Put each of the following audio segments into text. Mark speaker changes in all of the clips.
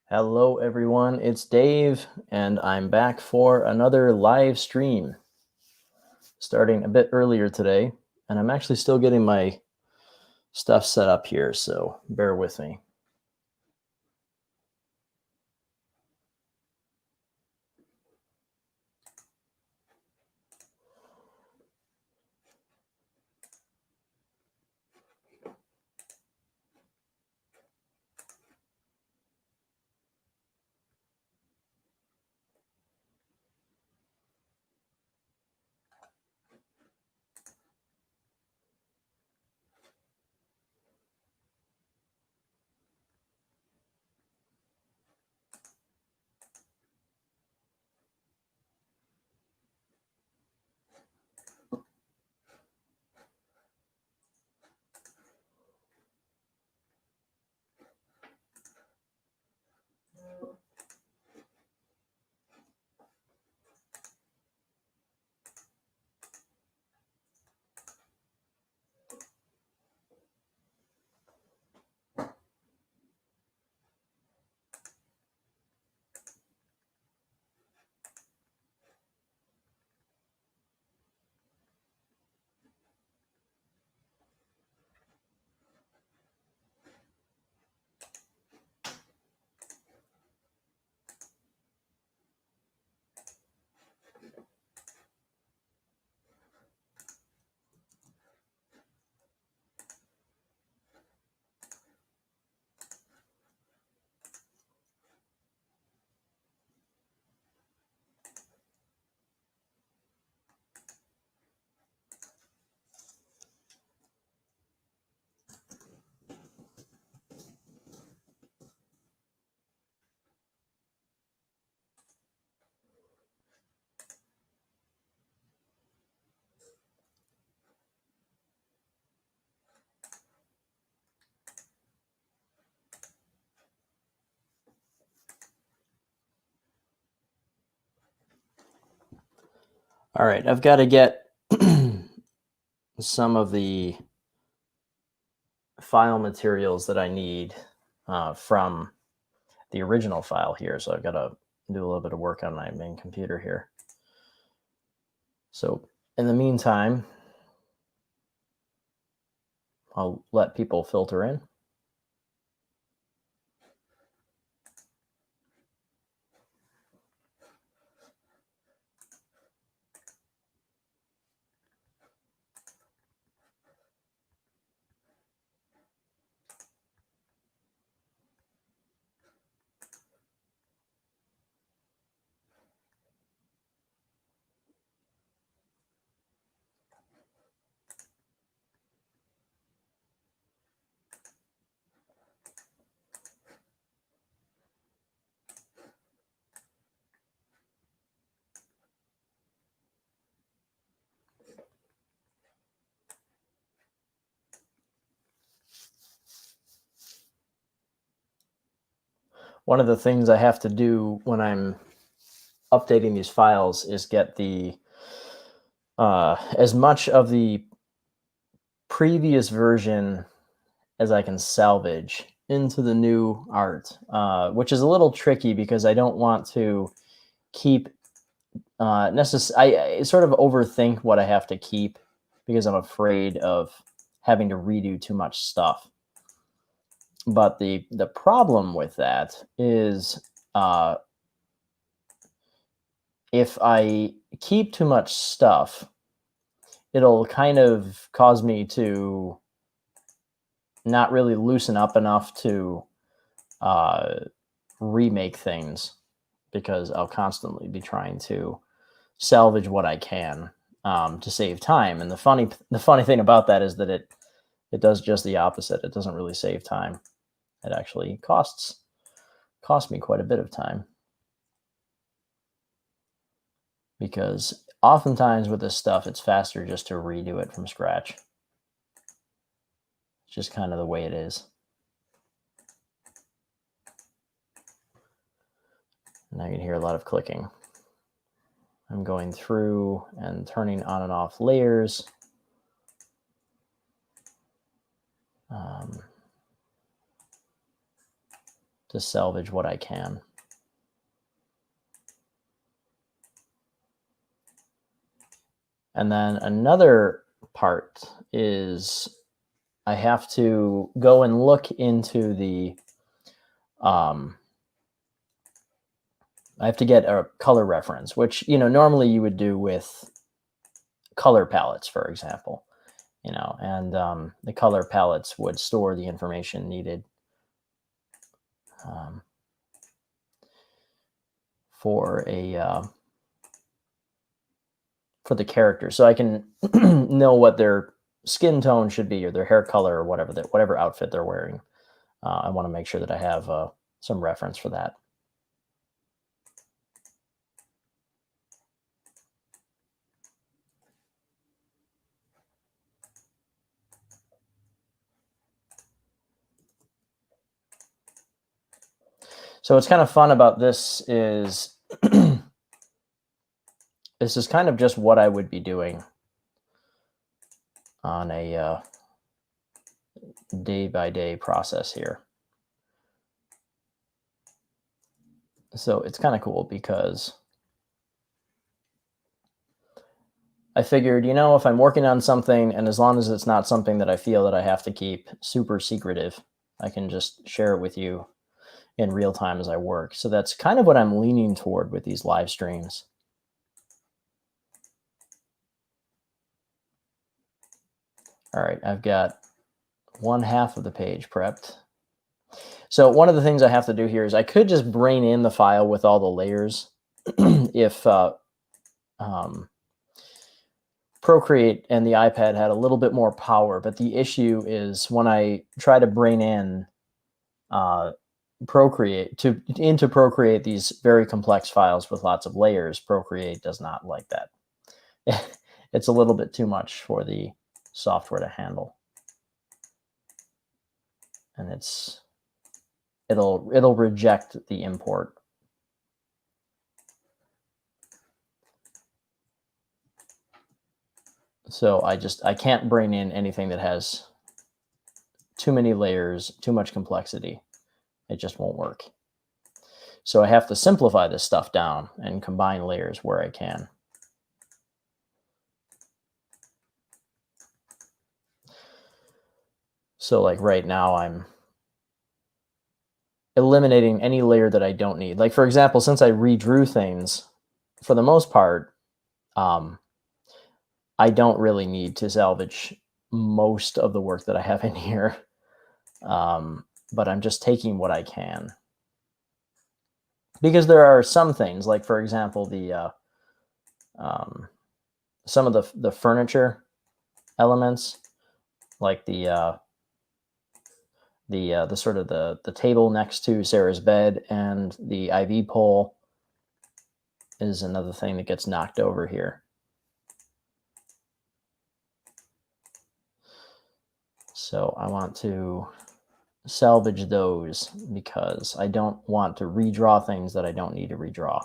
Speaker 1: Hello, everyone. It's Dave, and I'm back for another live stream starting a bit earlier today. And I'm actually still getting my stuff set up here, so bear with me. All right, I've got to get some of the file materials that I need from the original file here. So I've got to do a little bit of work on my main computer here. So in the meantime, I'll let people filter in. One of the things I have to do when I'm updating these files is get the as much of the previous version as I can salvage into the new art, which is a little tricky because I don't want to keep I sort of overthink what I have to keep because I'm afraid of having to redo too much stuff. But the problem with that is if I keep too much stuff, it'll kind of cause me to not really loosen up enough to remake things because I'll constantly be trying to salvage what I can to save time. And the funny thing about that is that it does just the opposite. It doesn't really save time. It actually costs me quite a bit of time because oftentimes with this stuff, it's faster just to redo it from scratch. It's just kind of the way it is. And I can hear a lot of clicking. I'm going through and turning on and off layers. to salvage what I can. And then another part is I have to go and look into the, I have to get a color reference, which, normally you would do with color palettes, for example, and the color palettes would store the information needed for the character, so I can know what their skin tone should be or their hair color or whatever outfit they're wearing. I want to make sure that I have some reference for that. So what's kind of fun about this is this is kind of just what I would be doing on a day-by-day process here. So it's kind of cool because I figured, if I'm working on something, and as long as it's not something that I feel that I have to keep super secretive, I can just share it with you in real time as I work. So that's kind of what I'm leaning toward with these live streams. All right, I've got 1/2 of the page prepped. So one of the things I have to do here is I could just brain in the file with all the layers if Procreate and the iPad had a little bit more power. But the issue is when I try to brain in into Procreate these very complex files with lots of layers, Procreate does not like that. It's a little bit too much for the software to handle, and it'll reject the import. So I can't brain in anything that has too many layers, too much complexity. It just won't work. So I have to simplify this stuff down and combine layers where I can. So like right now I'm eliminating any layer that I don't need. Like, for example, since I redrew things, for the most part, I don't really need to salvage most of the work that I have in here. But I'm just taking what I can. Because there are some things, like, for example, the some of the furniture elements, like the sort of the table next to Sarah's bed and the IV pole is another thing that gets knocked over here. So I want to salvage those because I don't want to redraw things that I don't need to redraw.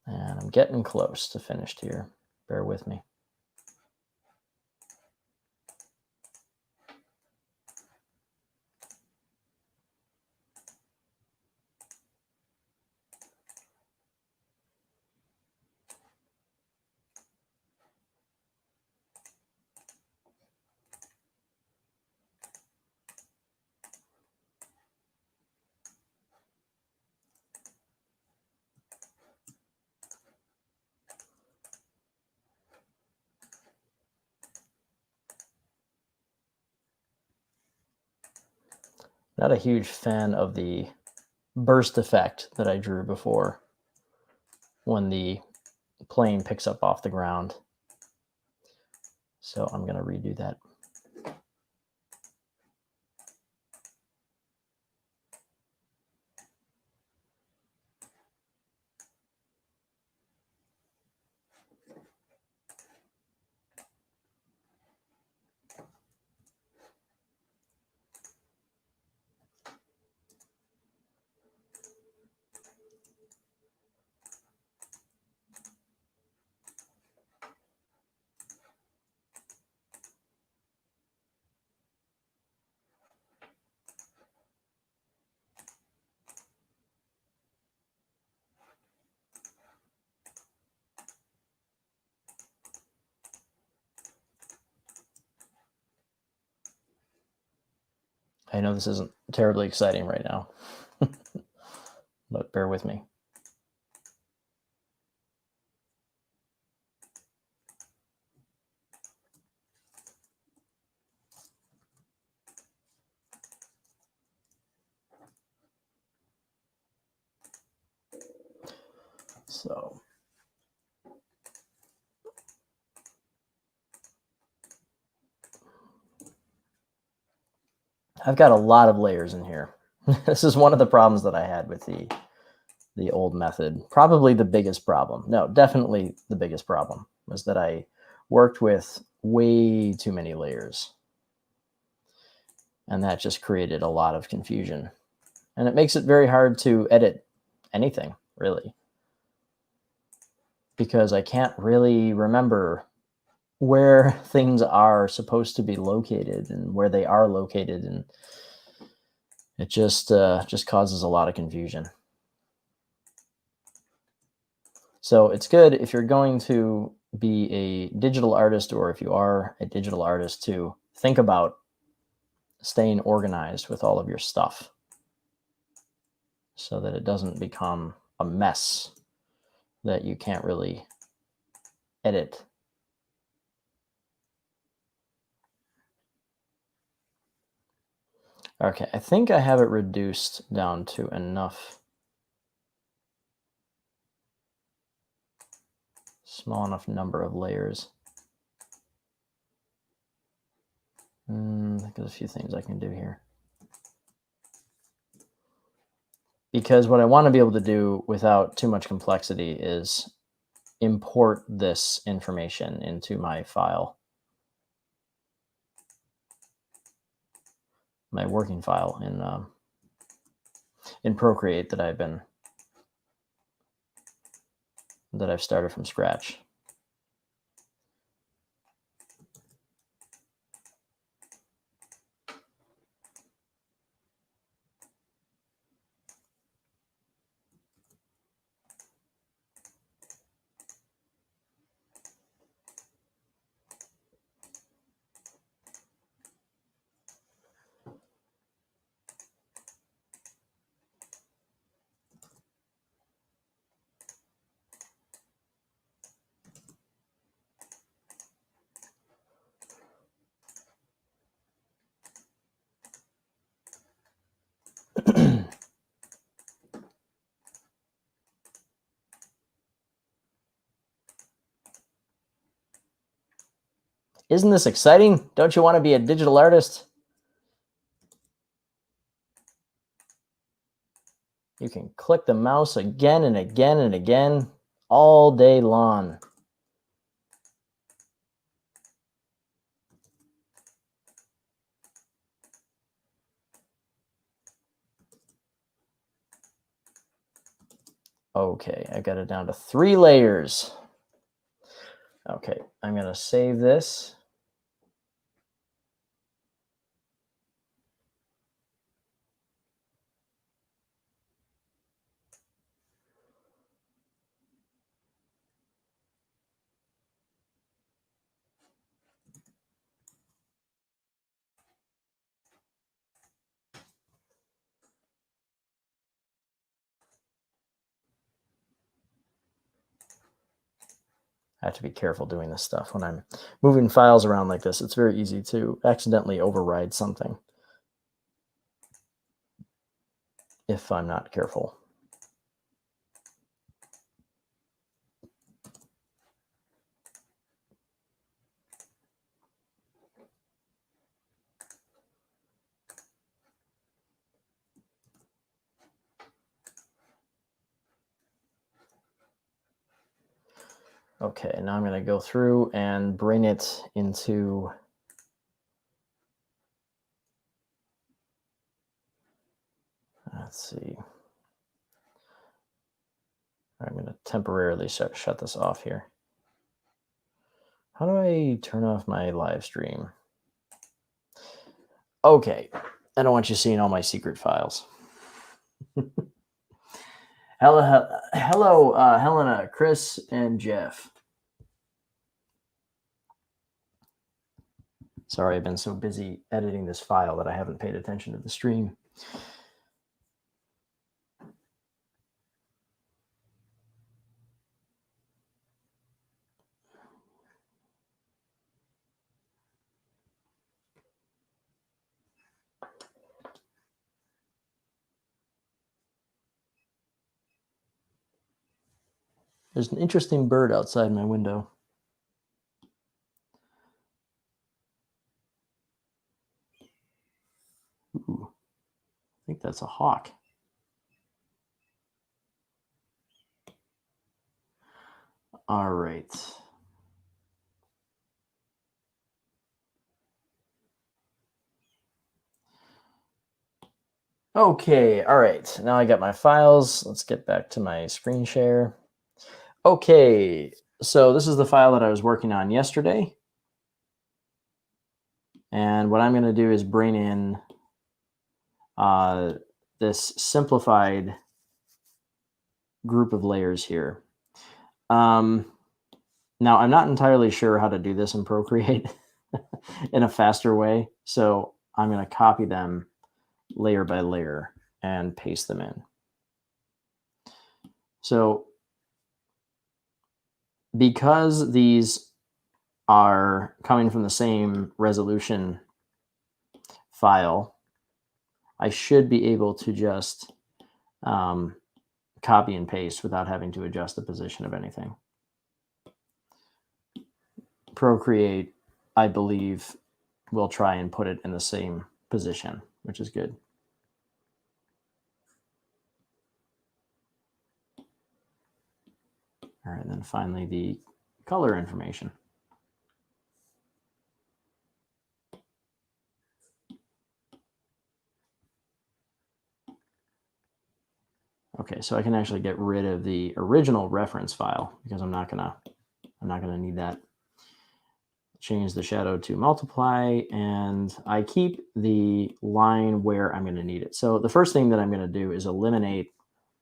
Speaker 1: And I'm getting close to finished here. Bear with me. Not a huge fan of the burst effect that I drew before when the plane picks up off the ground. So I'm going to redo that. I know this isn't terribly exciting right now, but bear with me. So I've got a lot of layers in here. This is one of the problems that I had with the old method. Probably the biggest problem. No, definitely the biggest problem was that I worked with way too many layers. And that just created a lot of confusion. And it makes it very hard to edit anything, really, because I can't really remember where things are supposed to be located and where they are located, and it just causes a lot of confusion. So it's good if you're going to be a digital artist, or if you are a digital artist, to think about staying organized with all of your stuff so that it doesn't become a mess that you can't really edit. Okay, I think I have it reduced down to enough, small enough number of layers. I think there's a few things I can do here. Because what I want to be able to do without too much complexity is import this information into my file, my working file in Procreate that I've started from scratch. Isn't this exciting? Don't you want to be a digital artist? You can click the mouse again and again and again all day long. Okay, I got it down to 3 layers. Okay, I'm going to save this. I have to be careful doing this stuff when I'm moving files around like this. It's very easy to accidentally override something if I'm not careful. Okay, now I'm going to go through and bring it into let's see. I'm going to temporarily shut this off here. How do I turn off my live stream? Okay, I don't want you seeing all my secret files. Hello, Helena, Chris, and Jeff. Sorry, I've been so busy editing this file that I haven't paid attention to the stream. There's an interesting bird outside my window. Ooh, I think that's a hawk. All right. Okay, all right. Now I got my files. Let's get back to my screen share. Okay, so this is the file that I was working on yesterday. And what I'm going to do is bring in this simplified group of layers here. Now, I'm not entirely sure how to do this in Procreate in a faster way, so I'm going to copy them layer by layer and paste them in. So because these are coming from the same resolution file, I should be able to just copy and paste without having to adjust the position of anything. Procreate, I believe, will try and put it in the same position, which is good. All right, and then finally the color information. Okay, so I can actually get rid of the original reference file because I'm not gonna need that. Change the shadow to multiply, and I keep the line where I'm going to need it. So the first thing that I'm going to do is eliminate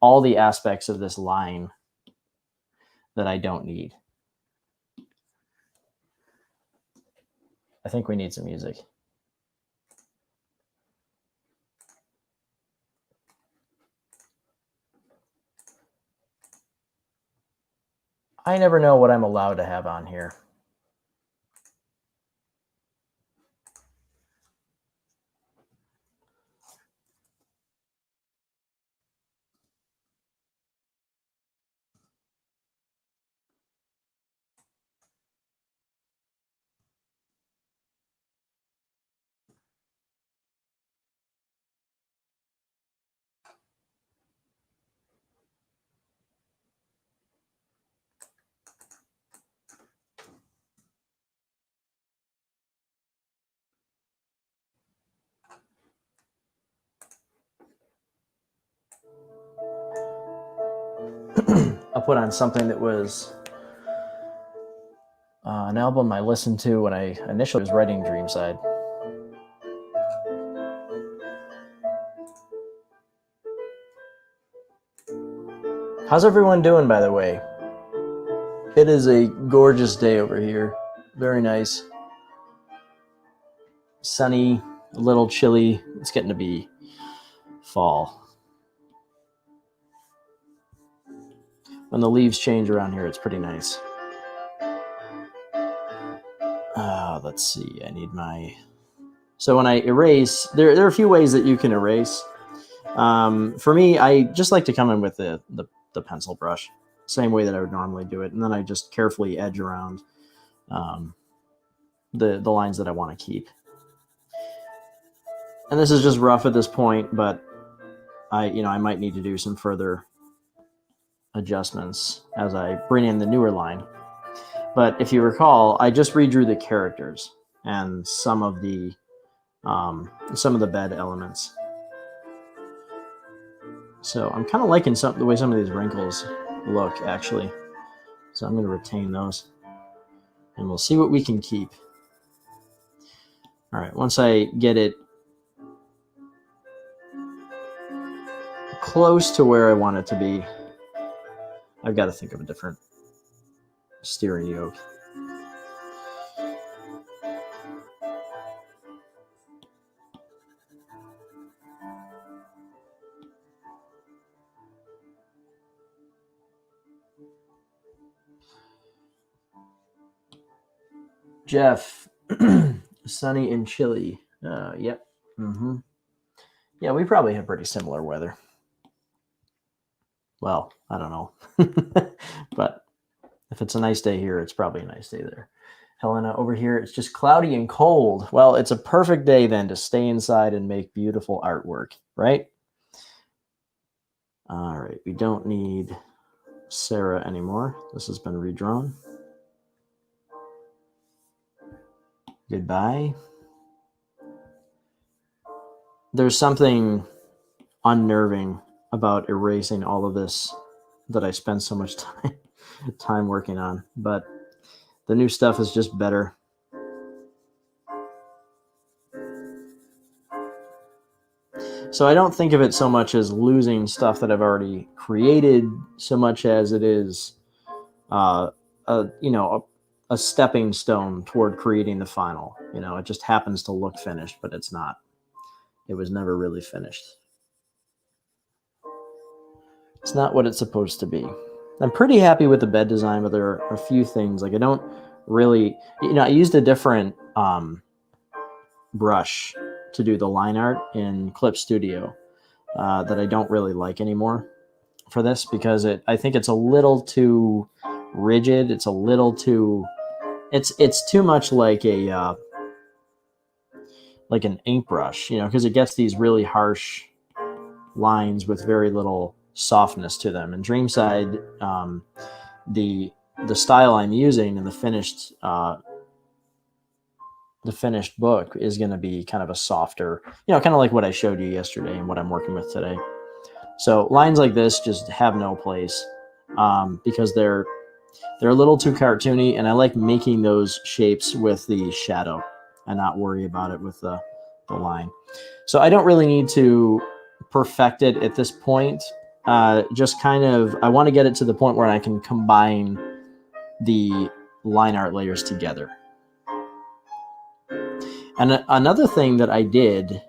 Speaker 1: all the aspects of this line that I don't need. I think we need some music. I never know what I'm allowed to have on here. I'll put on something that was an album I listened to when I initially was writing Dreamside. How's everyone doing, by the way? It is a gorgeous day over here. Very nice. Sunny, a little chilly. It's getting to be fall. When the leaves change around here, it's pretty nice. Let's see. I need my... So when I erase, there are a few ways that you can erase. For me, I just like to come in with the pencil brush, same way that I would normally do it, and then I just carefully edge around the lines that I want to keep. And this is just rough at this point, but I might need to do some further adjustments as I bring in the newer line. But if you recall, I just redrew the characters and some of the bed elements. So I'm kind of liking the way some of these wrinkles look, actually. So I'm going to retain those, and we'll see what we can keep. All right, once I get it close to where I want it to be, I've got to think of a different steering yoke. Jeff, sunny and chilly. Yep. Mm-hmm. Yeah, we probably have pretty similar weather. Well, I don't know. But if it's a nice day here, it's probably a nice day there. Helena, over here, it's just cloudy and cold. Well, it's a perfect day then to stay inside and make beautiful artwork, right? All right, we don't need Sarah anymore. This has been redrawn. Goodbye. There's something unnerving about erasing all of this that I spent so much time working on, but the new stuff is just better. So I don't think of it so much as losing stuff that I've already created, so much as it is, a stepping stone toward creating the final. It just happens to look finished, but it's not. It was never really finished. It's not what it's supposed to be. I'm pretty happy with the bed design, but there are a few things. Like I don't really, I used a different brush to do the line art in Clip Studio that I don't really like anymore for this because I think it's a little too rigid. It's a little too, it's too much like a like an ink brush, because it gets these really harsh lines with very little softness to them. And Dreamside, the style I'm using in the finished book is going to be kind of a softer, kind of like what I showed you yesterday and what I'm working with today. So lines like this just have no place because they're a little too cartoony, and I like making those shapes with the shadow and not worry about it with the line. So I don't really need to perfect it at this point. Just kind of, I want to get it to the point where I can combine the line art layers together. And another thing that I did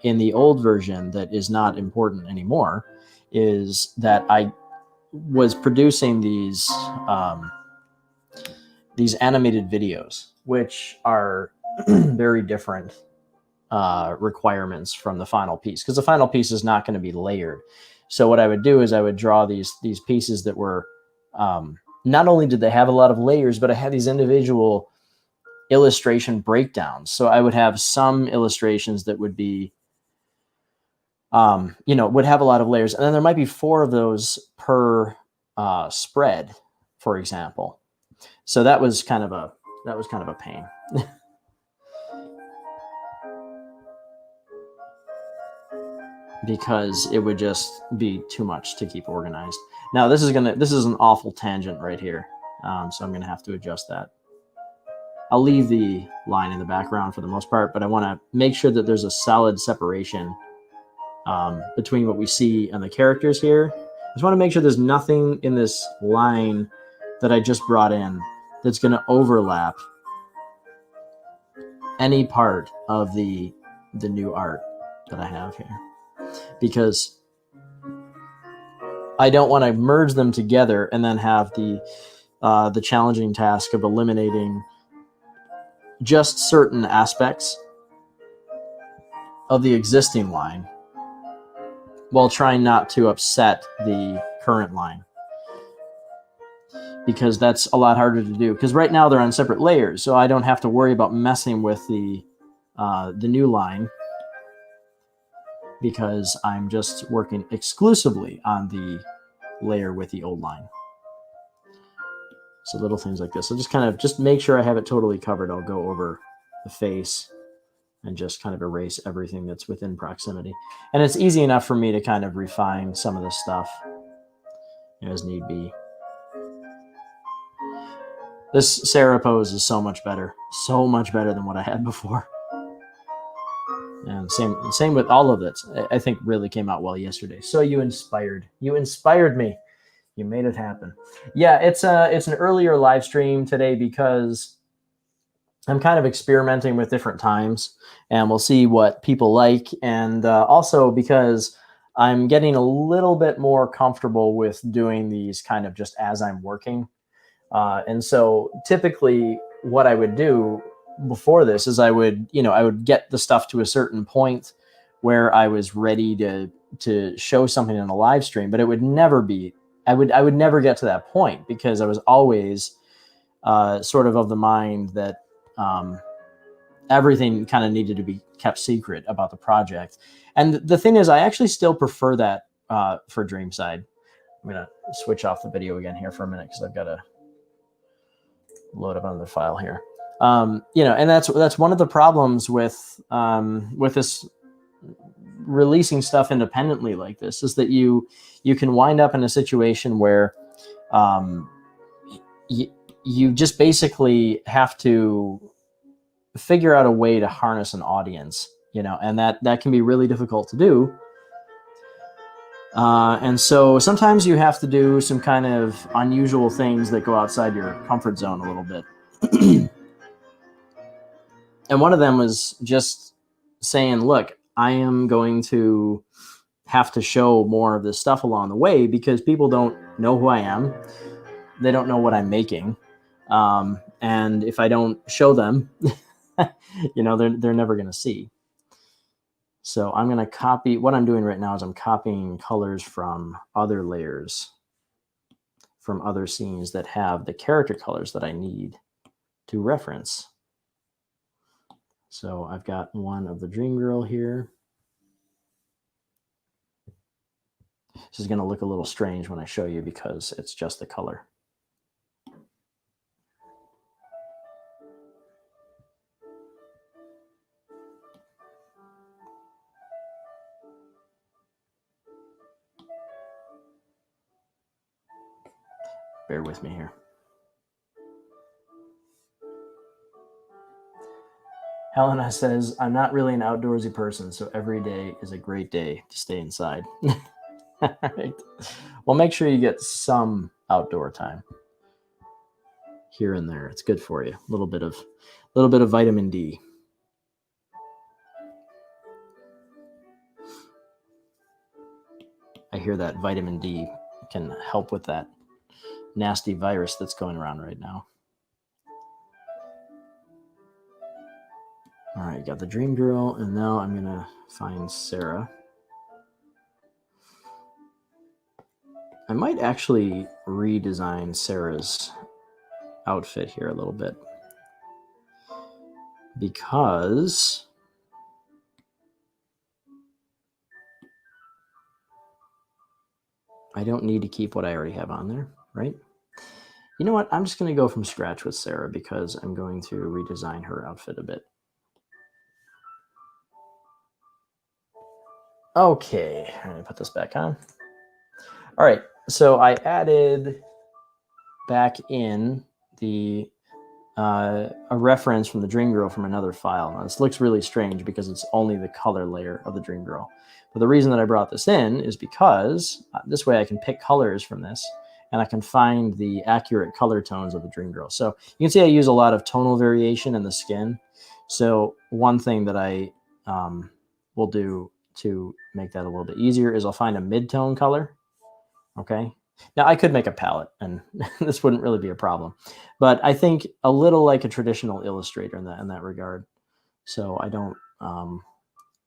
Speaker 1: in the old version that is not important anymore is that I was producing these animated videos, which are very different requirements from the final piece, because the final piece is not going to be layered. So what I would do is I would draw these pieces that were not only did they have a lot of layers, but I had these individual illustration breakdowns. So I would have some illustrations that would be would have a lot of layers, and then there might be 4 of those per spread, for example. So that was kind of a pain. Because it would just be too much to keep organized. Now this is an awful tangent right here, so I'm gonna have to adjust that. I'll leave the line in the background for the most part, but I want to make sure that there's a solid separation between what we see and the characters here. I just want to make sure there's nothing in this line that I just brought in that's going to overlap any part of the new art that I have here, because I don't want to merge them together and then have the challenging task of eliminating just certain aspects of the existing line while trying not to upset the current line, because that's a lot harder to do, because right now they're on separate layers, so I don't have to worry about messing with the new line, because I'm just working exclusively on the layer with the old line. So little things like this. So just make sure I have it totally covered. I'll go over the face and just kind of erase everything that's within proximity. And it's easy enough for me to kind of refine some of this stuff as need be. This Sarah pose is so much better than what I had before. And same with all of this. I think really came out well yesterday. So you inspired me. You made it happen. Yeah, it's an earlier live stream today because I'm kind of experimenting with different times, and we'll see what people like. And also because I'm getting a little bit more comfortable with doing these kind of just as I'm working. And so typically what I would do before this is I would get the stuff to a certain point where I was ready to show something in a live stream, but it would never be, I would never get to that point because I was always sort of the mind that everything kind of needed to be kept secret about the project. And the thing is, I actually still prefer that for Dreamside. I'm going to switch off the video again here for a minute because I've got to load up another file here. And that's one of the problems with this releasing stuff independently like this, is that you can wind up in a situation where you just basically have to figure out a way to harness an audience, and that can be really difficult to do. And so sometimes you have to do some kind of unusual things that go outside your comfort zone a little bit. And one of them was just saying, look, I am going to have to show more of this stuff along the way because people don't know who I am. They don't know what I'm making. And if I don't show them, they're never going to see. So I'm going to copy, what I'm doing right now is I'm copying colors from other layers, from other scenes that have the character colors that I need to reference. So I've got one of the Dream Girl here. This is going to look a little strange when I show you because it's just the color. Bear with me here. Helena says, I'm not really an outdoorsy person, so every day is a great day to stay inside. All right. Well, make sure you get some outdoor time here and there. It's good for you. A little bit of vitamin D. I hear that vitamin D can help with that nasty virus that's going around right now. All right, got the Dream Girl, and now I'm going to find Sarah. I might actually redesign Sarah's outfit here a little bit because I don't need to keep what I already have on there, right? You know what? I'm just going to go from scratch with Sarah because I'm going to redesign her outfit a bit. Okay, I'm going to put this back on. All right, so I added back in the a reference from the Dream Girl from another file. Now, this looks really strange because it's only the color layer of the Dream Girl. But the reason that I brought this in is because this way I can pick colors from this and I can find the accurate color tones of the Dream Girl. So you can see I use a lot of tonal variation in the skin. So one thing that I will do to make that a little bit easier is I'll find a mid-tone color. Okay. Now I could make a palette and this wouldn't really be a problem, but I think a little like a traditional illustrator in that regard. So I don't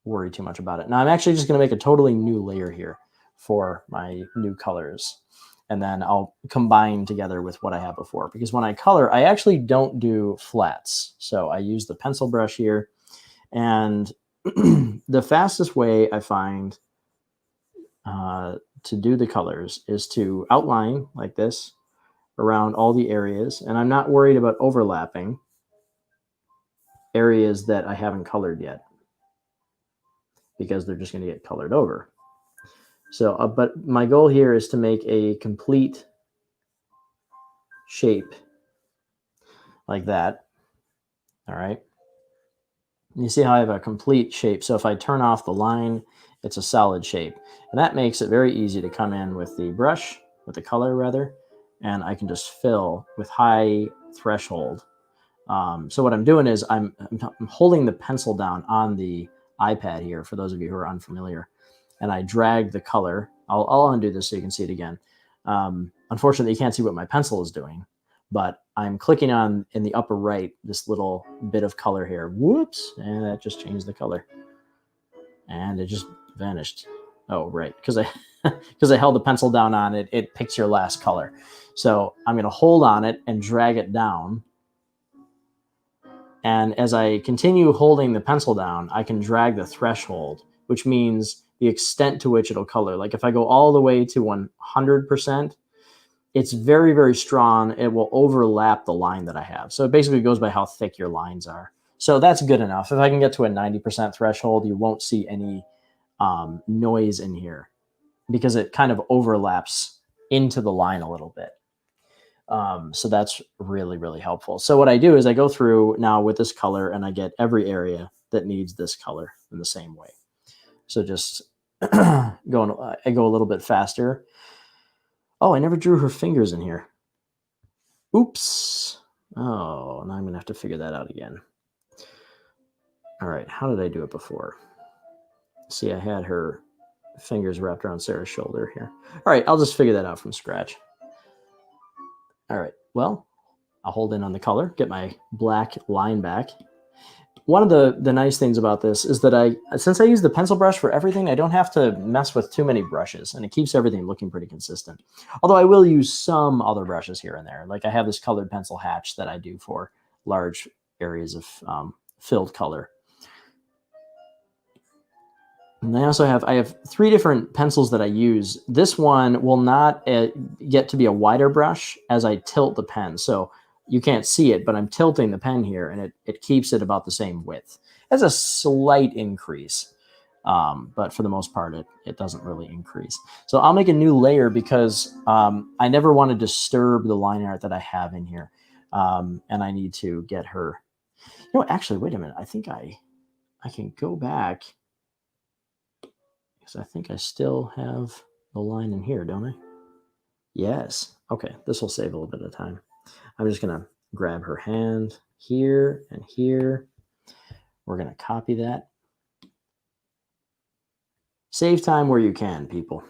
Speaker 1: worry too much about it. Now I'm actually just going to make a totally new layer here for my new colors. And then I'll combine together with what I have before, because when I color, I actually don't do flats. So I use the pencil brush here, and the fastest way I find to do the colors is to outline like this around all the areas. And I'm not worried about overlapping areas that I haven't colored yet, because they're just going to get colored over. So, but my goal here is to make a complete shape like that. All right. And you see how I have a complete shape. So if I turn off the line, it's a solid shape. And that makes it very easy to come in with the brush, with the color rather, and I can just fill with high threshold. So what I'm doing is I'm holding the pencil down on the iPad here, for those of you who are unfamiliar, and I drag the color. I'll undo this so you can see it again. Unfortunately, you can't see what my pencil is doing, but I'm clicking on in the upper right this little bit of color here. Whoops, and that just changed the color. And it just vanished. Oh, right, because I held the pencil down on it, it picks your last color. So I'm going to hold on it and drag it down. And as I continue holding the pencil down, I can drag the threshold, which means the extent to which it'll color. Like if I go all the way to 100%, it's very, very strong. It will overlap the line that I have. So it basically goes by how thick your lines are. So that's good enough. If I can get to a 90% threshold, you won't see any noise in here because it kind of overlaps into the line a little bit. So that's really, really helpful. So what I do is I go through now with this color and I get every area that needs this color in the same way. So just I go a little bit faster. Oh, I never drew her fingers in here. Oops. Oh, now I'm going to have to figure that out again. All right, how did I do it before? See, I had her fingers wrapped around Sarah's shoulder here. All right, I'll just figure that out from scratch. All right, well, I'll hold in on the color, get my black line back. One of the nice things about this is that since I use the pencil brush for everything, I don't have to mess with too many brushes, and it keeps everything looking pretty consistent. Although I will use some other brushes here and there. Like I have this colored pencil hatch that I do for large areas of filled color. And I have 3 different pencils that I use. This one will not get to be a wider brush as I tilt the pen. So you can't see it, but I'm tilting the pen here, and it keeps it about the same width. It's a slight increase, but for the most part, it doesn't really increase. So I'll make a new layer because I never want to disturb the line art that I have in here. And I need to get her... You know, actually, wait a minute. I think I can go back... I think I still have the line in here, don't I? Yes. Okay, this will save a little bit of time. I'm just going to grab her hand here and here. We're going to copy that. Save time where you can, people.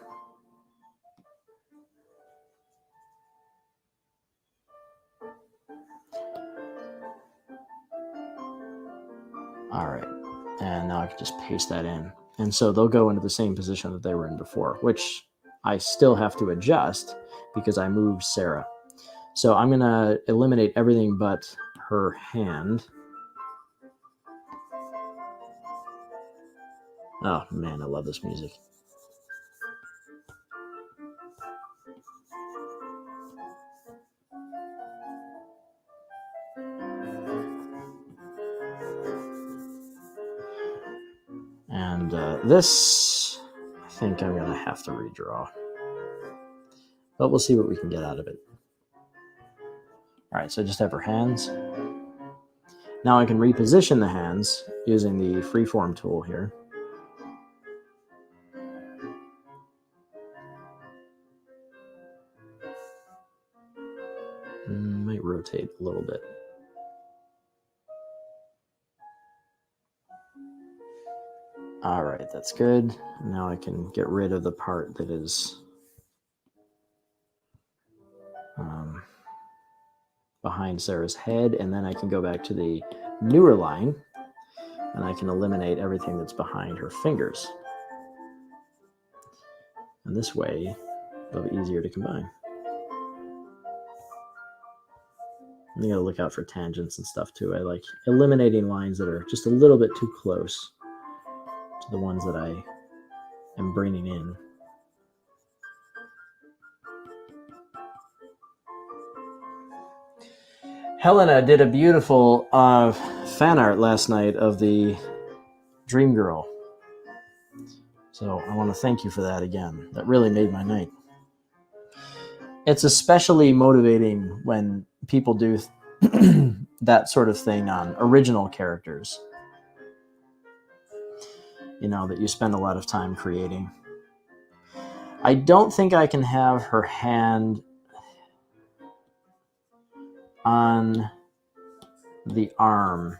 Speaker 1: All right, and now I can just paste that in. And so they'll go into the same position that they were in before, which I still have to adjust because I moved Sarah. So I'm going to eliminate everything but her hand. Oh, man, I love this music. And this, I think I'm going to have to redraw. But we'll see what we can get out of it. All right, so I just have her hands. Now I can reposition the hands using the freeform tool here. Might rotate a little bit. All right, that's good. Now I can get rid of the part that is behind Sarah's head, and then I can go back to the newer line, and I can eliminate everything that's behind her fingers. And this way, it'll be easier to combine. You gotta look out for tangents and stuff too. I like eliminating lines that are just a little bit too close to the ones that I am bringing in. Helena did a beautiful fan art last night of the Dream Girl. So I want to thank you for that again. That really made my night. It's especially motivating when people do that sort of thing on original characters. You know, that you spend a lot of time creating. I don't think I can have her hand on the arm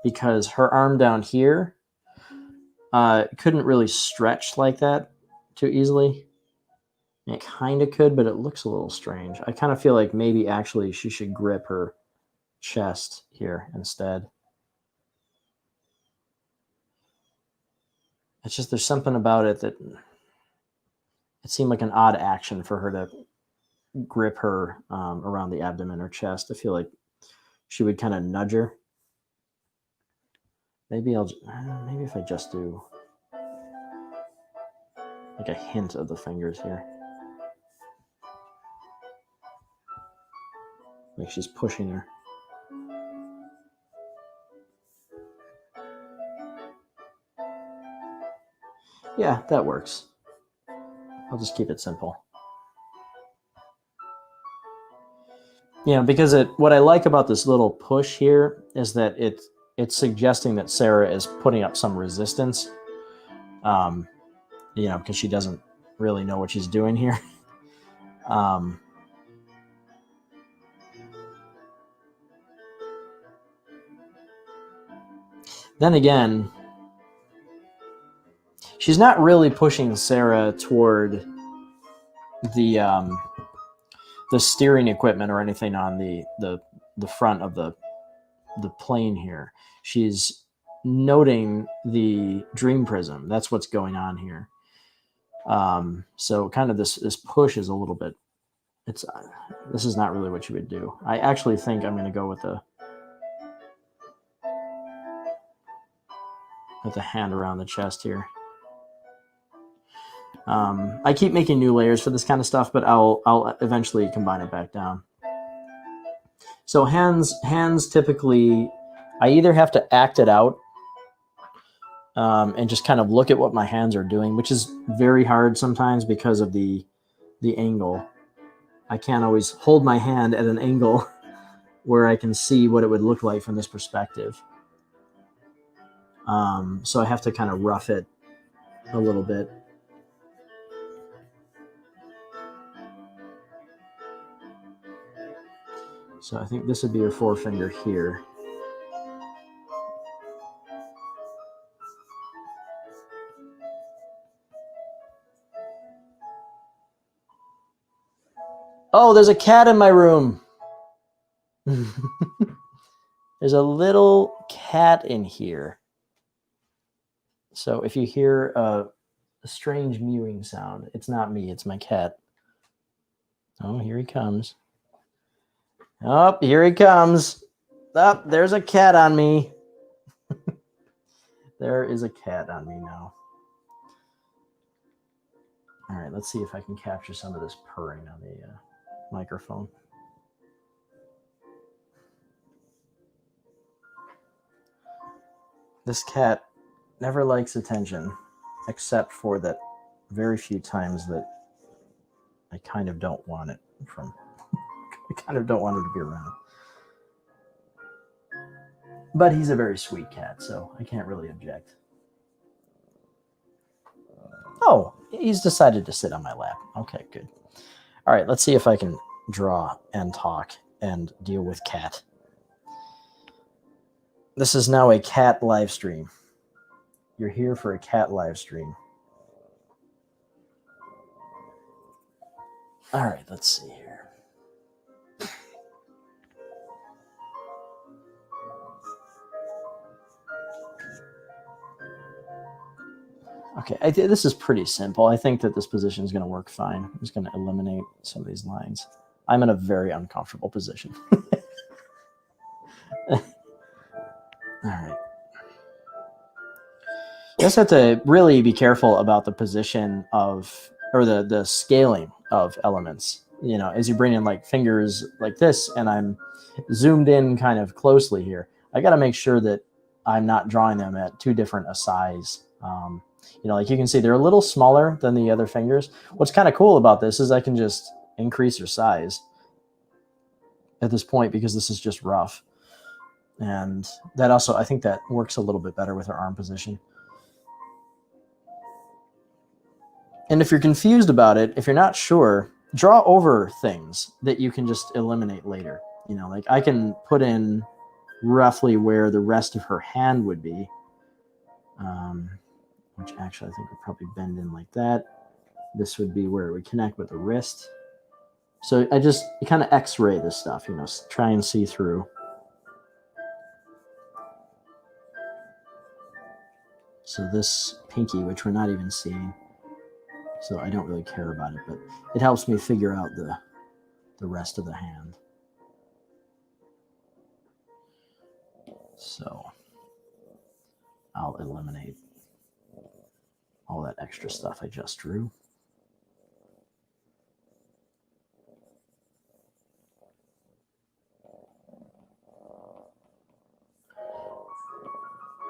Speaker 1: because her arm down here couldn't really stretch like that too easily. It kind of could, but it looks a little strange. I kind of feel like maybe actually she should grip her chest here instead. It's just there's something about it that it seemed like an odd action for her to grip her around the abdomen or chest. I feel like she would kind of nudge her. Maybe maybe if I just do like a hint of the fingers here. Like she's pushing her. Yeah, that works. I'll just keep it simple. Because what I like about this little push here is that it's suggesting that Sarah is putting up some resistance. Because she doesn't really know what she's doing here. Then again, she's not really pushing Sarah toward the steering equipment or anything on the front of the plane here. She's noting the dream prism. That's what's going on here. So kind of this push is a little bit. This is not really what you would do. I actually think I'm going to go with the hand around the chest here. I keep making new layers for this kind of stuff, but I'll eventually combine it back down. So hands typically, I either have to act it out and just kind of look at what my hands are doing, which is very hard sometimes because of the angle. I can't always hold my hand at an angle where I can see what it would look like from this perspective. So I have to kind of rough it a little bit. So I think this would be your forefinger here. Oh, there's a cat in my room. There's a little cat in here. So if you hear a strange mewing sound, it's not me, it's my cat. Oh, here he comes. Oh, here he comes. Oh, there's a cat on me. There is a cat on me now. All right, let's see if I can capture some of this purring on the microphone. This cat never likes attention, except for that very few times that I kind of don't want it from. I kind of don't want him to be around. But he's a very sweet cat, so I can't really object. Oh, he's decided to sit on my lap. Okay, good. All right, let's see if I can draw and talk and deal with cat. This is now a cat live stream. You're here for a cat live stream. All right, let's see here. Okay, this is pretty simple. I think that this position is going to work fine. I'm just going to eliminate some of these lines. I'm in a very uncomfortable position. All right. You just have to really be careful about the position of, or the scaling of elements. As you bring in like fingers like this, and I'm zoomed in kind of closely here, I got to make sure that I'm not drawing them at too different a size. Like you can see, they're a little smaller than the other fingers. What's kind of cool about this is I can just increase their size at this point because this is just rough. And that also, I think that works a little bit better with our arm position. And if you're confused about it, if you're not sure, draw over things that you can just eliminate later. Like I can put in roughly where the rest of her hand would be. Which actually I think would probably bend in like that. this would be where it would connect with the wrist. So you kind of x-ray this stuff, you know, try and see through. So this pinky, which we're not even seeing, so I don't really care about it, but it helps me figure out the rest of the hand. So I'll eliminate all that extra stuff I just drew.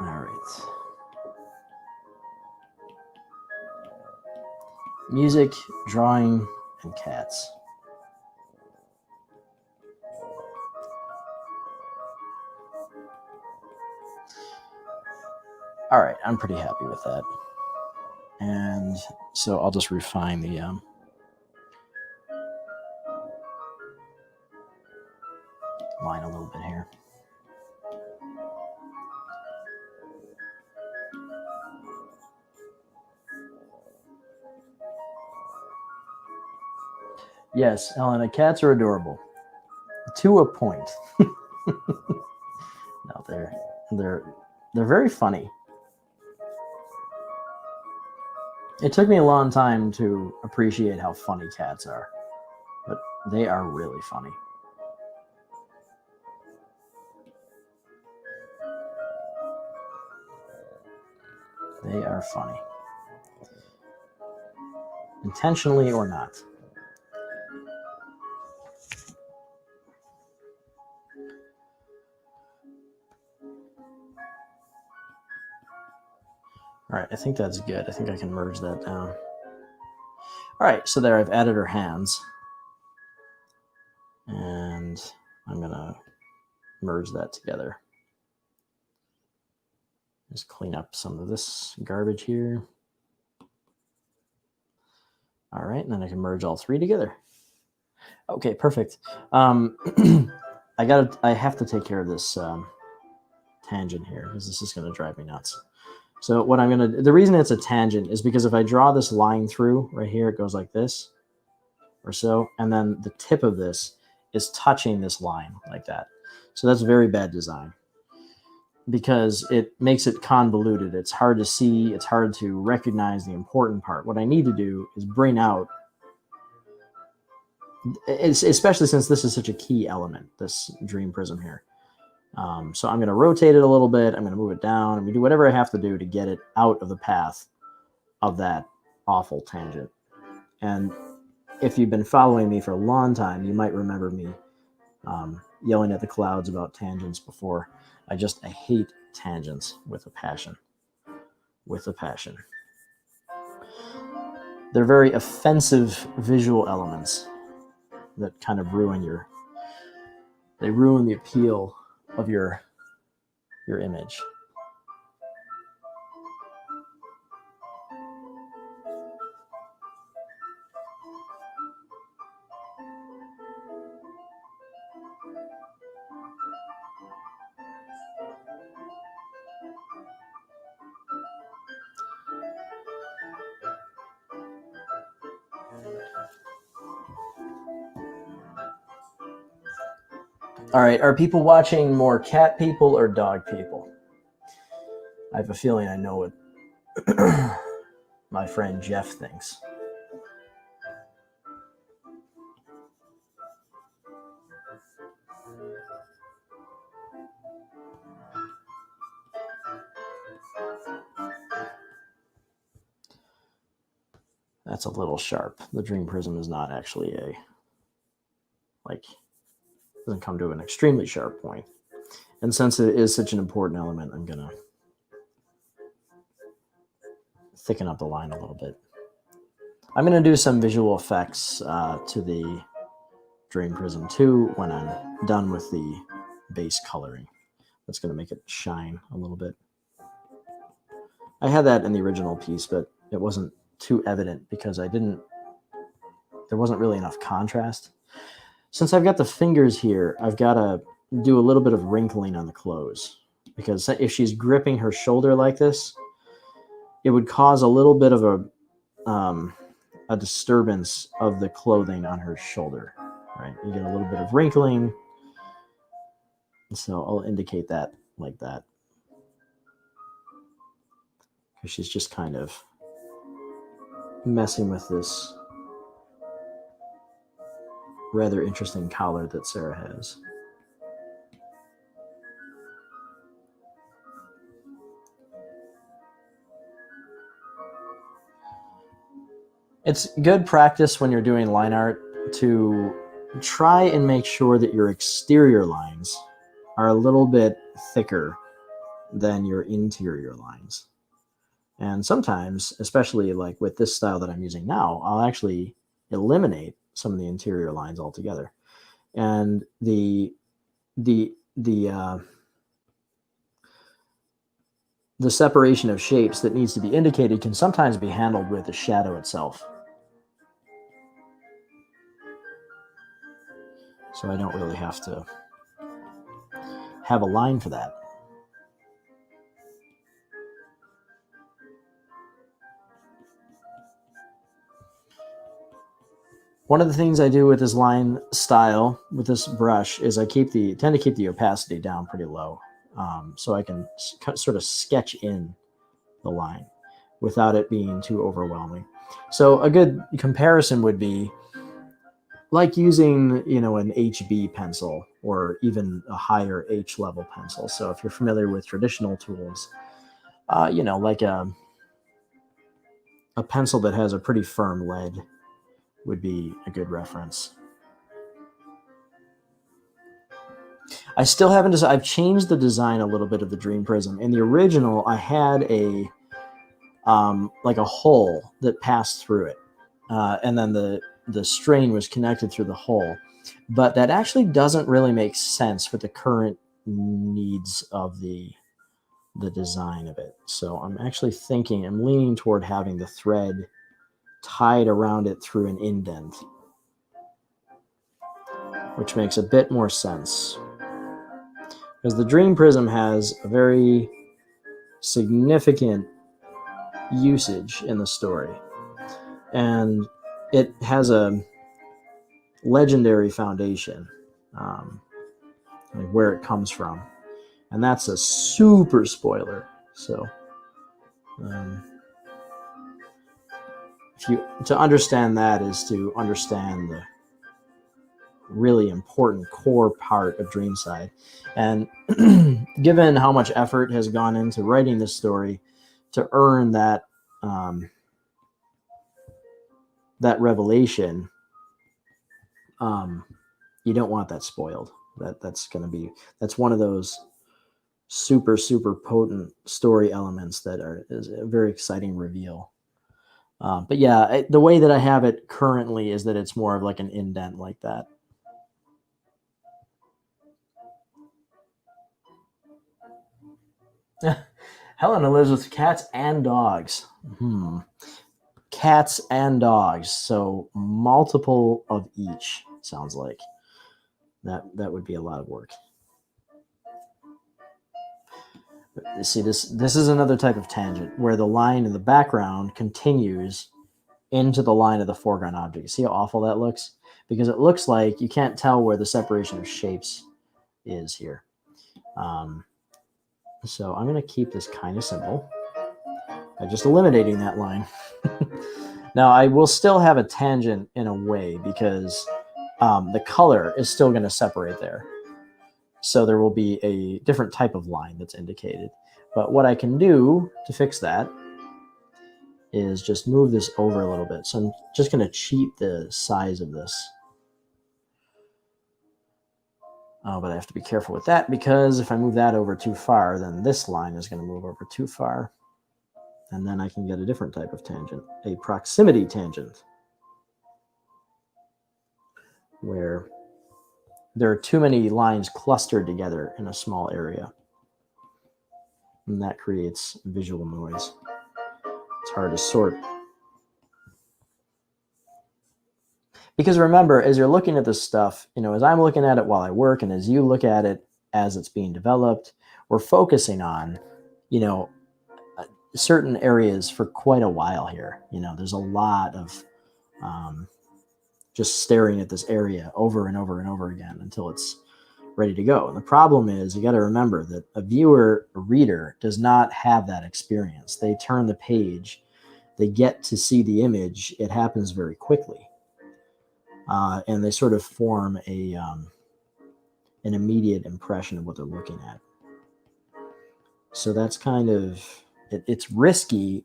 Speaker 1: All right. Music, drawing, and cats. All right, I'm pretty happy with that. And so I'll just refine the line a little bit here. Yes, Elena, cats are adorable. To a point. No, they're very funny. It took me a long time to appreciate how funny cats are, but they are really funny. They are funny. Intentionally or not. All right, I think that's good. I think I can merge that down. All right, so there I've added her hands. And I'm going to merge that together. Just clean up some of this garbage here. All right, and then I can merge all three together. Okay, perfect. I have to take care of this tangent here because this is going to drive me nuts. So what I'm going to, the reason it's a tangent is because if I draw this line through right here, it goes like this or so, and then the tip of this is touching this line like that. So that's very bad design because it makes it convoluted. It's hard to see. It's hard to recognize the important part. What I need to do is bring out, especially since this is such a key element, this dream prism here. So I'm going to rotate it a little bit. I'm going to move it down. I'm going to do whatever I have to do to get it out of the path of that awful tangent. And if you've been following me for a long time, you might remember me yelling at the clouds about tangents before. I hate tangents with a passion. With a passion. They're very offensive visual elements that kind of ruin the appeal of your image. All right, are people watching more cat people or dog people? I have a feeling I know what my friend Jeff thinks. That's a little sharp. The dream prism is not actually doesn't come to an extremely sharp point. And since it is such an important element, I'm going to thicken up the line a little bit. I'm going to do some visual effects to the dream prism too when I'm done with the base coloring. That's going to make it shine a little bit. I had that in the original piece, but it wasn't too evident because there wasn't really enough contrast. Since I've got the fingers here, I've got to do a little bit of wrinkling on the clothes because if she's gripping her shoulder like this, it would cause a little bit of a disturbance of the clothing on her shoulder, right? You get a little bit of wrinkling. So I'll indicate that like that. Because she's just kind of messing with this rather interesting collar that Sarah has. It's good practice when you're doing line art to try and make sure that your exterior lines are a little bit thicker than your interior lines. And sometimes, especially like with this style that I'm using now, I'll actually eliminate some of the interior lines altogether. And the separation of shapes that needs to be indicated can sometimes be handled with the shadow itself. So I don't really have to have a line for that. One of the things I do with this line style, with this brush, is I tend to keep the opacity down pretty low, so I can sort of sketch in the line without it being too overwhelming. So a good comparison would be like using, an HB pencil or even a higher H level pencil. So if you're familiar with traditional tools, like a pencil that has a pretty firm lead would be a good reference. I still haven't decided. I've changed the design a little bit of the Dream Prism. In the original, I had a hole that passed through it, and then the strain was connected through the hole. But that actually doesn't really make sense with the current needs of the design of it. So I'm leaning toward having the thread tied around it through an indent, which makes a bit more sense. Because the Dream Prism has a very significant usage in the story. And it has a legendary foundation, where it comes from. And that's a super spoiler. So, to understand that is to understand the really important core part of Dreamside. And given how much effort has gone into writing this story to earn that that revelation, you don't want that spoiled. That's one of those super, super potent story elements that is a very exciting reveal. But yeah, the way that I have it currently is that it's more of like an indent like that. Helena lives with cats and dogs. Cats and dogs, so multiple of each. Sounds like that would be a lot of work. See, this is another type of tangent where the line in the background continues into the line of the foreground object. See how awful that looks? Because it looks like you can't tell where the separation of shapes is here. So I'm going to keep this kind of simple by just eliminating that line. Now, I will still have a tangent in a way because the color is still going to separate there. So there will be a different type of line that's indicated. But what I can do to fix that is just move this over a little bit. So I'm just going to cheat the size of this. Oh, but I have to be careful with that because if I move that over too far, then this line is going to move over too far. And then I can get a different type of tangent, a proximity tangent, where there are too many lines clustered together in a small area. And that creates visual noise. It's hard to sort. Because remember, as you're looking at this stuff, as I'm looking at it while I work and as you look at it as it's being developed, we're focusing on, certain areas for quite a while here. There's a lot of just staring at this area over and over and over again until it's ready to go. And the problem is, you got to remember that a reader does not have that experience. They turn the page, they get to see the image, it happens very quickly. And they sort of form an immediate impression of what they're looking at. So that's kind of, it's risky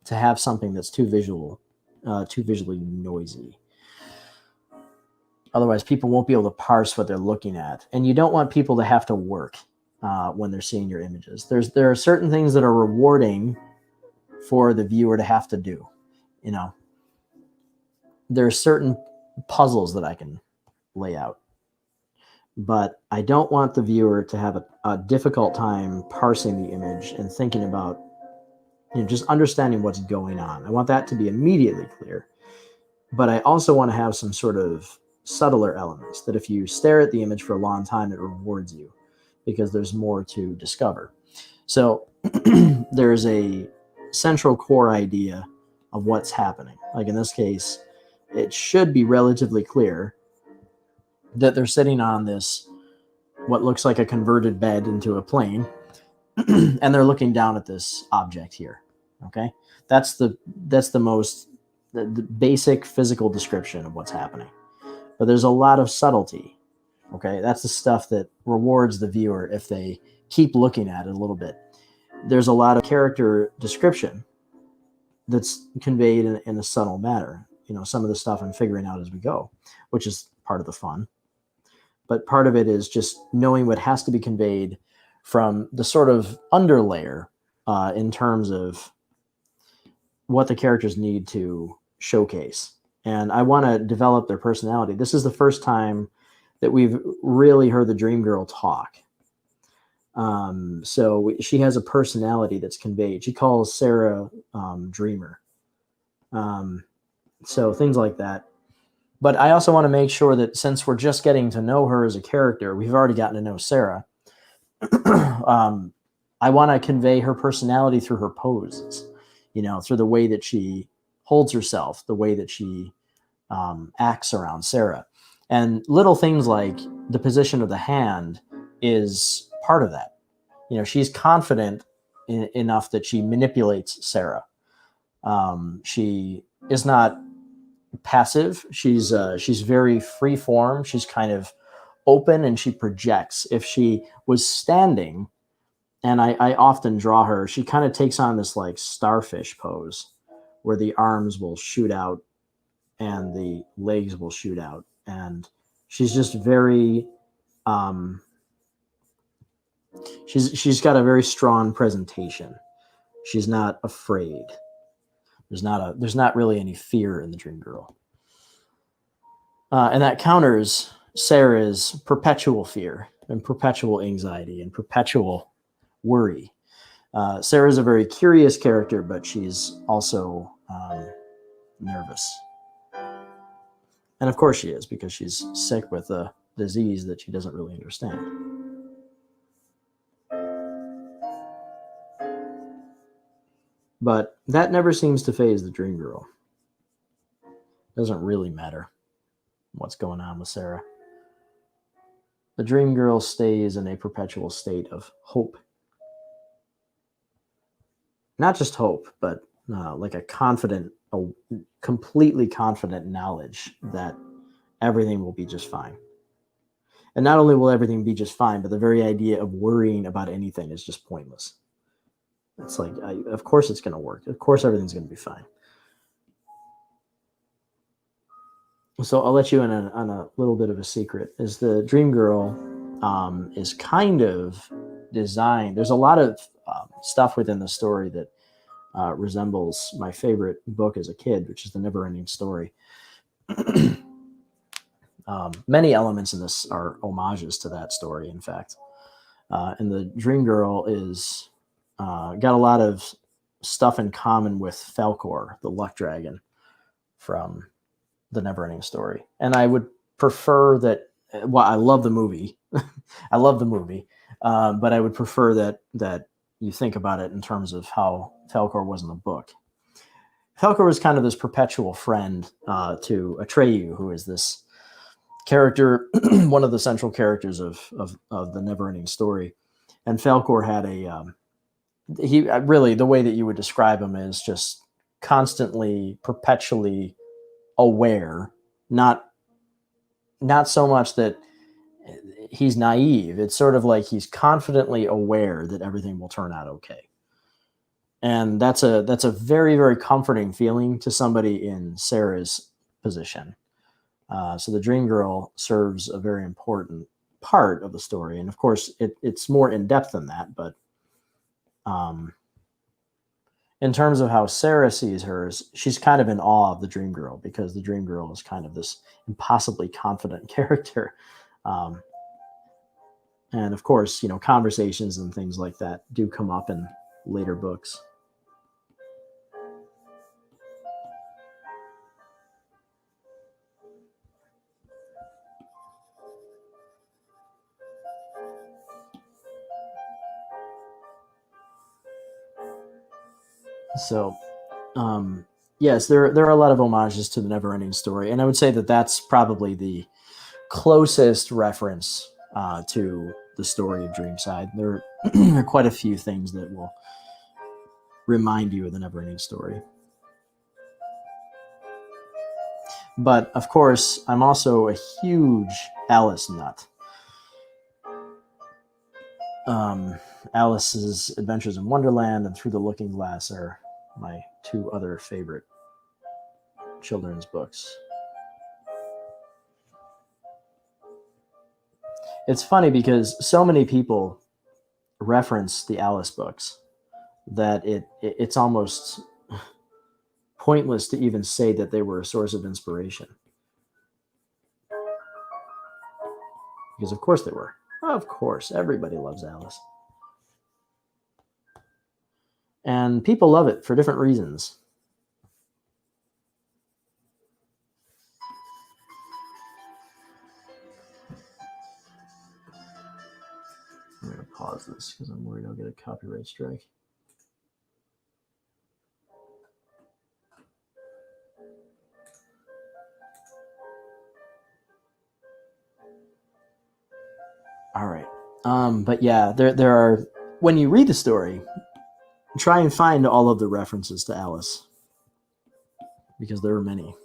Speaker 1: to have something that's too visually noisy. Otherwise, people won't be able to parse what they're looking at. And you don't want people to have to work when they're seeing your images. There are certain things that are rewarding for the viewer to have to do. You know, there are certain puzzles that I can lay out. But I don't want the viewer to have a difficult time parsing the image and thinking about, just understanding what's going on. I want that to be immediately clear. But I also want to have some sort of subtler elements that if you stare at the image for a long time, it rewards you because there's more to discover. So there's a central core idea of what's happening. Like in this case, it should be relatively clear that they're sitting on this, what looks like a converted bed into a plane, and they're looking down at this object here. Okay, that's the basic physical description of what's happening. But there's a lot of subtlety. Okay, that's the stuff that rewards the viewer if they keep looking at it a little bit. There's a lot of character description that's conveyed in a subtle manner. Some of the stuff I'm figuring out as we go, which is part of the fun. But part of it is just knowing what has to be conveyed from the sort of underlayer in terms of what the characters need to showcase. And I want to develop their personality. This is the first time that we've really heard the Dream Girl talk. So she has a personality that's conveyed. She calls Sarah Dreamer. So things like that. But I also want to make sure that since we're just getting to know her as a character, we've already gotten to know Sarah. I want to convey her personality through her poses, through the way that she holds herself, the way that she acts around Sarah. And little things like the position of the hand is part of that. She's confident enough that she manipulates Sarah. She is not passive. She's very free form. She's kind of open and she projects. If she was standing, and I often draw her, she kind of takes on this like starfish pose where the arms will shoot out and the legs will shoot out. And she's just very, she's got a very strong presentation. She's not afraid. There's not really any fear in the Dream Girl. And that counters Sarah's perpetual fear and perpetual anxiety and perpetual worry. Sarah's a very curious character, but she's also nervous. And of course she is, because she's sick with a disease that she doesn't really understand. But that never seems to faze the Dream Girl. Doesn't really matter what's going on with Sarah. The Dream Girl stays in a perpetual state of hope. Not just hope, but like a completely confident knowledge that everything will be just fine. And not only will everything be just fine, but the very idea of worrying about anything is just pointless. It's like, of course it's going to work. Of course everything's going to be fine. So I'll let you in on a little bit of a secret. Is the Dream Girl is kind of designed. There's a lot of stuff within the story that resembles my favorite book as a kid, which is The Never-Ending Story. Many elements in this are homages to that story, in fact. And the Dream Girl is got a lot of stuff in common with Falkor, the luck dragon from The Never-Ending Story. And I would prefer that, well, I love the movie. I love the movie. But I would prefer that you think about it in terms of how Falkor was in the book. Falcor was kind of this perpetual friend to Atreyu, who is this character, one of the central characters of the Neverending Story. And Falcor had he really, the way that you would describe him is just constantly, perpetually aware, not so much that he's naive. It's sort of like he's confidently aware that everything will turn out okay. And that's a very, very comforting feeling to somebody in Sarah's position. So the Dream Girl serves a very important part of the story. And of course, it's more in depth than that. But in terms of how Sarah sees hers, she's kind of in awe of the Dream Girl, because the Dream Girl is kind of this impossibly confident character. And of course, conversations and things like that do come up in later books. So, yes, there are a lot of homages to the Neverending Story, and I would say that that's probably the closest reference to the story of Dreamside. There are quite a few things that will remind you of the Neverending Story. But of course, I'm also a huge Alice nut. Alice's Adventures in Wonderland and Through the Looking Glass are my two other favorite children's books. It's funny because so many people reference the Alice books that it's almost pointless to even say that they were a source of inspiration. Because of course they were. Of course, everybody loves Alice. And people love it for different reasons. I'm going to pause this because I'm worried I'll get a copyright strike. All right. But yeah, there are, when you read the story, try and find all of the references to Alice, because there are many.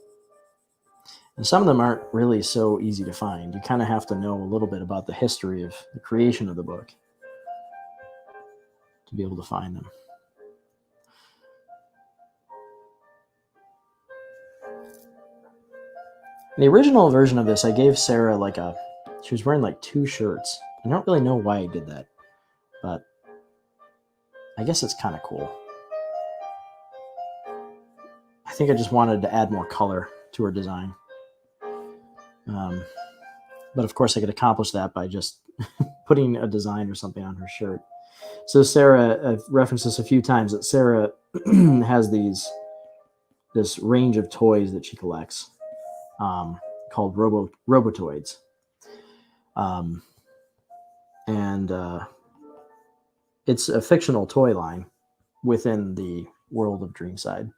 Speaker 1: And some of them aren't really so easy to find. You kind of have to know a little bit about the history of the creation of the book to be able to find them. In the original version of this, I gave Sarah she was wearing like 2 shirts. I don't really know why I did that, but I guess it's kind of cool. I think I just wanted to add more color to her design. But of course I could accomplish that by just putting a design or something on her shirt. So Sarah, I've referenced this a few times, that Sarah has this range of toys that she collects, called Robotoids. And it's a fictional toy line within the world of Dreamside.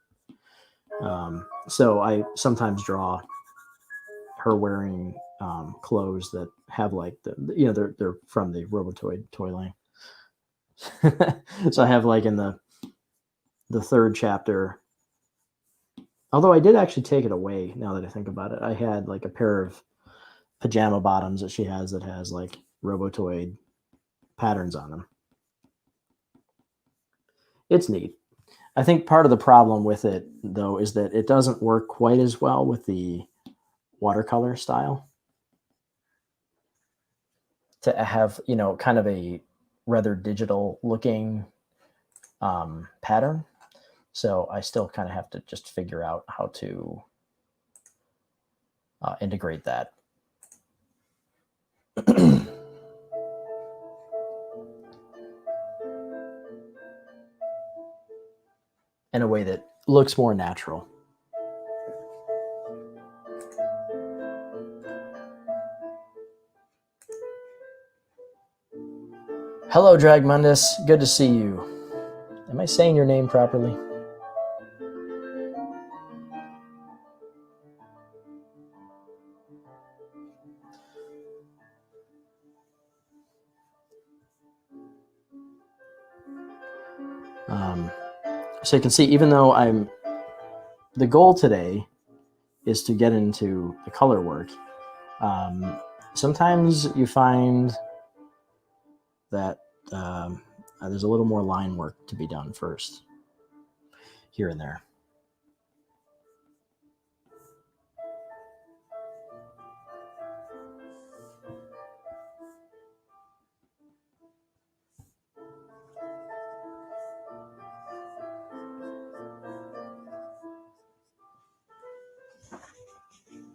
Speaker 1: So I sometimes draw her wearing clothes that have like they're from the Robotoid toy line. So I have like in the 3rd chapter, although I did actually take it away now that I think about it, I had like a pair of pajama bottoms that she has that has like Robotoid patterns on them. It's neat. I think part of the problem with it, though, is that it doesn't work quite as well with the watercolor style. To have, kind of a rather digital looking pattern. So I still kind of have to just figure out how to integrate that. In a way that looks more natural. Hello, Dragmundus. Good to see you. Am I saying your name properly? So you can see, even though the goal today is to get into the color work, sometimes you find that there's a little more line work to be done first, here and there.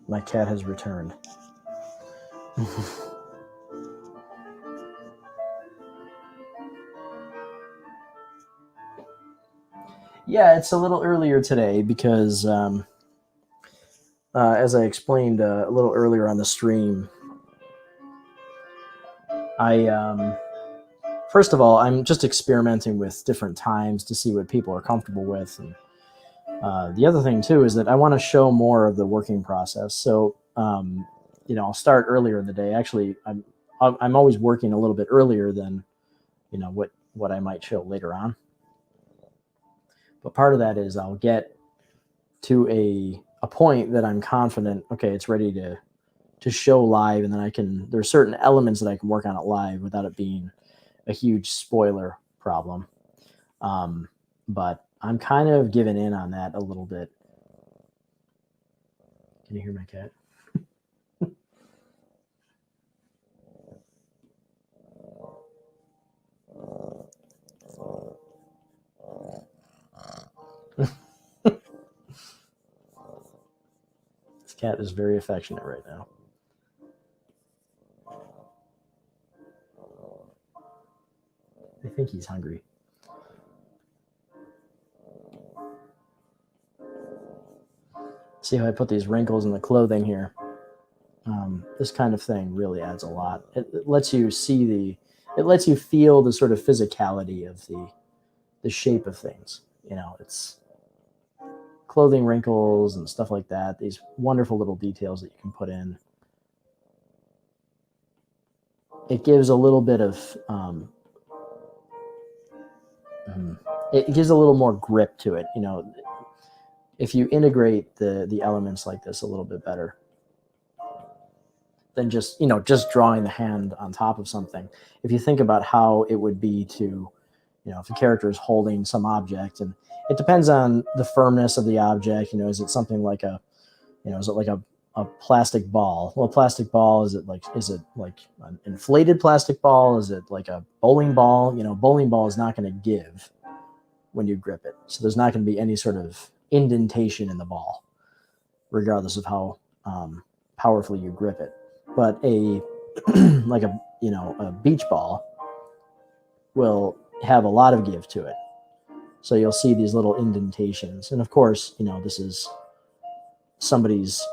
Speaker 1: My cat has returned. Yeah, it's a little earlier today because, as I explained a little earlier on the stream, first of all, I'm just experimenting with different times to see what people are comfortable with. And the other thing, too, is that I want to show more of the working process. So, I'll start earlier in the day. Actually, I'm always working a little bit earlier than, what I might show later on. But part of that is I'll get to a point that I'm confident, okay, it's ready to show live, and then there's certain elements that I can work on it live without it being a huge spoiler problem. But I'm kind of giving in on that a little bit. Can you hear my cat? This cat is very affectionate right now. I think he's hungry. See how I put these wrinkles in the clothing here? This kind of thing really adds a lot. It lets you it lets you feel the sort of physicality of the shape of things. It's clothing wrinkles and stuff like that. These wonderful little details that you can put in. It gives a little bit of, it gives a little more grip to it. If you integrate the elements like this a little bit better than just drawing the hand on top of something. If you think about how it would be to, if a character is holding some object, and it depends on the firmness of the object. Is it something like is it like a plastic ball? Well, a plastic ball, is it like an inflated plastic ball? Is it like a bowling ball? Bowling ball is not going to give when you grip it. So there's not going to be any sort of indentation in the ball, regardless of how powerfully you grip it. But a a beach ball will have a lot of give to it. So you'll see these little indentations. And of course, this is somebody's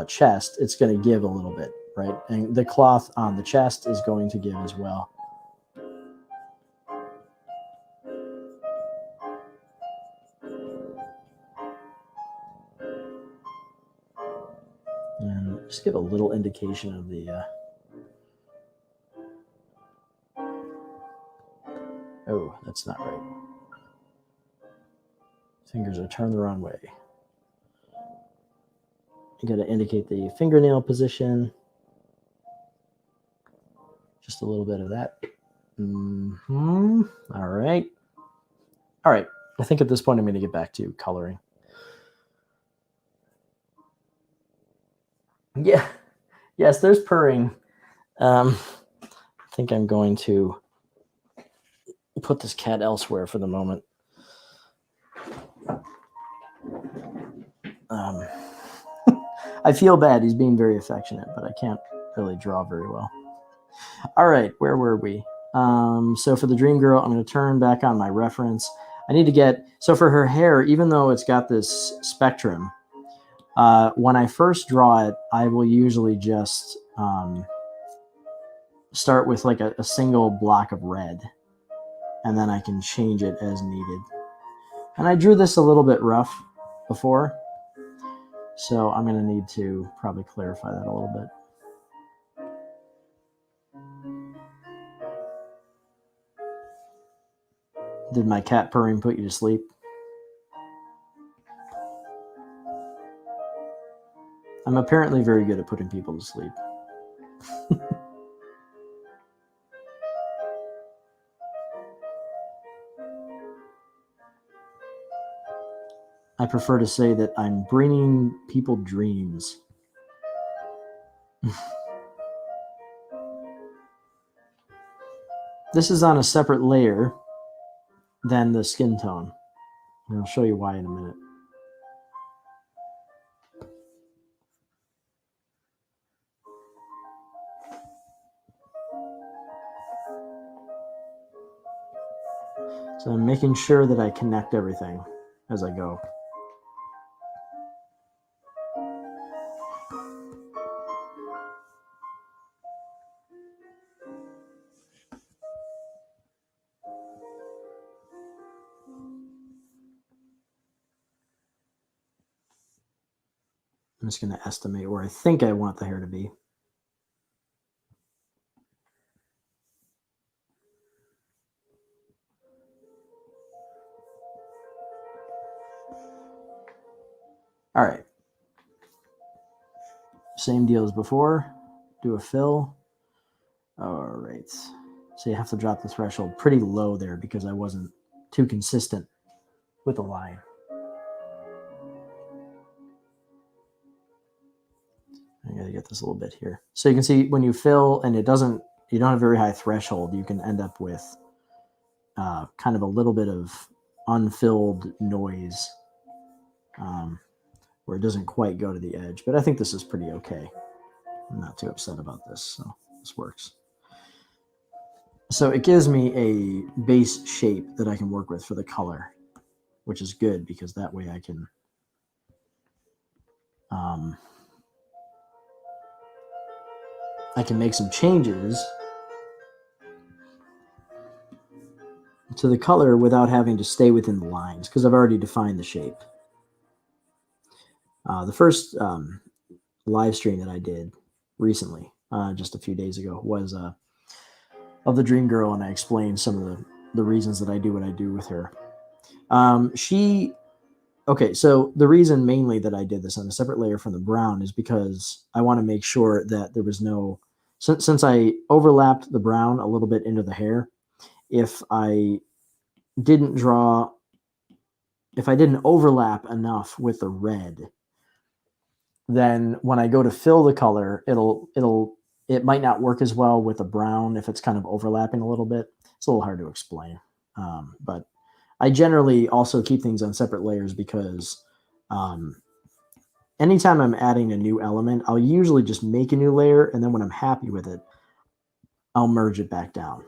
Speaker 1: chest. It's going to give a little bit, right? And the cloth on the chest is going to give as well. And just give a little indication of the... Oh, that's not right. Fingers are turned the wrong way. You got to indicate the fingernail position. Just a little bit of that. All right. All right. I think at this point I'm going to get back to coloring. Yeah. Yes, there's purring. I think I'm going to put this cat elsewhere for the moment. I feel bad. He's being very affectionate, but I can't really draw very well. All right, where were we? So for the Dream Girl, I'm going to turn back on my reference. I need to get... So for her hair, even though it's got this spectrum, when I first draw it, I will usually just start with like a single block of red, and then I can change it as needed. And I drew this a little bit rough before, so I'm going to need to probably clarify that a little bit. Did my cat purring put you to sleep? I'm apparently very good at putting people to sleep. I prefer to say that I'm bringing people dreams. This is on a separate layer than the skin tone. And I'll show you why in a minute. So I'm making sure that I connect everything as I go. I'm just going to estimate where I think I want the hair to be. All right. Same deal as before. Do a fill. All right. So you have to drop the threshold pretty low there because I wasn't too consistent with the line. I got to get this a little bit here. So you can see when you fill and you don't have a very high threshold, you can end up with kind of a little bit of unfilled noise where it doesn't quite go to the edge. But I think this is pretty okay. I'm not too upset about this, so this works. So it gives me a base shape that I can work with for the color, which is good because that way I can make some changes to the color without having to stay within the lines because I've already defined the shape. The first live stream that I did recently, just a few days ago, was of the Dream Girl, and I explained some of the reasons that I do what I do with her. Okay, so the reason mainly that I did this on a separate layer from the brown is because I want to make sure that there was no, since I overlapped the brown a little bit into the hair, if I didn't overlap enough with the red, then when I go to fill the color, it might not work as well with the brown if it's kind of overlapping a little bit. It's a little hard to explain, but I generally also keep things on separate layers because anytime I'm adding a new element, I'll usually just make a new layer, and then when I'm happy with it, I'll merge it back down.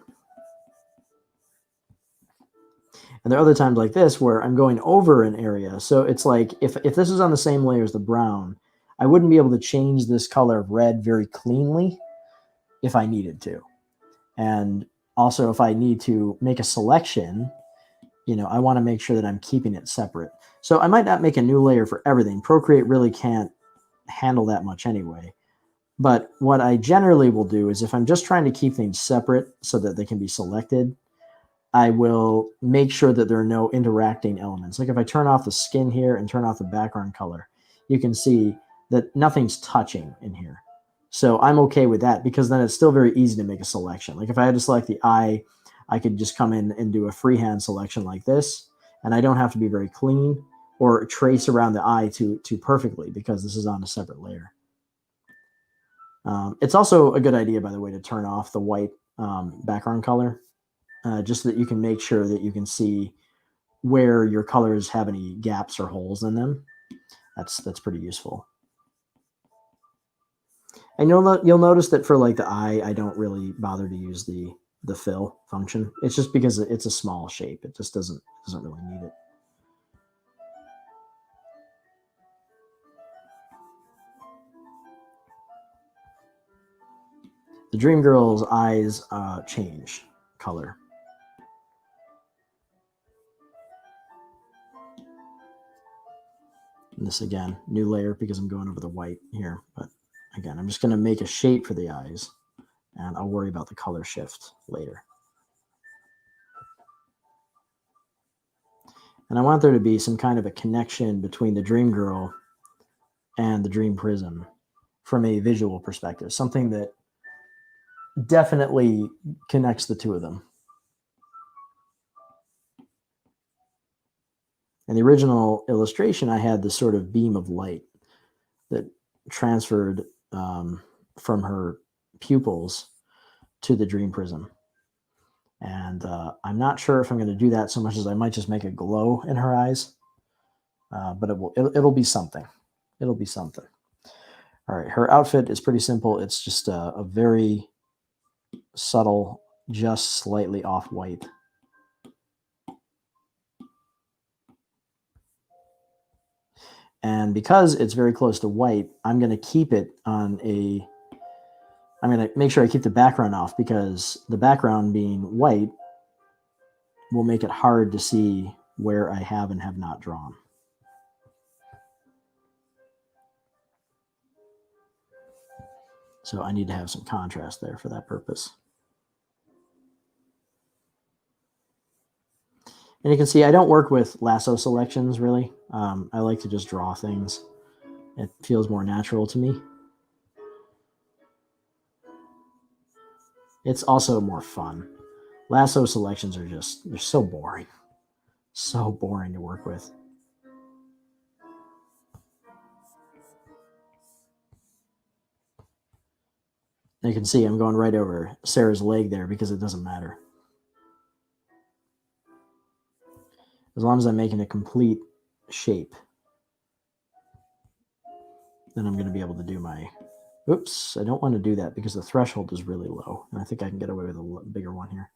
Speaker 1: And there are other times like this where I'm going over an area. So it's like if this is on the same layer as the brown, I wouldn't be able to change this color of red very cleanly if I needed to. And also if I need to make a selection, I want to make sure that I'm keeping it separate. So I might not make a new layer for everything. Procreate really can't handle that much anyway. But what I generally will do is if I'm just trying to keep things separate so that they can be selected, I will make sure that there are no interacting elements. Like if I turn off the skin here and turn off the background color, you can see that nothing's touching in here. So I'm okay with that because then it's still very easy to make a selection. Like if I had to select the eye, I could just come in and do a freehand selection like this, and I don't have to be very clean or trace around the eye too perfectly because this is on a separate layer. It's also a good idea, by the way, to turn off the white background color. Just so that you can make sure that you can see where your colors have any gaps or holes in them. That's pretty useful. And you'll notice that for like the eye, I don't really bother to use the fill function. It's just because it's a small shape. It just doesn't really need it. The Dream Girl's eyes change color. And this again, new layer because I'm going over the white here. But again, I'm just going to make a shape for the eyes, and I'll worry about the color shift later. And I want there to be some kind of a connection between the dream girl and the dream prism from a visual perspective, something that definitely connects the two of them. In the original illustration, I had this sort of beam of light that transferred from her pupils to the dream prism. And I'm not sure if I'm going to do that so much as I might just make a glow in her eyes. But it'll be something. It'll be something. All right, her outfit is pretty simple. It's just a very subtle, just slightly off-white. And because it's very close to white, I'm going to keep it on a... I'm going to make sure I keep the background off, because the background being white will make it hard to see where I have and have not drawn. So I need to have some contrast there for that purpose. And you can see I don't work with lasso selections, really. I like to just draw things. It feels more natural to me. It's also more fun. Lasso selections are just, they're so boring. So boring to work with. And you can see I'm going right over Sarah's leg there because it doesn't matter. As long as I'm making a complete shape, then I'm going to be able to do my... Oops, I don't want to do that because the threshold is really low. And I think I can get away with a bigger one here.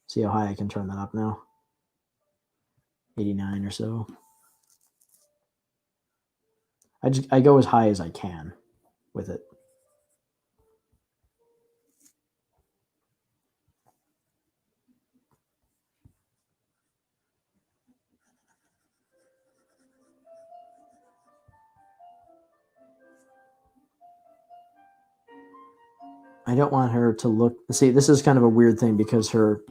Speaker 1: See how high I can turn that up now? 89 or so. I go as high as I can with it. I don't want her to look... See, this is kind of a weird thing because her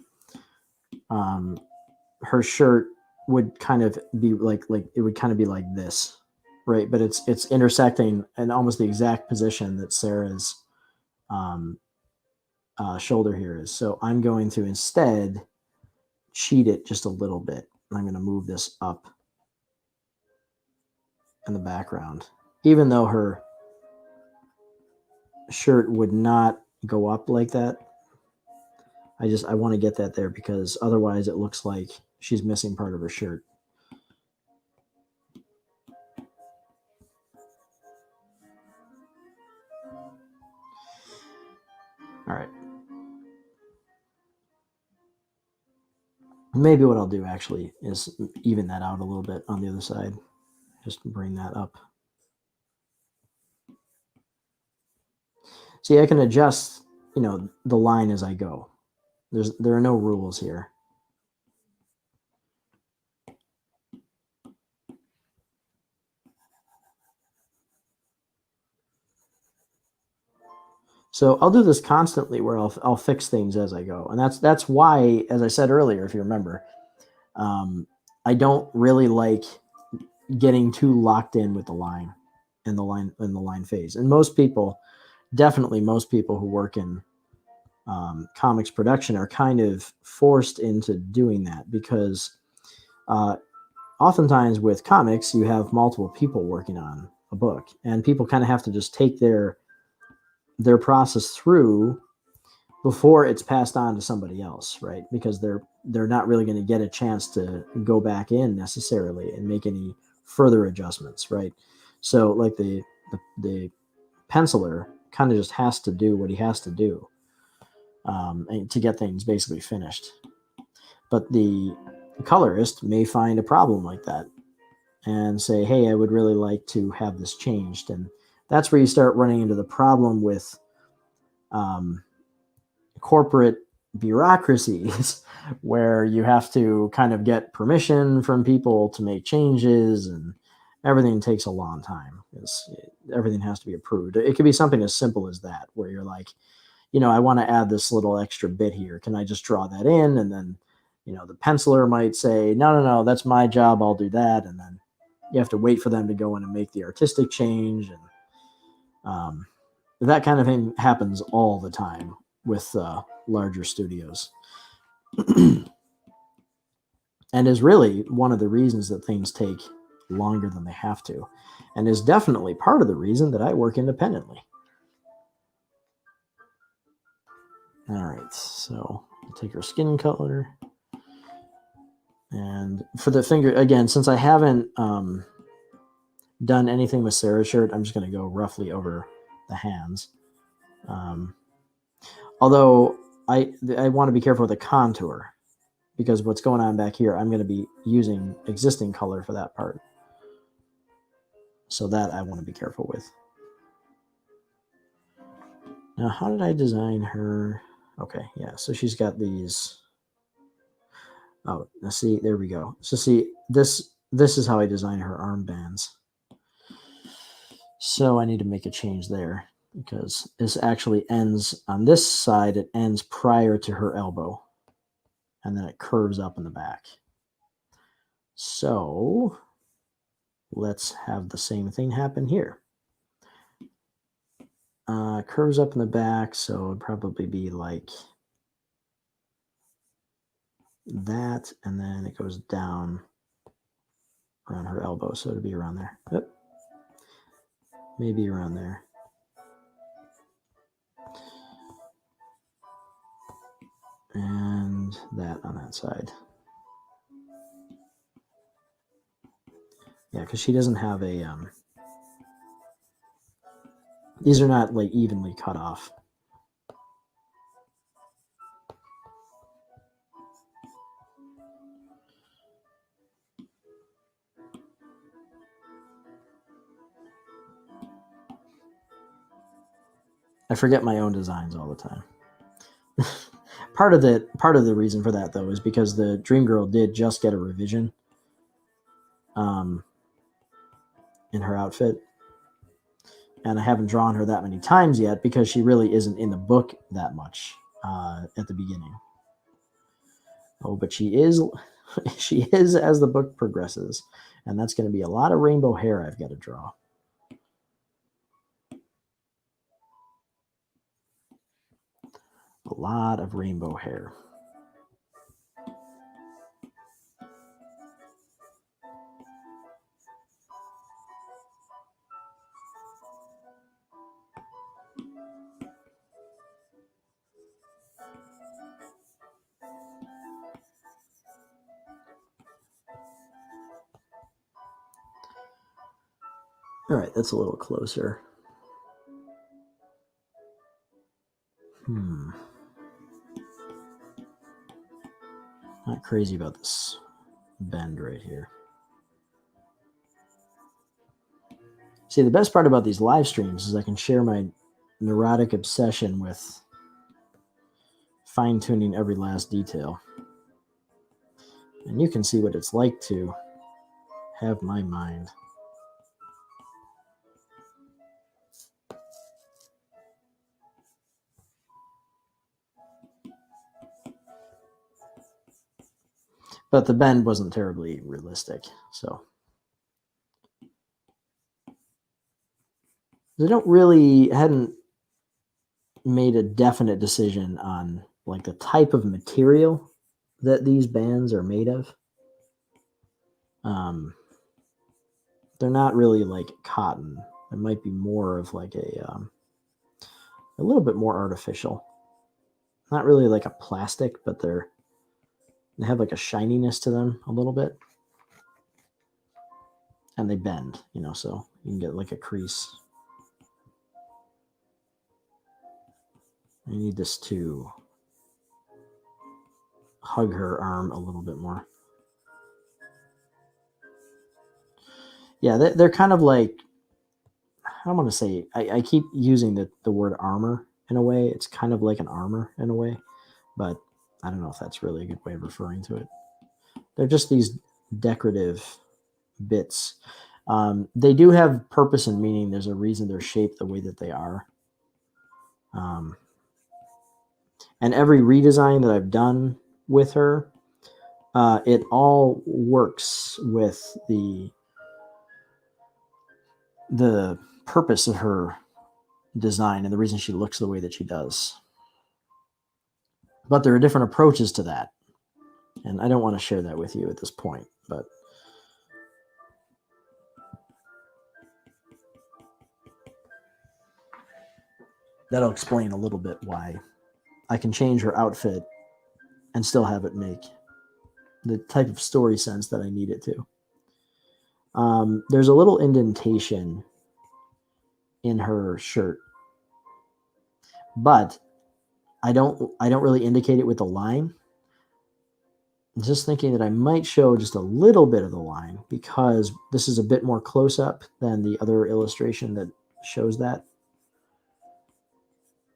Speaker 1: shirt would kind of be like it would kind of be like this, right? But it's intersecting in almost the exact position that Sarah's shoulder here is. So I'm going to instead cheat it just a little bit. I'm going to move this up in the background, even though her shirt would not go up like that. I want to get that there because otherwise it looks like she's missing part of her shirt. All right. Maybe what I'll do actually is even that out a little bit on the other side. Just bring that up. See, I can adjust, the line as I go. There are no rules here. So I'll do this constantly where I'll fix things as I go. And that's why, as I said earlier, if you remember, I don't really like getting too locked in with the line and the line phase. And most people, definitely most people who work in comics production are kind of forced into doing that because oftentimes with comics, you have multiple people working on a book, and people kind of have to just take their process through before it's passed on to somebody else, right? Because they're not really going to get a chance to go back in necessarily and make any further adjustments, right? So like the penciler kind of just has to do what he has to do to get things basically finished. But the colorist may find a problem like that and say, hey, I would really like to have this changed. And that's where you start running into the problem with corporate bureaucracies where you have to kind of get permission from people to make changes, and everything takes a long time. Everything has to be approved. It could be something as simple as that, where you're like, I want to add this little extra bit here. Can I just draw that in? And then, You know, the penciler might say, no, that's my job, I'll do that. And then you have to wait for them to go in and make the artistic change. And that kind of thing happens all the time with larger studios. And is really one of the reasons that things take longer than they have to, and is definitely part of the reason that I work independently. All right, so I'll take her skin color. And for the finger, again, since I haven't done anything with Sarah's shirt, I'm just going to go roughly over the hands. Although I want to be careful with the contour, because what's going on back here, I'm going to be using existing color for that part. So that I want to be careful with. Now, how did I design her? Okay, yeah, so she's got these. Oh, now see, there we go. So see, this is how I design her armbands. So I need to make a change there, because this actually ends on this side. It ends prior to her elbow, and then it curves up in the back. So let's have the same thing happen here. Curves up in the back, so it'd probably be like that, and then it goes down around her elbow, so it'd be around there. Yep. Maybe around there. And that on that side. Yeah, because she doesn't have a these are not like evenly cut off. I forget my own designs all the time. Part of the reason for that, though, is because the Dream Girl did just get a revision in her outfit, and I haven't drawn her that many times yet because she really isn't in the book that much at the beginning. Oh, but she is as the book progresses, and that's going to be a lot of rainbow hair I've got to draw. A lot of rainbow hair. All right, that's a little closer. Not crazy about this bend right here. See, the best part about these live streams is I can share my neurotic obsession with fine-tuning every last detail. And you can see what it's like to have my mind. But the bend wasn't terribly realistic, so. Hadn't made a definite decision on like the type of material that these bands are made of. They're not really like cotton. It might be more of like a little bit more artificial. Not really like a plastic, but they have like a shininess to them a little bit. And they bend, so you can get like a crease. I need this to hug her arm a little bit more. Yeah, they're kind of like, I don't want to say, I keep using the word armor in a way. It's kind of like an armor in a way, but I don't know if that's really a good way of referring to it. They're just these decorative bits. They do have purpose and meaning. There's a reason they're shaped the way that they are. And every redesign that I've done with her, it all works with the purpose of her design and the reason she looks the way that she does. But there are different approaches to that. And I don't want to share that with you at this point, but that'll explain a little bit why I can change her outfit and still have it make the type of story sense that I need it to. There's a little indentation in her shirt, but I don't really indicate it with the line. I'm just thinking that I might show just a little bit of the line because this is a bit more close up than the other illustration that shows that.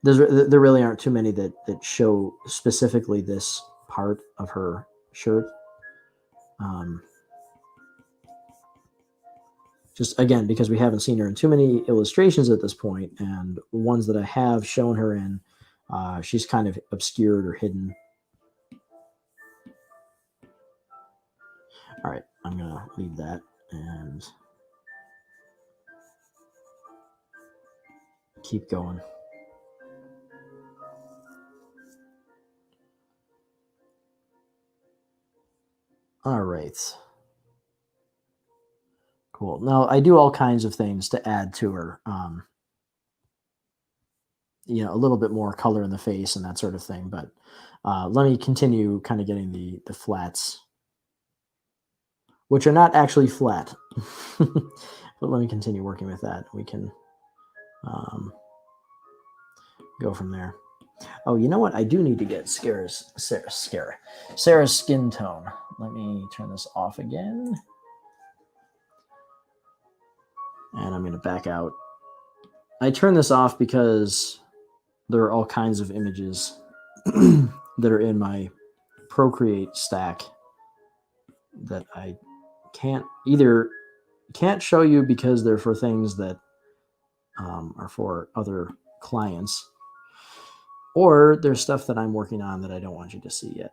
Speaker 1: There really aren't too many that show specifically this part of her shirt. Just again, because we haven't seen her in too many illustrations at this point, and ones that I have shown her in, she's kind of obscured or hidden. All right, I'm going to leave that and keep going. All right. Cool. Now, I do all kinds of things to add to her. You know, a little bit more color in the face and that sort of thing. But let me continue kind of getting the flats, which are not actually flat. But let me continue working with that. We can go from there. Oh, you know what? I do need to get Sarah's skin tone. Let me turn this off again. And I'm going to back out. I turn this off because there are all kinds of images that are in my Procreate stack that I can't show you because they're for things that are for other clients, or there's stuff that I'm working on that I don't want you to see yet.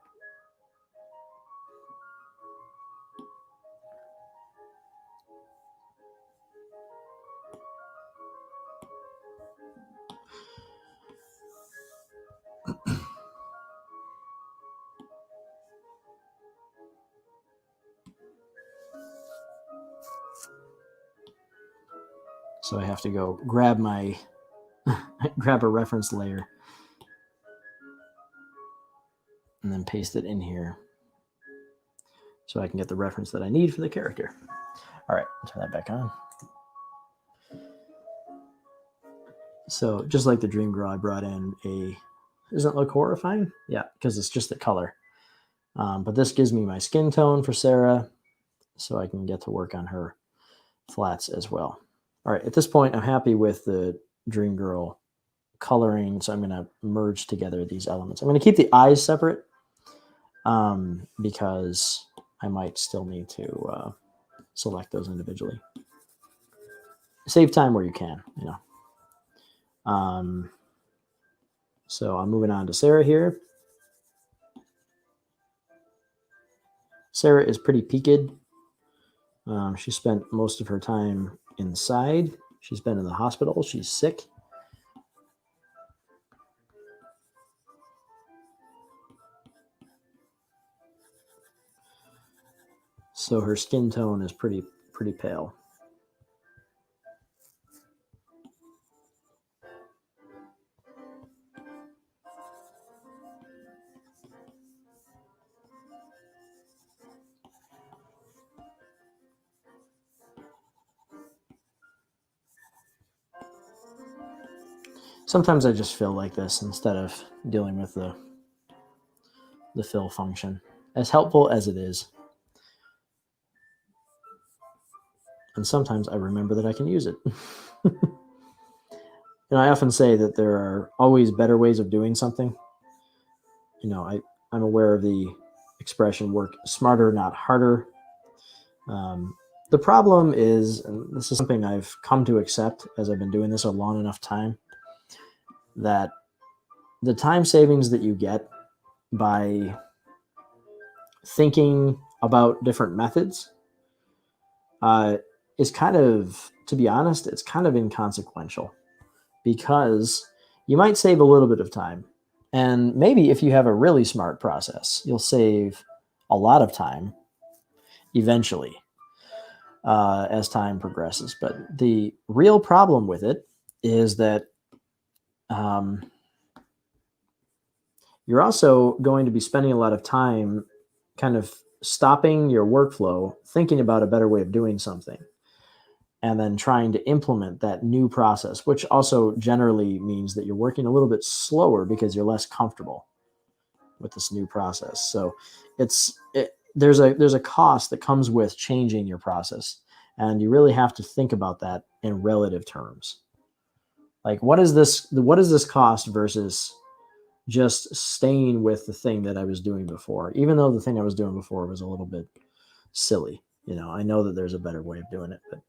Speaker 1: So I have to go grab a reference layer and then paste it in here so I can get the reference that I need for the character. All right, turn that back on. So just like the Dream Girl, I brought in doesn't it look horrifying? Yeah, because it's just the color. But this gives me my skin tone for Sarah, so I can get to work on her flats as well. All right, at this point, I'm happy with the Dream Girl coloring, so I'm going to merge together these elements. I'm going to keep the eyes separate because I might still need to select those individually. Save time where you can, you know. So I'm moving on to Sarah here. Sarah is pretty peaked. She spent most of her time inside. She's been in the hospital. She's sick. So her skin tone is pretty pale. Sometimes I just fill like this instead of dealing with the fill function, as helpful as it is. And sometimes I remember that I can use it. And I often say that there are always better ways of doing something. You know, I'm aware of the expression work smarter, not harder. The problem is, and this is something I've come to accept as I've been doing this a long enough time, that the time savings that you get by thinking about different methods is kind of, to be honest, it's kind of inconsequential, because you might save a little bit of time. And maybe if you have a really smart process, you'll save a lot of time eventually as time progresses. But the real problem with it is that you're also going to be spending a lot of time kind of stopping your workflow, thinking about a better way of doing something, and then trying to implement that new process, which also generally means that you're working a little bit slower because you're less comfortable with this new process. So there's a cost that comes with changing your process, and you really have to think about that in relative terms. Like, what is this cost versus just staying with the thing that I was doing before, even though the thing I was doing before was a little bit silly. I know that there's a better way of doing it, but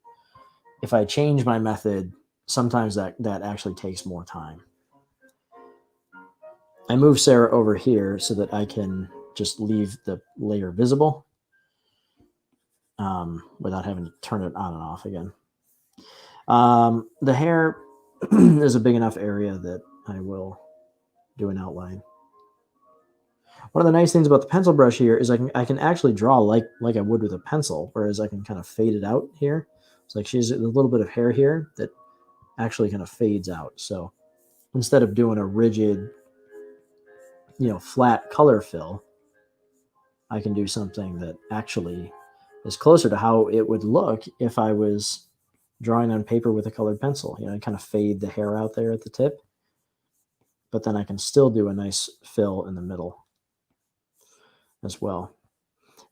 Speaker 1: if I change my method, sometimes that actually takes more time. I move Sarah over here so that I can just leave the layer visible without having to turn it on and off again. The hair is a big enough area that I will do an outline. One of the nice things about the pencil brush here is I can actually draw like I would with a pencil, whereas I can kind of fade it out here. It's like she's a little bit of hair here that actually kind of fades out. So instead of doing a rigid, flat color fill, I can do something that actually is closer to how it would look if I was drawing on paper with a colored pencil. I kind of fade the hair out there at the tip, but then I can still do a nice fill in the middle as well.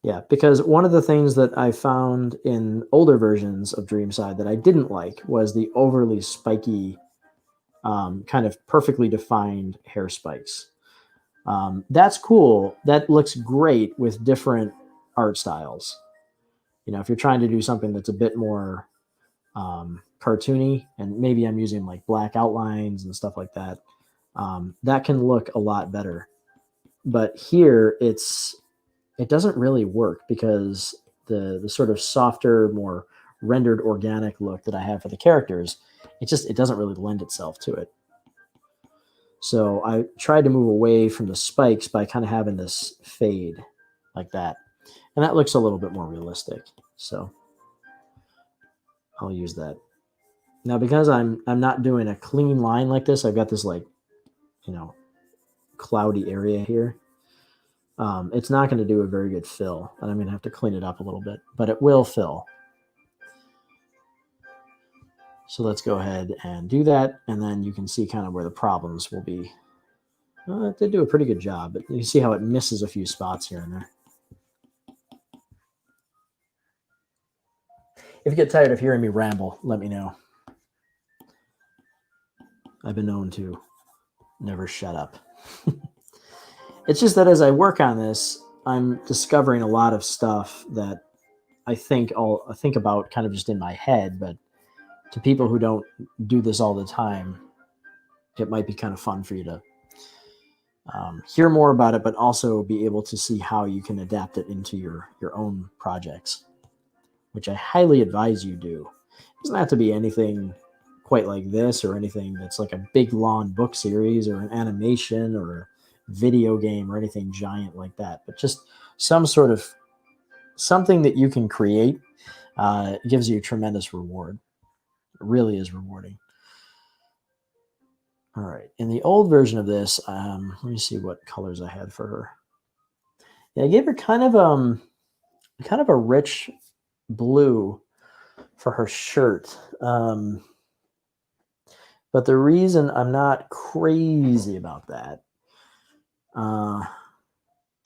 Speaker 1: Yeah, because one of the things that I found in older versions of Dreamside that I didn't like was the overly spiky, kind of perfectly defined hair spikes. That's cool. That looks great with different art styles. If you're trying to do something that's a bit more cartoony, and maybe I'm using like black outlines and stuff like that, that can look a lot better. But here it doesn't really work, because the sort of softer, more rendered organic look that I have for the characters, it doesn't really lend itself to it. So I tried to move away from the spikes by kind of having this fade like that. And that looks a little bit more realistic. So I'll use that. Now, because I'm not doing a clean line like this, I've got this like, cloudy area here. It's not going to do a very good fill, and I'm going to have to clean it up a little bit, but it will fill. So let's go ahead and do that, and then you can see kind of where the problems will be. They do a pretty good job, but you see how it misses a few spots here and there. If you get tired of hearing me ramble, let me know. I've been known to never shut up. It's just that as I work on this, I'm discovering a lot of stuff that I think about kind of just in my head, but to people who don't do this all the time, it might be kind of fun for you to hear more about it, but also be able to see how you can adapt it into your own projects, which I highly advise you do. It doesn't have to be anything quite like this or anything that's like a big long book series or an animation or a video game or anything giant like that, but just some sort of something that you can create gives you a tremendous reward. It really is rewarding. All right, in the old version of this, let me see what colors I had for her. Yeah, I gave her kind of a rich blue for her shirt. But the reason I'm not crazy about that, I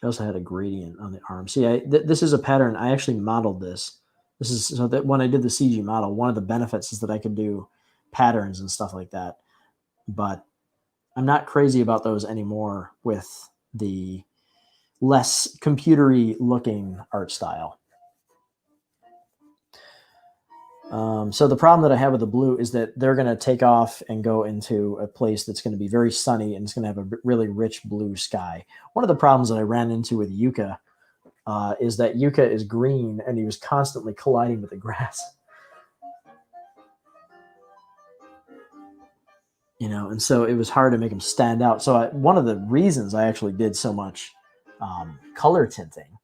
Speaker 1: also had a gradient on the arm. See, this is a pattern. I actually modeled this. This is so that when I did the CG model, one of the benefits is that I could do patterns and stuff like that. But I'm not crazy about those anymore with the less computery looking art style. So the problem that I have with the blue is that they're going to take off and go into a place that's going to be very sunny, and it's going to have a really rich blue sky. One of the problems that I ran into with Yuka is that Yuka is green and he was constantly colliding with the grass. You know, and so it was hard to make him stand out. So one of the reasons I actually did so much color tinting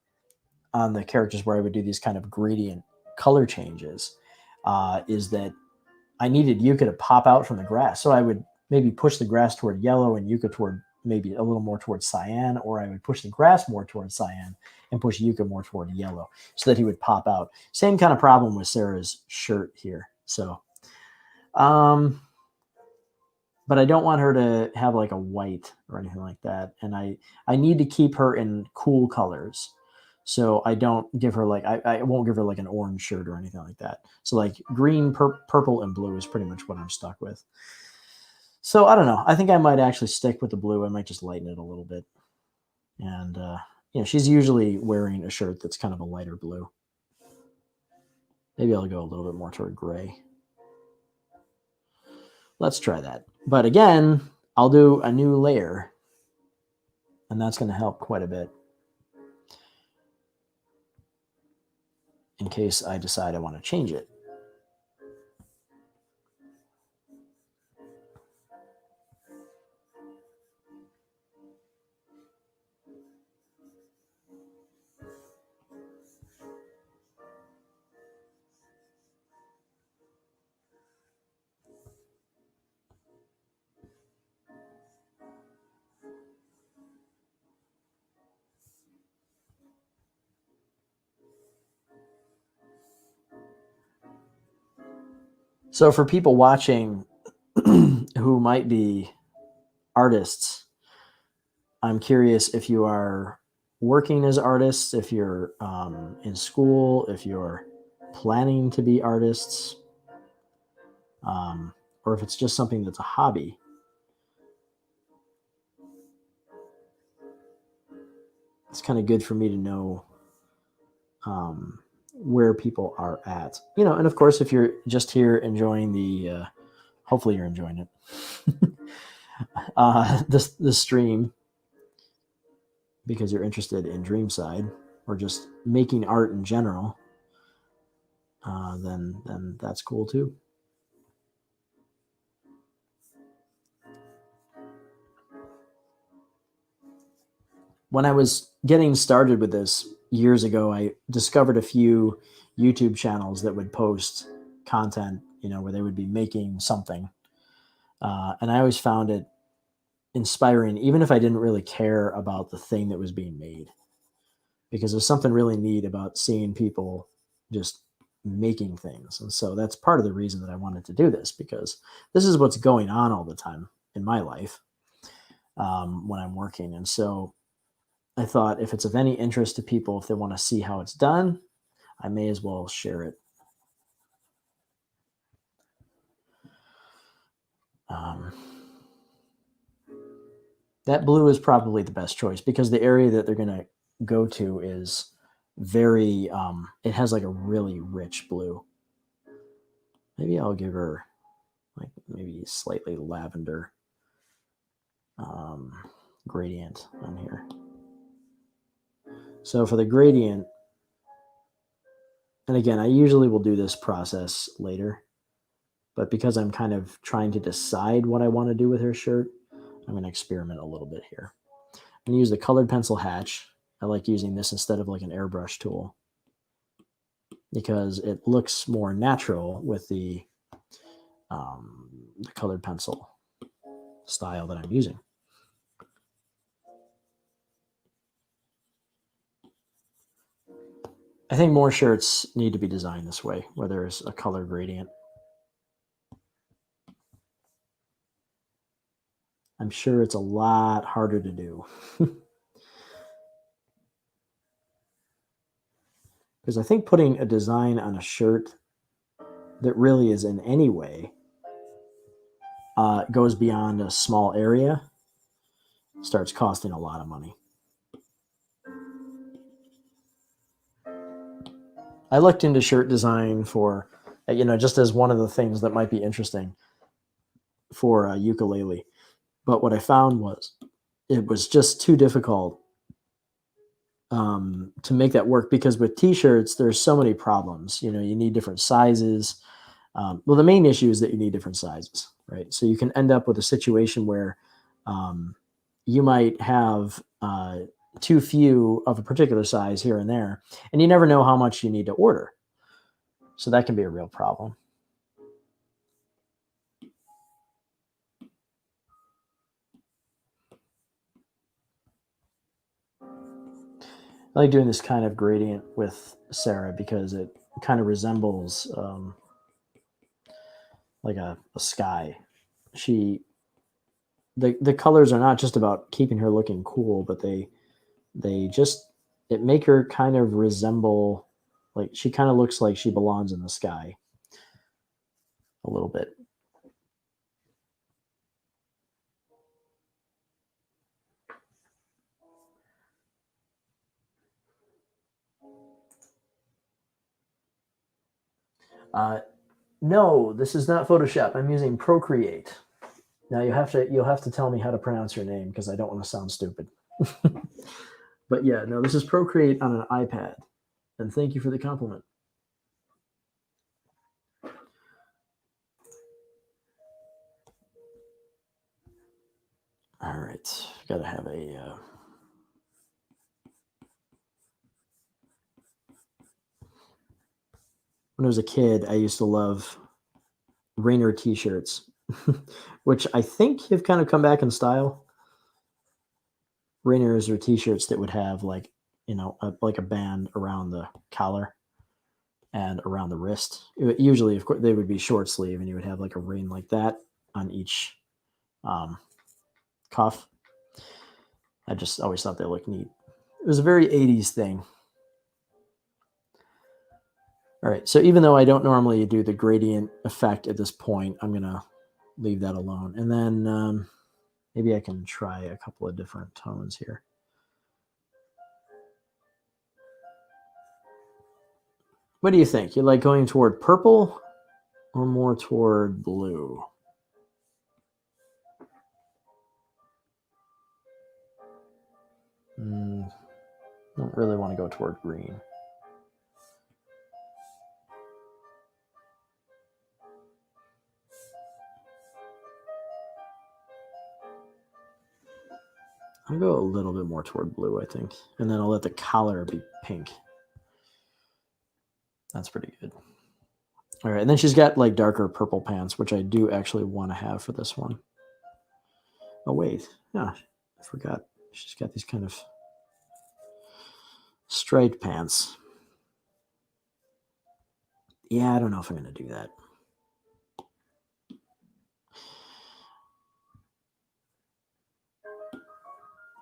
Speaker 1: on the characters where I would do these kind of gradient color changes is that I needed Yuka to pop out from the grass. So I would maybe push the grass toward yellow and Yuka toward maybe a little more towards cyan, or I would push the grass more towards cyan and push Yuka more toward yellow so that he would pop out. Same kind of problem with Sarah's shirt here. So, but I don't want her to have like a white or anything like that. And I need to keep her in cool colors. So I don't give her like, I won't give her like an orange shirt or anything like that. So like green, purple, and blue is pretty much what I'm stuck with. So I don't know. I think I might actually stick with the blue. I might just lighten it a little bit. And, you know, she's usually wearing a shirt that's kind of a lighter blue. Maybe I'll go a little bit more toward gray. Let's try that. But again, I'll do a new layer, and that's going to help quite a bit in case I decide I want to change it. So for people watching who might be artists, I'm curious if you are working as artists, if you're in school, if you're planning to be artists, or if it's just something that's a hobby. It's kind of good for me to know where people are at, you know. And of course, if you're just here enjoying the, hopefully you're enjoying it, the stream because you're interested in Dreamside or just making art in general, then that's cool too. When I was getting started with this years ago, I discovered a few YouTube channels that would post content, you know, where they would be making something. And I always found it inspiring, even if I didn't really care about the thing that was being made, because there's something really neat about seeing people just making things. And so that's part of the reason that I wanted to do this, because this is what's going on all the time in my life when I'm working. And so I thought if it's of any interest to people, if they want to see how it's done, I may as well share it. That blue is probably the best choice because the area that they're going to go to is very, it has like a really rich blue. Maybe I'll give her like maybe slightly lavender gradient on here. So for the gradient, and again, I usually will do this process later, but because I'm kind of trying to decide what I want to do with her shirt, I'm going to experiment a little bit here. I'm going to use the colored pencil hatch. I like using this instead of like an airbrush tool because it looks more natural with the colored pencil style that I'm using. I think more shirts need to be designed this way, where there's a color gradient. I'm sure it's a lot harder to do. Because I think putting a design on a shirt that really is in any way goes beyond a small area starts costing a lot of money. I looked into shirt design for, you know, just as one of the things that might be interesting for a ukulele. But what I found was it was just too difficult to make that work, because with t-shirts, there's so many problems. You know, you need different sizes. Well, the main issue is that you need different sizes, right? So you can end up with a situation where you might have too few of a particular size here and there, and you never know how much you need to order. So that can be a real problem. I like doing this kind of gradient with Sarah because it kind of resembles like a sky. The colors are not just about keeping her looking cool, but it make her kind of resemble, like she kind of looks like she belongs in the sky a little bit. No, this is not Photoshop. I'm using Procreate. Now you'll have to tell me how to pronounce your name because I don't want to sound stupid. But yeah, no, this is Procreate on an iPad. And thank you for the compliment. All right, gotta have a. When I was a kid, I used to love Rainer t-shirts, which I think have kind of come back in style. Rainers are t-shirts that would have like, you know, like a band around the collar and around the wrist. Usually, of course, they would be short sleeve, and you would have like a rain like that on each cuff. I just always thought they looked neat. It was a very 80s thing. All right, so even though I don't normally do the gradient effect at this point, I'm going to leave that alone. And then maybe I can try a couple of different tones here. What do you think? You like going toward purple or more toward blue? Don't really want to go toward green. I'll go a little bit more toward blue, I think. And then I'll let the collar be pink. That's pretty good. All right, and then she's got like darker purple pants, which I do actually want to have for this one. Oh, wait. Yeah, I forgot. She's got these kind of striped pants. Yeah, I don't know if I'm going to do that.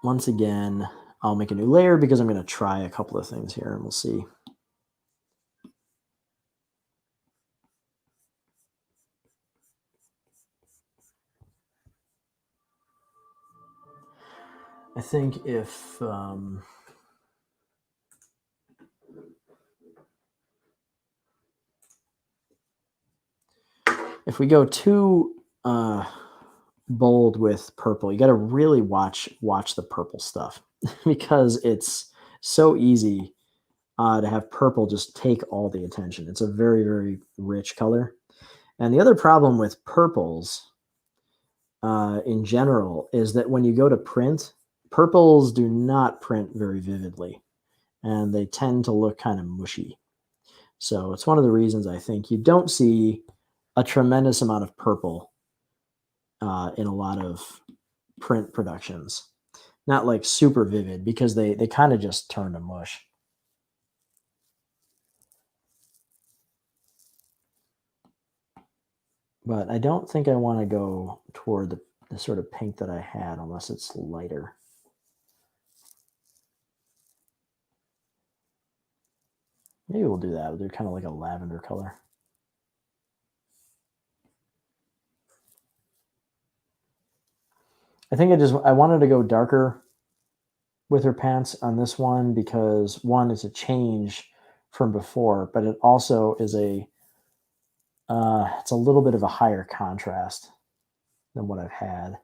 Speaker 1: Once again, I'll make a new layer because I'm going to try a couple of things here and we'll see. I think if we go too bold with purple, you got to really watch the purple stuff because it's so easy to have purple just take all the attention. It's a very, very rich color. And the other problem with purples in general is that when you go to print, purples do not print very vividly and they tend to look kind of mushy. So it's one of the reasons I think you don't see a tremendous amount of purple in a lot of print productions. Not like super vivid because they kind of just turn to mush. But I don't think I want to go toward the sort of pink that I had unless it's lighter. Maybe we'll do that. We'll do kind of like a lavender color. I think I wanted to go darker with her pants on this one because one is a change from before, but it also is it's a little bit of a higher contrast than what I've had.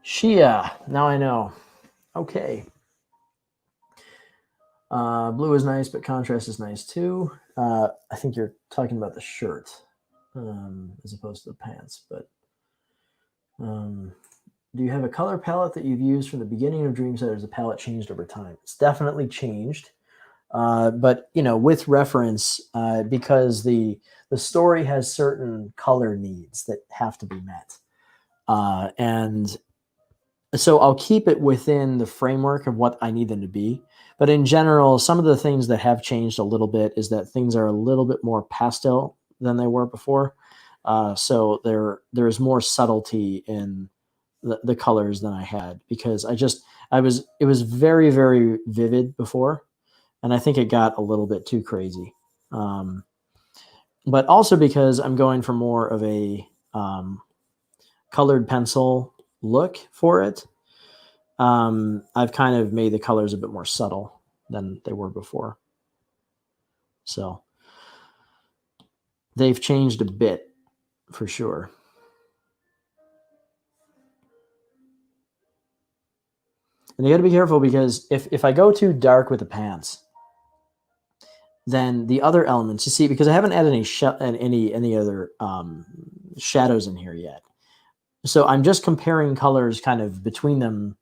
Speaker 1: Shia. Now I know. Okay. Blue is nice, but contrast is nice too. I think you're talking about the shirt as opposed to the pants. But do you have a color palette that you've used from the beginning of Dreamside, or has the palette changed over time? It's definitely changed. But with reference, because the story has certain color needs that have to be met, and so I'll keep it within the framework of what I need them to be. But in general, some of the things that have changed a little bit is that things are a little bit more pastel than they were before. So there's more subtlety in the colors than I had, because it was very, very vivid before, and I think it got a little bit too crazy. But also because I'm going for more of a colored pencil look for it. I've kind of made the colors a bit more subtle than they were before. So they've changed a bit for sure. And you got to be careful, because if I go too dark with the pants, then the other elements, you see, because I haven't added any other shadows in here yet. So I'm just comparing colors kind of between them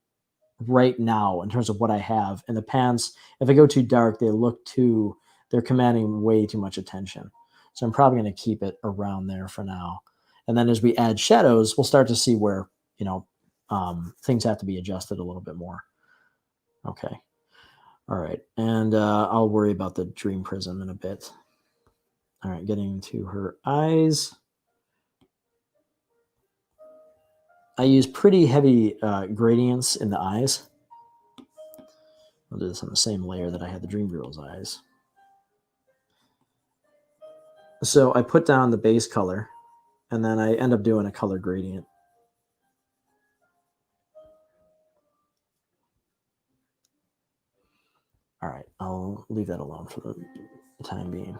Speaker 1: right now in terms of what I have. And the pants, if I go too dark, they're commanding way too much attention. So I'm probably going to keep it around there for now. And then as we add shadows, we'll start to see where, things have to be adjusted a little bit more. Okay. All right. And I'll worry about the dream prism in a bit. All right. Getting to her eyes. I use pretty heavy gradients in the eyes. I'll do this on the same layer that I had the Dream Girl's eyes. So I put down the base color, and then I end up doing a color gradient. All right, I'll leave that alone for the time being.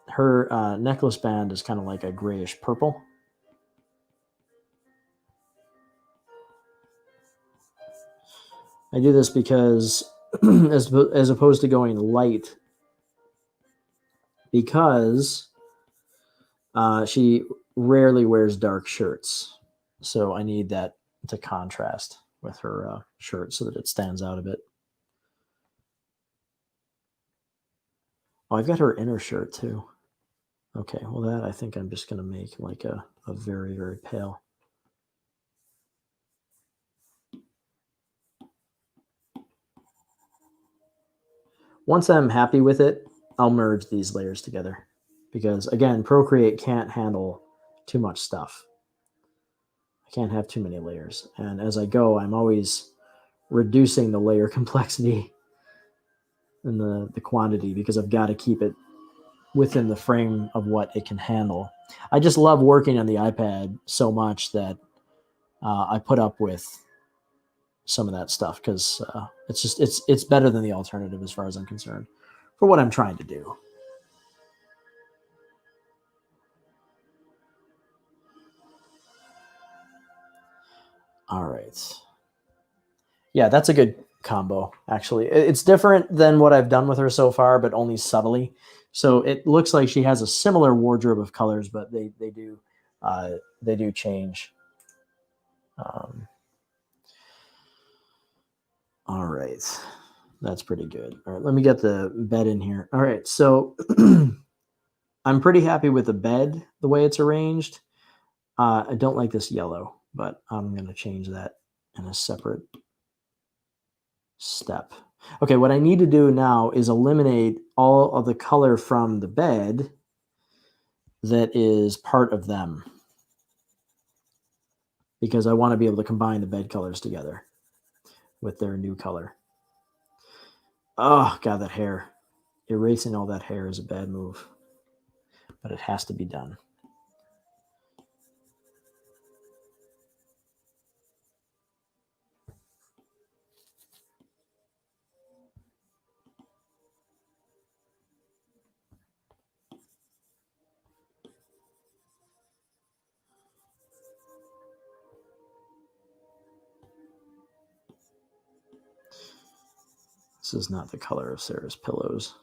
Speaker 1: Her necklace band is kind of like a grayish purple. I do this because, as opposed to going light, because she rarely wears dark shirts. So I need that to contrast with her shirt so that it stands out a bit. Oh, I've got her inner shirt too. Okay, well that I think I'm just going to make like a very, very pale. Once I'm happy with it, I'll merge these layers together, because again, Procreate can't handle too much stuff. I can't have too many layers. And as I go, I'm always reducing the layer complexity and the quantity, because I've got to keep it within the frame of what it can handle. I just love working on the iPad so much that I put up with some of that stuff, because it's better than the alternative as far as I'm concerned for what I'm trying to do. All right. Yeah, that's a good combo, actually. It's different than what I've done with her so far, but only subtly. So it looks like she has a similar wardrobe of colors, but they do change. All right. That's pretty good. All right, let me get the bed in here. All right, so I'm pretty happy with the bed, the way it's arranged. I don't like this yellow, but I'm going to change that in a separate step. Okay, what I need to do now is eliminate all of the color from the bed that is part of them, because I want to be able to combine the bed colors together with their new color. Oh, God, that hair. Erasing all that hair is a bad move, but it has to be done. This is not the color of Sarah's pillows.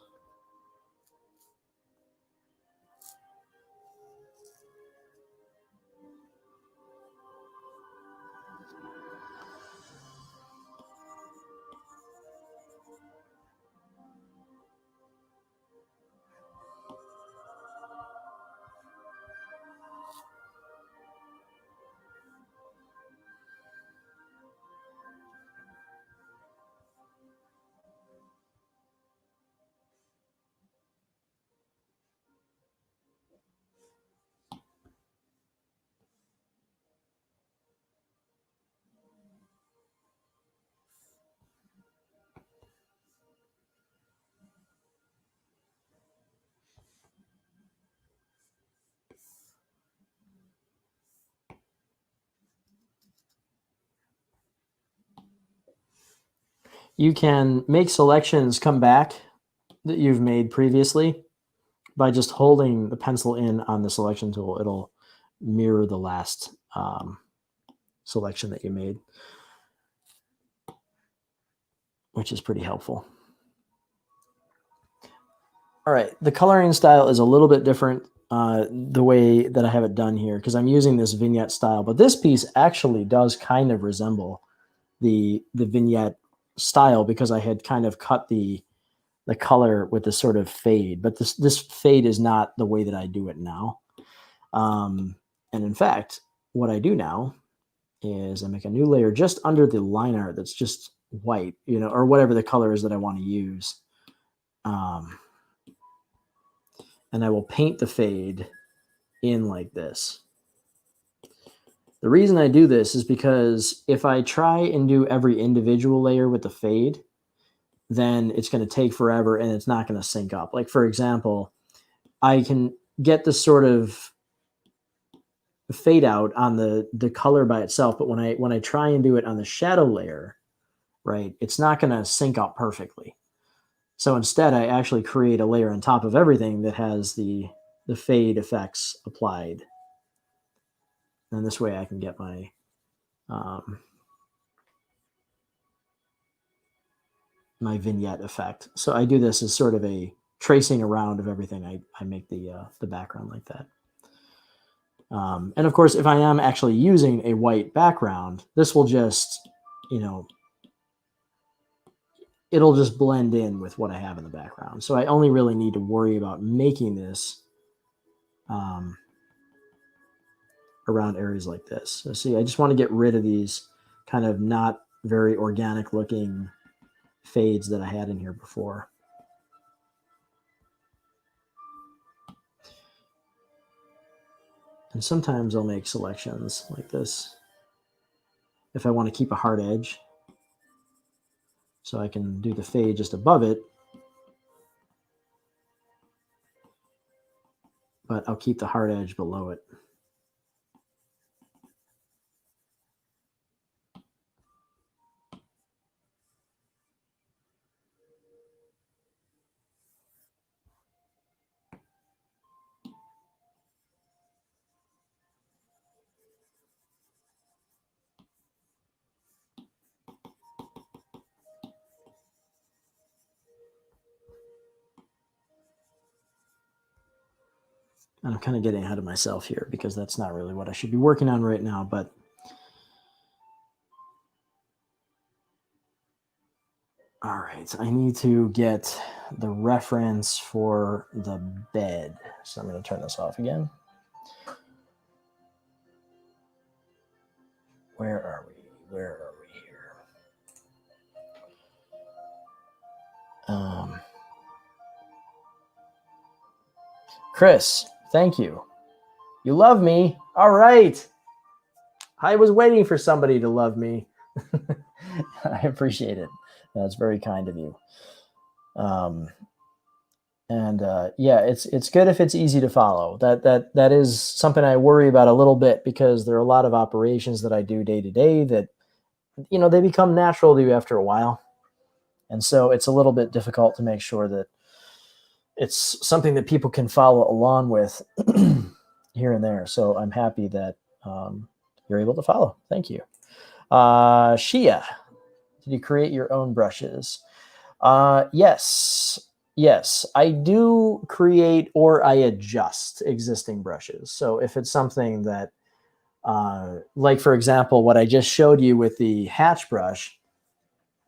Speaker 1: You can make selections come back that you've made previously by just holding the pencil in on the selection tool. It'll mirror the last selection that you made, which is pretty helpful. All right, the coloring style is a little bit different the way that I have it done here because I'm using this vignette style, but this piece actually does kind of resemble the vignette style because I had kind of cut the color with this sort of fade, but this fade is not the way that I do it now. And in fact, what I do now is I make a new layer just under the line art that's just white, you know, or whatever the color is that I want to use. And I will paint the fade in like this. The reason I do this is because if I try and do every individual layer with the fade, then it's going to take forever and it's not going to sync up. Like, for example, I can get this sort of fade out on the color by itself, but when I try and do it on the shadow layer, right, it's not going to sync up perfectly. So instead, I actually create a layer on top of everything that has the fade effects applied. And this way I can get my my vignette effect. So I do this as sort of a tracing around of everything. I make the background like that. And of course, if I am actually using a white background, this will just, you know, it'll just blend in with what I have in the background. So I only really need to worry about making this around areas like this. So see, I just want to get rid of these kind of not very organic looking fades that I had in here before. And sometimes I'll make selections like this if I want to keep a hard edge. So I can do the fade just above it, but I'll keep the hard edge below it. And I'm kind of getting ahead of myself here because that's not really what I should be working on right now, but all right, I need to get the reference for the bed. So I'm going to turn this off again. Where are we? Where are we here? Chris, thank you. You love me. All right. I was waiting for somebody to love me. I appreciate it. That's very kind of you. Yeah, it's good if it's easy to follow. That is something I worry about a little bit because there are a lot of operations that I do day to day that, you know, they become natural to you after a while. And so it's a little bit difficult to make sure that it's something that people can follow along with here and there. So I'm happy that you're able to follow. Thank you. Shia, did you create your own brushes? Yes. Yes, I do create or I adjust existing brushes. So if it's something that, like for example, what I just showed you with the hatch brush,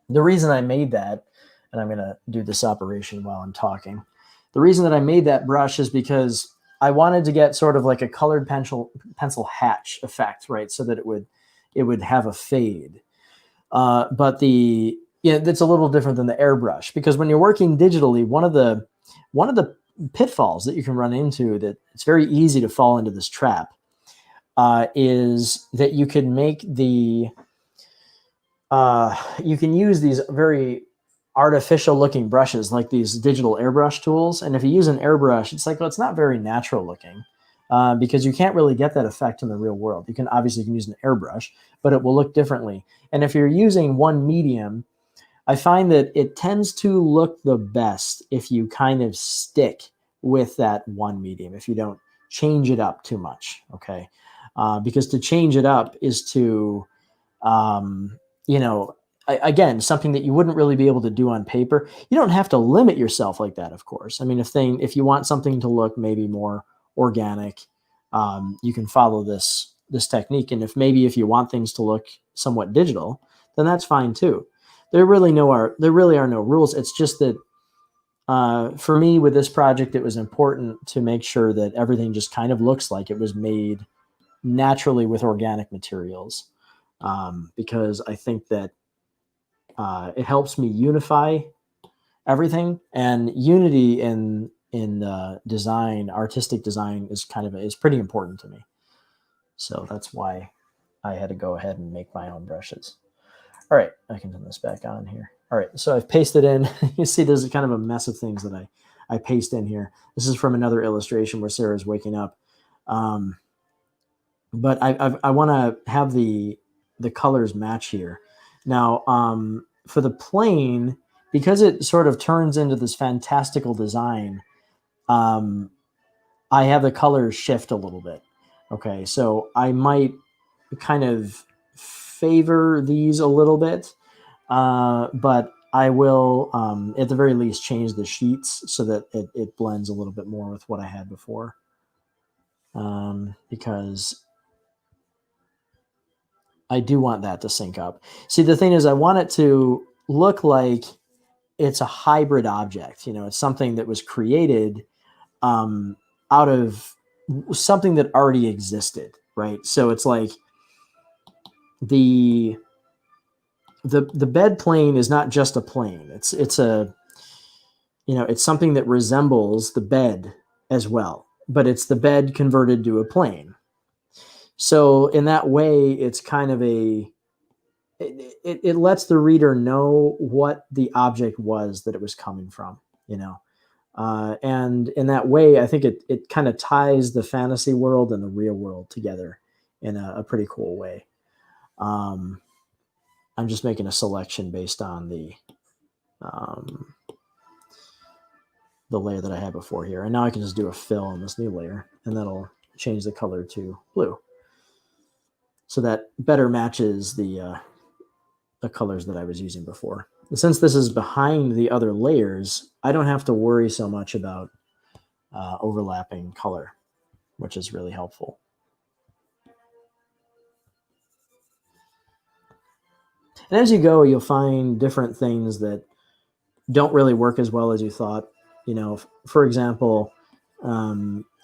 Speaker 1: the reason I made that, and I'm going to do this operation while I'm talking, the reason that I made that brush is because I wanted to get sort of like a colored pencil hatch effect, right? So that it would have a fade. But the yeah, that's a little different than the airbrush because when you're working digitally, one of the pitfalls that you can run into that it's very easy to fall into this trap is that you can make you can use these very artificial looking brushes like these digital airbrush tools. And if you use an airbrush, it's like, well, it's not very natural looking because you can't really get that effect in the real world. You can obviously use an airbrush, but it will look differently. And if you're using one medium, I find that it tends to look the best if you kind of stick with that one medium, if you don't change it up too much. Okay. Because to change it up is to, um, you know, again, something that you wouldn't really be able to do on paper. You don't have to limit yourself like that, of course. I mean, if you want something to look maybe more organic, you can follow this technique. And if you want things to look somewhat digital, then that's fine too. There really are no rules. It's just that for me with this project, it was important to make sure that everything just kind of looks like it was made naturally with organic materials, because I think that it helps me unify everything, and unity in design, artistic design, is pretty important to me. So that's why I had to go ahead and make my own brushes. All right, I can turn this back on here. All right, so I've pasted in. You see, there's kind of a mess of things that I paste in here. This is from another illustration where Sarah's waking up. Um, but I want to have the colors match here. Now, for the plane, because it sort of turns into this fantastical design, um, I have the colors shift a little bit. Okay, so I might kind of favor these a little bit, but I will, at the very least, change the sheets so that it blends a little bit more with what I had before. Because I do want that to sync up. See, the thing is, I want it to look like it's a hybrid object. You know, it's something that was created um, out of something that already existed, right? So it's like the the bed plane is not just a plane. It's a, it's something that resembles the bed as well, but it's the bed converted to a plane. So in that way, it's kind of it lets the reader know what the object was that it was coming from, you know. And in that way, I think it kind of ties the fantasy world and the real world together in a pretty cool way. Um, I'm just making a selection based on um, the layer that I had before here. And now I can just do a fill on this new layer, and that'll change the color to blue. So that better matches the colors that I was using before. And since this is behind the other layers, I don't have to worry so much about overlapping color, which is really helpful. And as you go, you'll find different things that don't really work as well as you thought. You know, for example,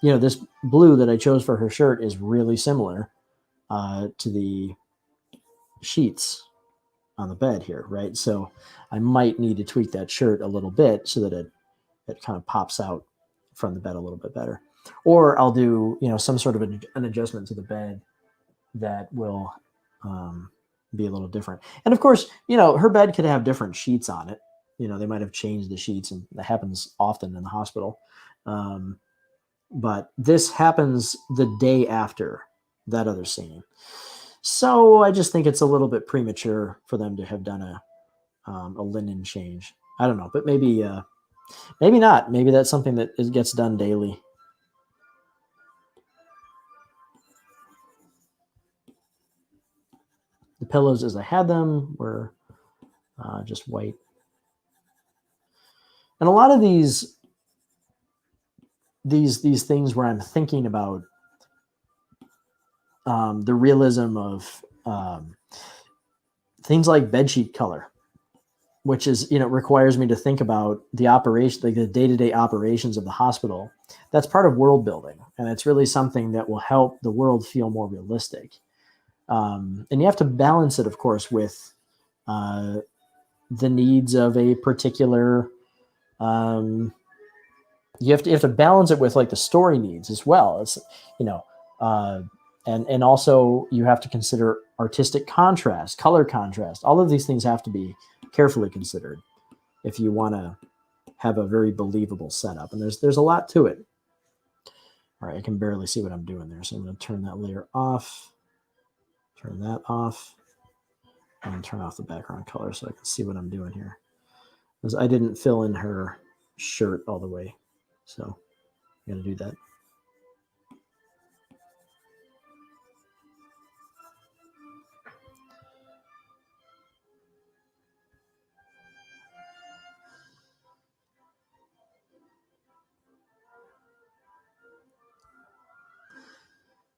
Speaker 1: this blue that I chose for her shirt is really similar to the sheets on the bed here, right? So I might need to tweak that shirt a little bit so that it kind of pops out from the bed a little bit better. Or I'll do, some sort of an adjustment to the bed that will be a little different. And of course, her bed could have different sheets on it. They might have changed the sheets, and that happens often in the hospital. But this happens the day after that other scene. So I just think it's a little bit premature for them to have done a linen change. I don't know, but maybe not. Maybe that's something that gets done daily. The pillows as I had them were just white. And a lot of these things where I'm thinking about the realism of things like bedsheet color, which is, requires me to think about the operation, like the day-to-day operations of the hospital. That's part of world building, and it's really something that will help the world feel more realistic. And you have to balance it, of course, with the needs of a particular. You have to balance it with like the story needs as well. It's and also you have to consider artistic contrast, color contrast. All of these things have to be carefully considered if you want to have a very believable setup. And there's a lot to it. All right, I can barely see what I'm doing there, so I'm going to turn that layer off, turn that off, and turn off the background color so I can see what I'm doing here. Because I didn't fill in her shirt all the way, so I'm going to do that.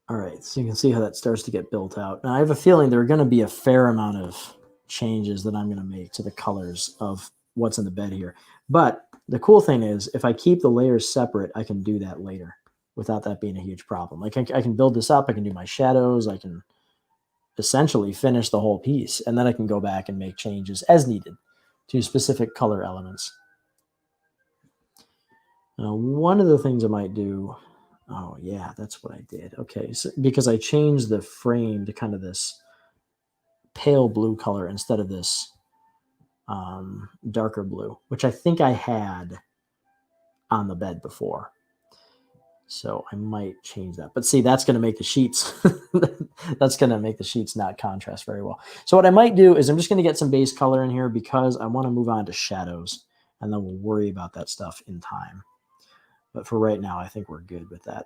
Speaker 1: All right, so you can see how that starts to get built out. Now I have a feeling there are going to be a fair amount of changes that I'm going to make to the colors of what's in the bed here. But the cool thing is, if I keep the layers separate, I can do that later without that being a huge problem. Like I can build this up, I can do my shadows, I can essentially finish the whole piece, and then I can go back and make changes as needed to specific color elements. Now, one of the things I might do, oh yeah, that's what I did. Okay, so because I changed the frame to kind of this pale blue color instead of this darker blue, which I think I had on the bed before. So I might change that. But see, that's going to make the sheets, that's going to make the sheets not contrast very well. So what I might do is I'm just going to get some base color in here because I want to move on to shadows, and then we'll worry about that stuff in time. But for right now, I think we're good with that.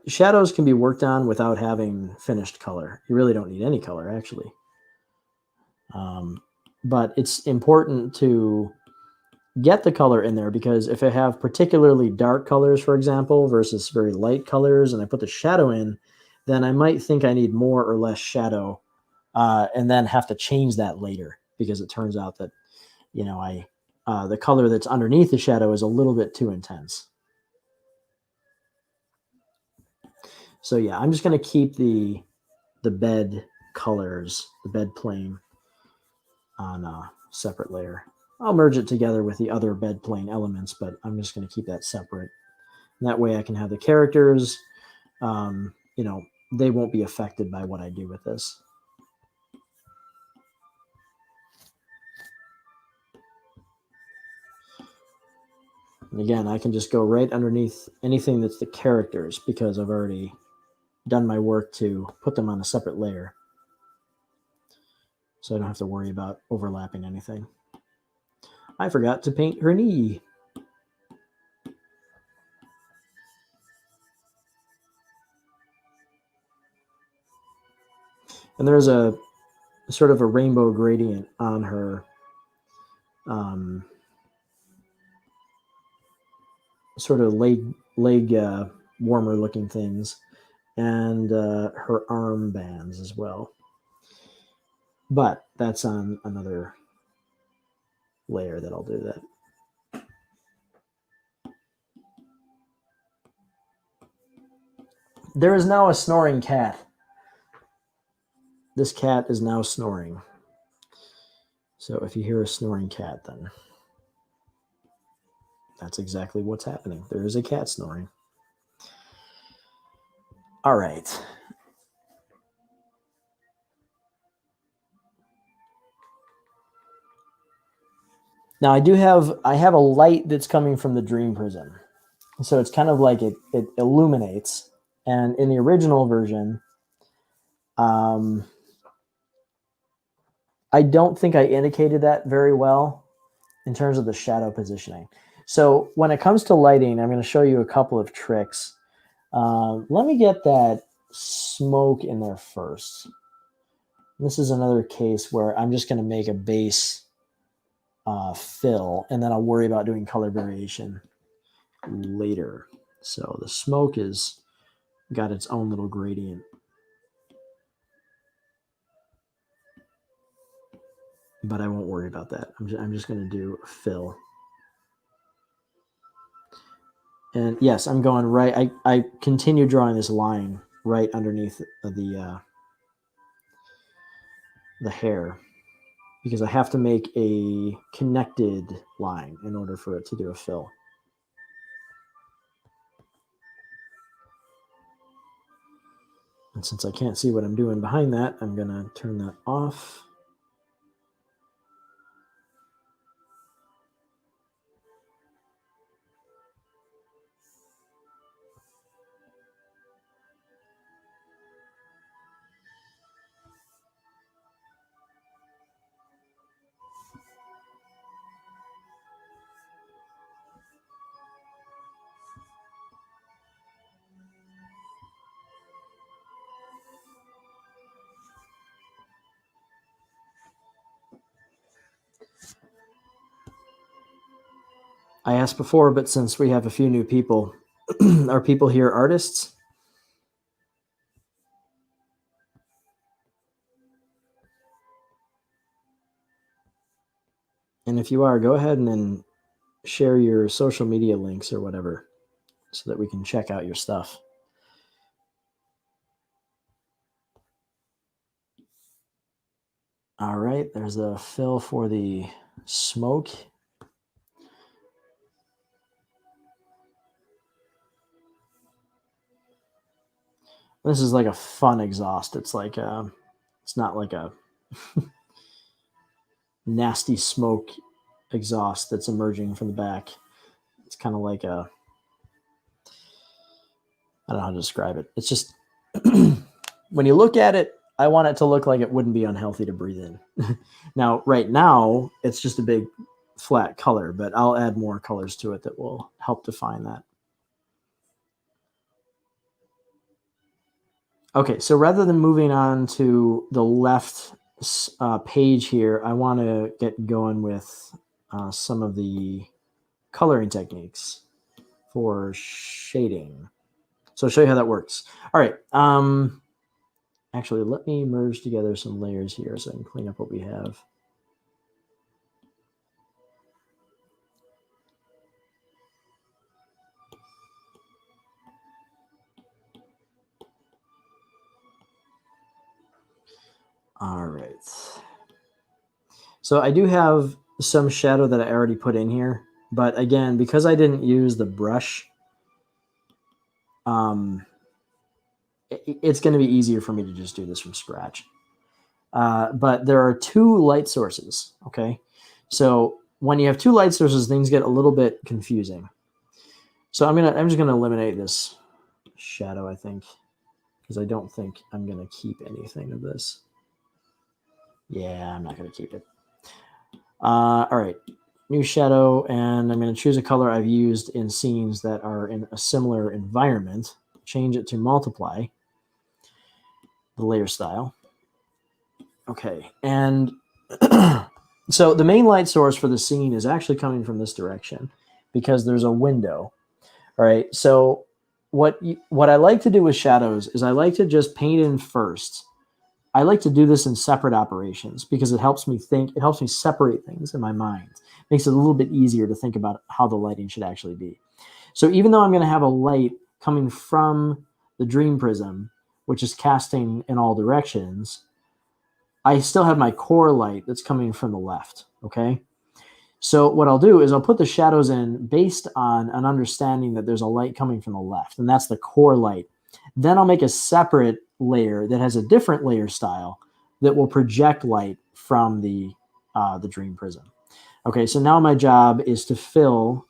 Speaker 1: Shadows can be worked on without having finished color. You really don't need any color, actually. But it's important to get the color in there, because if I have particularly dark colors, for example, versus very light colors, and I put the shadow in, then I might think I need more or less shadow, and then have to change that later, because it turns out that, the color that's underneath the shadow is a little bit too intense. So yeah, I'm just going to keep the bed colors, the bed plane, on a separate layer. I'll merge it together with the other bed plane elements, but I'm just going to keep that separate. And that way I can have the characters, they won't be affected by what I do with this. And again, I can just go right underneath anything that's the characters, because I've already done my work to put them on a separate layer. So I don't have to worry about overlapping anything. I forgot to paint her knee. And there's a sort of a rainbow gradient on her sort of leg warmer looking things, and her arm bands as well. But that's on another layer that I'll do that. There is now a snoring cat. This cat is now snoring. So if you hear a snoring cat, then that's exactly what's happening. There is a cat snoring. All right. Now I have a light that's coming from the dream prism. So it's kind of like it illuminates. And in the original version, I don't think I indicated that very well in terms of the shadow positioning. So when it comes to lighting, I'm going to show you a couple of tricks Let me get that smoke in there first. This is another case where I'm just going to make a base fill, and then I'll worry about doing color variation later. So the smoke is got its own little gradient. But I won't worry about that. I'm just going to do a fill. And yes, I'm going right. I continue drawing this line right underneath the hair, because I have to make a connected line in order for it to do a fill. And since I can't see what I'm doing behind that, I'm going to turn that off. I asked before, but since we have a few new people, are people here artists? And if you are, go ahead and then share your social media links or whatever so that we can check out your stuff. All right, there's a fill for the smoke. This is like a fun exhaust. It's like it's not like a nasty smoke exhaust that's emerging from the back. It's kind of like a, I don't know how to describe it. It's just when you look at it, I want it to look like it wouldn't be unhealthy to breathe in. Now, right now, it's just a big flat color, but I'll add more colors to it that will help define that. Okay, so rather than moving on to the left page here, I want to get going with some of the coloring techniques for shading. So I'll show you how that works. All right. Actually, let me merge together some layers here so I can clean up what we have. All right. So I do have some shadow that I already put in here, but again, because I didn't use the brush, it's going to be easier for me to just do this from scratch. But there are two light sources, okay? So when you have two light sources, things get a little bit confusing. So I'm just gonna eliminate this shadow, I think, because I don't think I'm gonna keep anything of this. Yeah, I'm not gonna keep it. All right, new shadow, and I'm gonna choose a color I've used in scenes that are in a similar environment. Change it to multiply, the layer style. Okay, and so the main light source for the scene is actually coming from this direction because there's a window. All right, so what I like to do with shadows is I like to just paint in first. I like to do this in separate operations because it helps me think, it helps me separate things in my mind. It makes it a little bit easier to think about how the lighting should actually be. So even though I'm going to have a light coming from the dream prism, which is casting in all directions, I still have my core light that's coming from the left, okay? So what I'll do is I'll put the shadows in based on an understanding that there's a light coming from the left, and that's the core light. Then I'll make a separate layer that has a different layer style that will project light from the dream prism. Okay, so now my job is to fill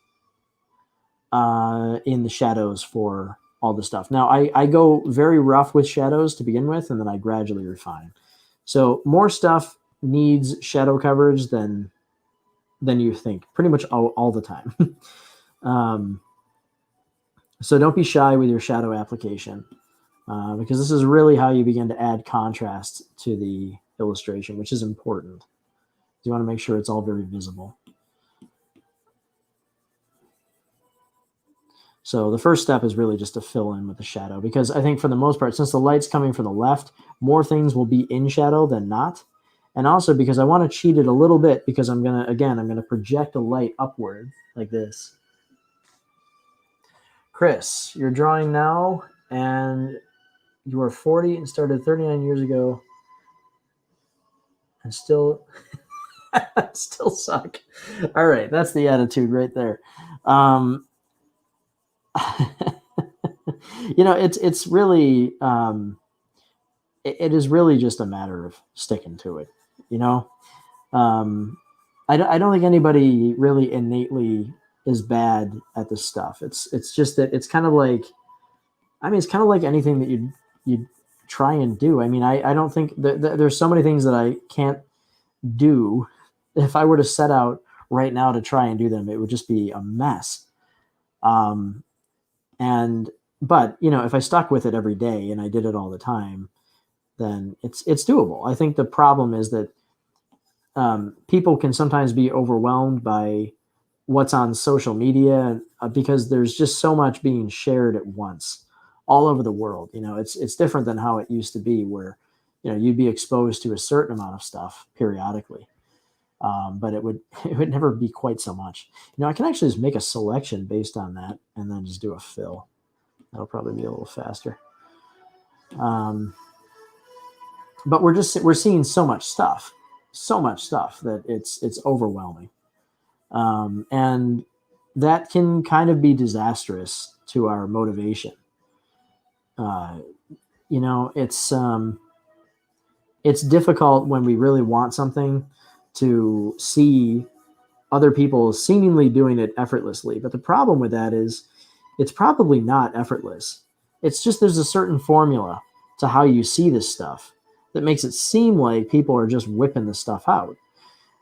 Speaker 1: in the shadows for all the stuff. Now I go very rough with shadows to begin with, and then I gradually refine. So more stuff needs shadow coverage than you think, pretty much all the time. So don't be shy with your shadow application, because this is really how you begin to add contrast to the illustration, which is important. You want to make sure it's all very visible. So the first step is really just to fill in with the shadow, because I think for the most part, since the light's coming from the left, more things will be in shadow than not. And also because I want to cheat it a little bit, because I'm going to project a light upward like this. Chris, you're drawing now, and you are 40 and started 39 years ago, and still suck. All right, that's the attitude right there. It's really it is really just a matter of sticking to it. I don't think anybody really innately is bad at this stuff. It's just that it's kind of like, it's kind of like anything that you try and do. I don't think there's so many things that I can't do. If I were to set out right now to try and do them, it would just be a mess. But if I stuck with it every day and I did it all the time, then it's doable. I think the problem is that people can sometimes be overwhelmed by what's on social media, because there's just so much being shared at once all over the world. It's different than how it used to be, where you'd be exposed to a certain amount of stuff periodically, but it would never be quite so much. I can actually just make a selection based on that and then just do a fill. That'll probably be a little faster. But we're seeing so much stuff that it's overwhelming. And that can kind of be disastrous to our motivation. It's difficult when we really want something to see other people seemingly doing it effortlessly. But the problem with that is it's probably not effortless. It's just there's a certain formula to how you see this stuff that makes it seem like people are just whipping the stuff out.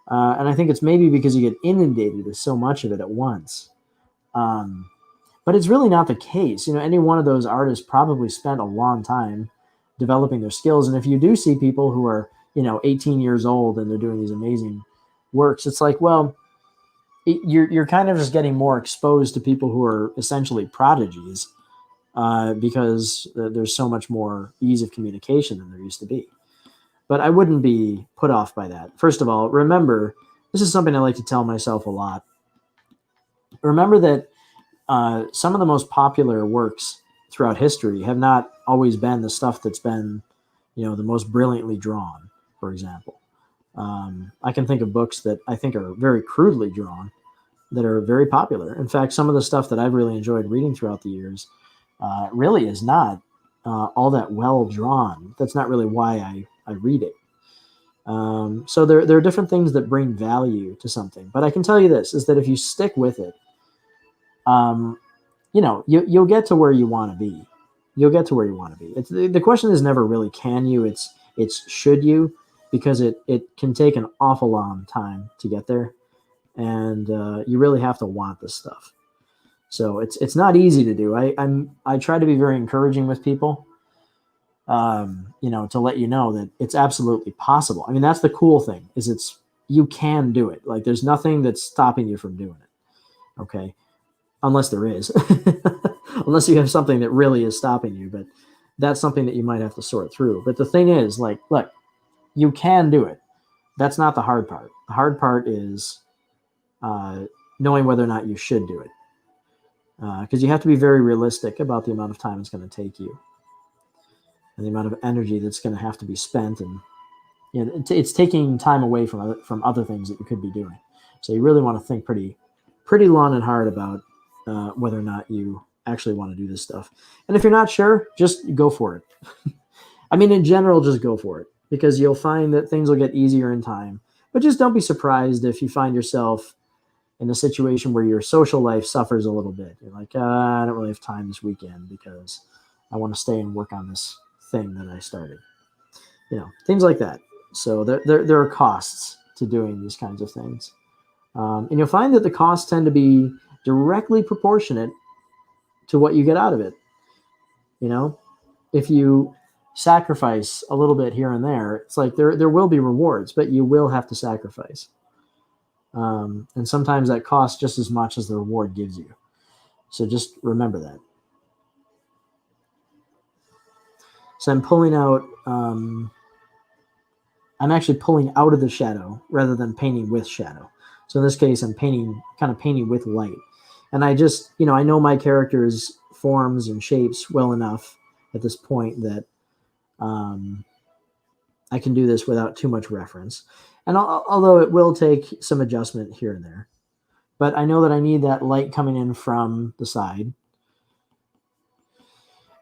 Speaker 1: And I think it's maybe because you get inundated with so much of it at once. But it's really not the case. Any one of those artists probably spent a long time developing their skills. And if you do see people who are, 18 years old and they're doing these amazing works, it's like, well, you're kind of just getting more exposed to people who are essentially prodigies, because there's so much more ease of communication than there used to be. But I wouldn't be put off by that. First of all, remember, this is something I like to tell myself a lot. Remember that some of the most popular works throughout history have not always been the stuff that's been, the most brilliantly drawn, for example. I can think of books that I think are very crudely drawn that are very popular. In fact, some of the stuff that I've really enjoyed reading throughout the years really is not all that well drawn. That's not really why I read it. So there are different things that bring value to something. But I can tell you this, is that if you stick with it, you'll get to where you want to be. You'll get to where you want to be. The question is never really can you, it's should you, because it can take an awful long time to get there. And you really have to want this stuff. So it's not easy to do. I try to be very encouraging with people, to let you know that it's absolutely possible. That's the cool thing, is you can do it. Like, there's nothing that's stopping you from doing it. Okay. Unless there is, unless you have something that really is stopping you, but that's something that you might have to sort through. But the thing is, like, look, you can do it. That's not the hard part. The hard part is knowing whether or not you should do it. Because you have to be very realistic about the amount of time it's going to take you and the amount of energy that's going to have to be spent. And it's taking time away from other things that you could be doing. So you really want to think pretty long and hard about whether or not you actually want to do this stuff. And if you're not sure, just go for it. In general, just go for it, because you'll find that things will get easier in time. But just don't be surprised if you find yourself in a situation where your social life suffers a little bit. You're like, I don't really have time this weekend because I want to stay and work on this thing that I started. Things like that. So there are costs to doing these kinds of things. And you'll find that the costs tend to be directly proportionate to what you get out of it. You know, if you sacrifice a little bit here and there, it's like there will be rewards, but you will have to sacrifice. And sometimes that costs just as much as the reward gives you. So just remember that. So I'm pulling out, I'm actually pulling out of the shadow rather than painting with shadow. So in this case, I'm kind of painting with light. And I just, I know my character's forms and shapes well enough at this point that I can do this without too much reference. And although it will take some adjustment here and there, but I know that I need that light coming in from the side.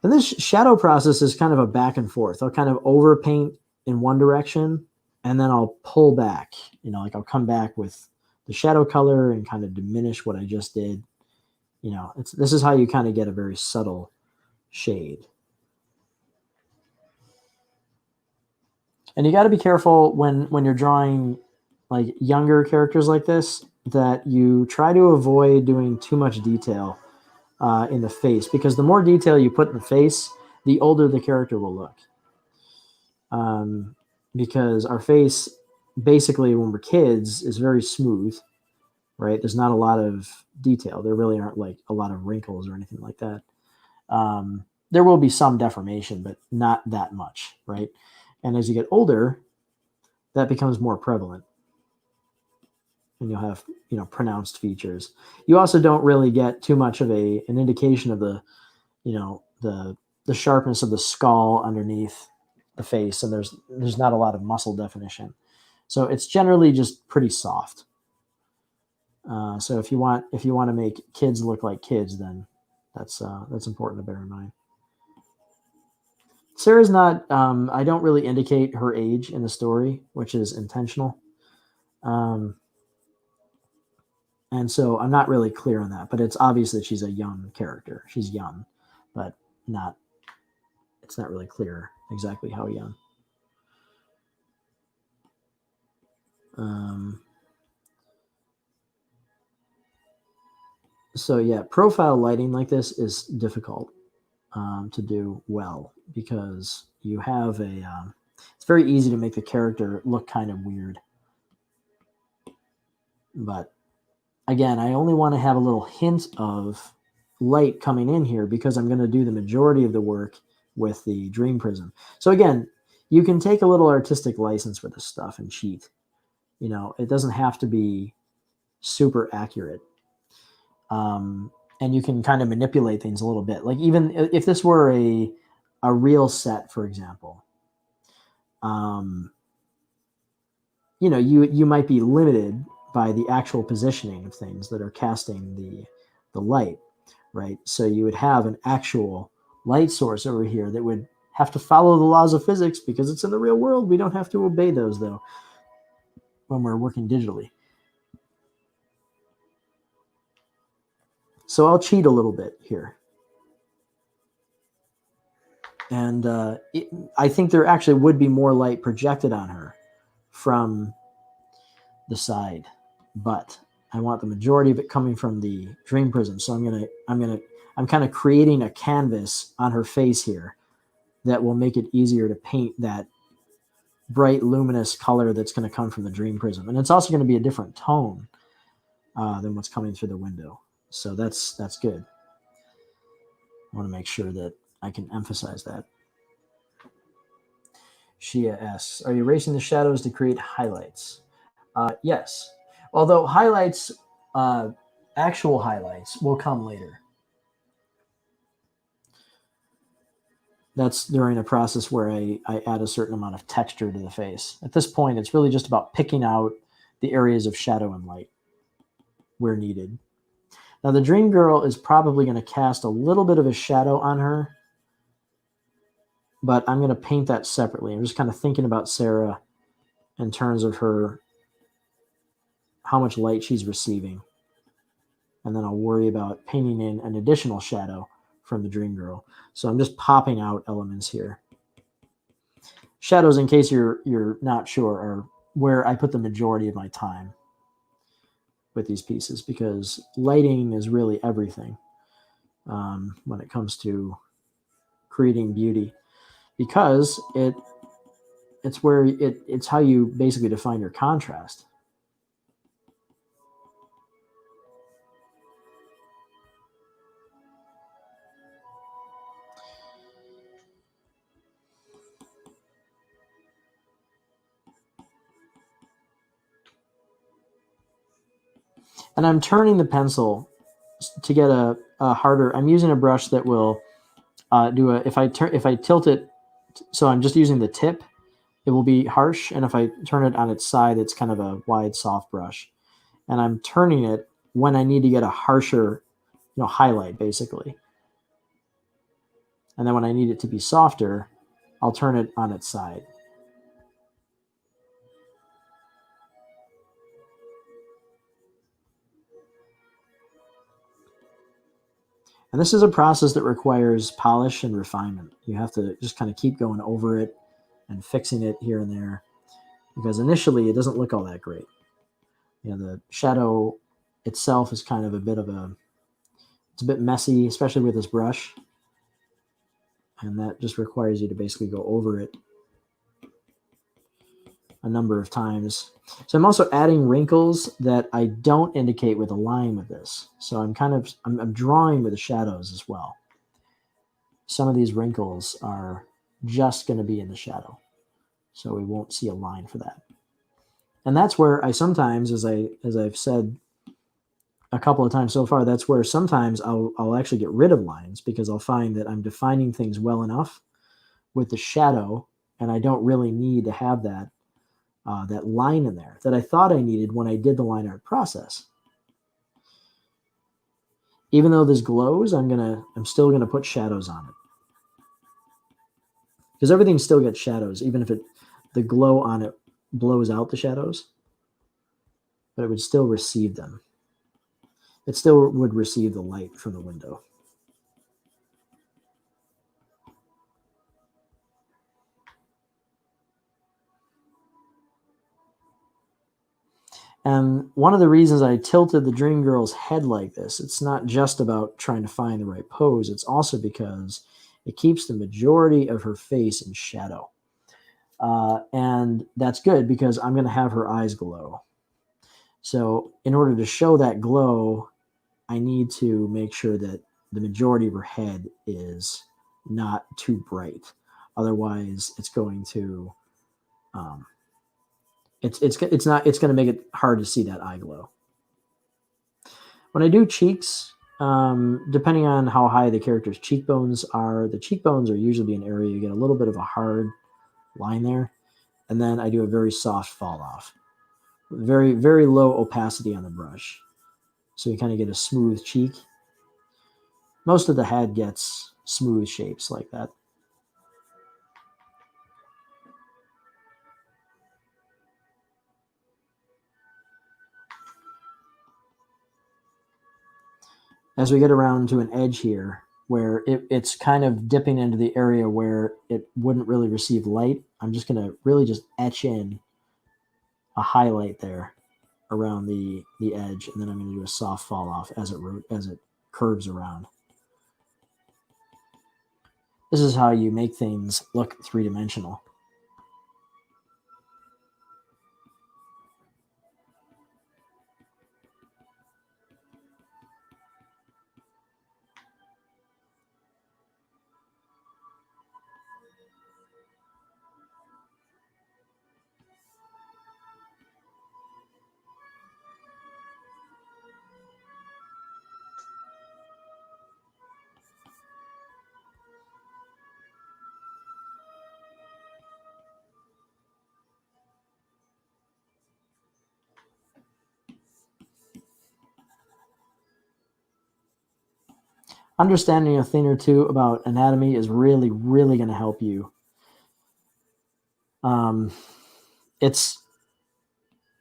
Speaker 1: And this shadow process is kind of a back and forth. I'll kind of overpaint in one direction, and then I'll pull back. Like I'll come back with the shadow color and kind of diminish what I just did. This is how you kind of get a very subtle shade. And you got to be careful when you're drawing like younger characters like this, that you try to avoid doing too much detail in the face, because the more detail you put in the face, the older the character will look. Because our face, basically when we're kids, is very smooth, right? There's not a lot of detail. There really aren't like a lot of wrinkles or anything like that. There will be some deformation, but not that much, right? And as you get older, that becomes more prevalent. And you'll have, pronounced features. You also don't really get too much of an indication of the sharpness of the skull underneath the face, and there's not a lot of muscle definition. So it's generally just pretty soft. So if you want to make kids look like kids, then that's important to bear in mind. Sarah's not. I don't really indicate her age in the story, which is intentional. And so I'm not really clear on that, but it's obvious that she's a young character. She's young, but it's not really clear exactly how young. So yeah, profile lighting like this is difficult to do well, because you have it's very easy to make the character look kind of weird. But again, I only want to have a little hint of light coming in here because I'm going to do the majority of the work with the Dream Prism. So again, you can take a little artistic license with this stuff and cheat. It doesn't have to be super accurate. And you can kind of manipulate things a little bit. Like even if this were a real set, for example, you might be limited by the actual positioning of things that are casting the light, right? So you would have an actual light source over here that would have to follow the laws of physics because it's in the real world. We don't have to obey those, though, when we're working digitally. So I'll cheat a little bit here. And I think there actually would be more light projected on her from the side, but I want the majority of it coming from the Dream Prism. So I'm kind of creating a canvas on her face here that will make it easier to paint that bright luminous color that's going to come from the Dream Prism. And it's also going to be a different tone than what's coming through the window. So that's good. I want to make sure that I can emphasize that. Shia asks, are you erasing the shadows to create highlights? Yes. Although highlights, actual highlights, will come later. That's during a process where I add a certain amount of texture to the face. At this point, it's really just about picking out the areas of shadow and light where needed. Now, the Dream Girl is probably going to cast a little bit of a shadow on her, but I'm going to paint that separately. I'm just kind of thinking about Sarah in terms of her, how much light she's receiving. And then I'll worry about painting in an additional shadow from the Dream Girl. So I'm just popping out elements here. Shadows, in case you're not sure, are where I put the majority of my time with these pieces, because lighting is really everything. when it comes to creating beauty, because it's how you basically define your contrast. And I'm turning the pencil to get a harder. I'm using a brush that will do a. If I tilt it, so I'm just using the tip, it will be harsh. And if I turn it on its side, it's kind of a wide, soft brush. And I'm turning it when I need to get a harsher, highlight basically. And then when I need it to be softer, I'll turn it on its side. And this is a process that requires polish and refinement. You have to just kind of keep going over it and fixing it here and there, because initially it doesn't look all that great. The shadow itself is kind of it's a bit messy, especially with this brush. And that just requires you to basically go over it a number of times. So I'm also adding wrinkles that I don't indicate with a line with this. So I'm drawing with the shadows as well. Some of these wrinkles are just going to be in the shadow, so we won't see a line for that. And that's where I sometimes, as I've said a couple of times so far, that's where sometimes I'll actually get rid of lines, because I'll find that I'm defining things well enough with the shadow, and I don't really need to have that line in there that I thought I needed when I did the line art process. Even though this glows, I'm still gonna put shadows on it, because everything still gets shadows, even if the glow on it blows out the shadows, but it would still receive them. It still would receive the light from the window. And one of the reasons I tilted the dream girl's head like this, it's not just about trying to find the right pose, it's also because it keeps the majority of her face in shadow. And that's good, because I'm going to have her eyes glow. So in order to show that glow, I need to make sure that the majority of her head is not too bright. Otherwise, it's going to it's going to make it hard to see that eye glow. When I do cheeks, depending on how high the character's cheekbones are, the cheekbones are usually an area you get a little bit of a hard line there, and then I do a very soft fall off, very, very low opacity on the brush, so you kind of get a smooth cheek. Most of the head gets smooth shapes like that. As we get around to an edge here, where it's kind of dipping into the area where it wouldn't really receive light, I'm just going to really just etch in a highlight there around the edge, and then I'm going to do a soft fall off as it curves around. This is how you make things look three-dimensional. Understanding a thing or two about anatomy is really, really going to help you. It's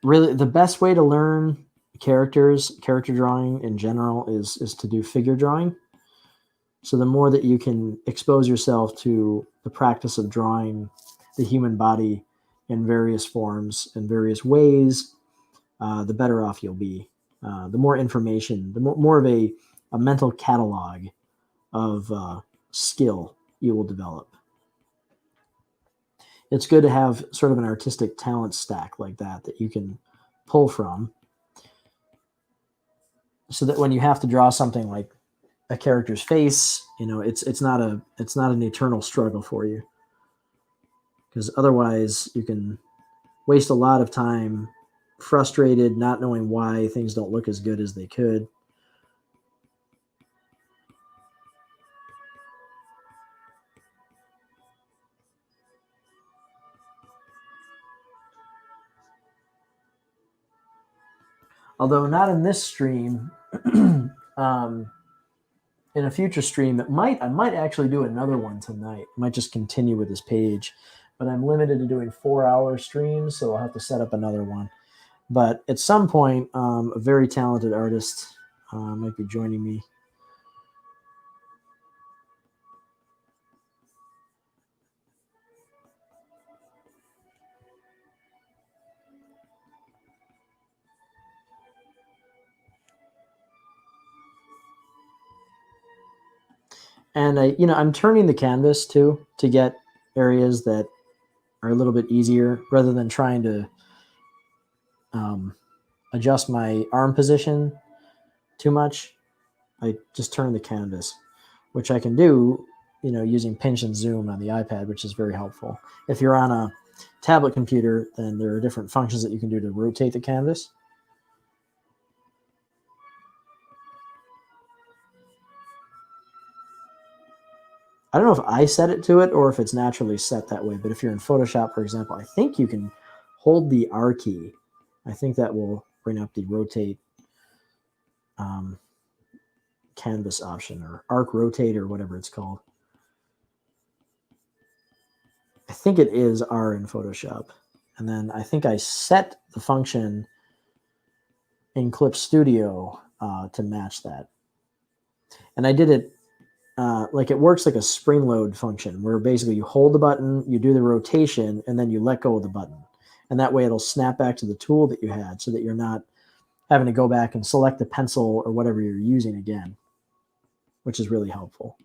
Speaker 1: really the best way to learn character drawing in general is to do figure drawing. So the more that you can expose yourself to the practice of drawing the human body in various forms and various ways, the better off you'll be. The more information, the more of a mental catalog of skill you will develop. It's good to have sort of an artistic talent stack like that you can pull from, so that when you have to draw something like a character's face, it's not an eternal struggle for you, because otherwise you can waste a lot of time frustrated, not knowing why things don't look as good as they could. Although not in this stream, in a future stream, I might actually do another one tonight. I might just continue with this page, but I'm limited to doing 4-hour streams, so I'll have to set up another one. But at some point, a very talented artist might be joining me. And I'm turning the canvas too to get areas that are a little bit easier, rather than trying to adjust my arm position too much. I just turn the canvas, which I can do, using pinch and zoom on the iPad, which is very helpful. If you're on a tablet computer, then there are different functions that you can do to rotate the canvas. I don't know if I set it to it or if it's naturally set that way, but if you're in Photoshop, for example, I think you can hold the R key. I think that will bring up the rotate canvas option, or arc rotate, or whatever it's called. I think it is R in Photoshop. And then I think I set the function in Clip Studio to match that. And I did it like it works like a spring load function, where basically you hold the button, you do the rotation, and then you let go of the button. And that way it'll snap back to the tool that you had, so that you're not having to go back and select the pencil or whatever you're using again, which is really helpful.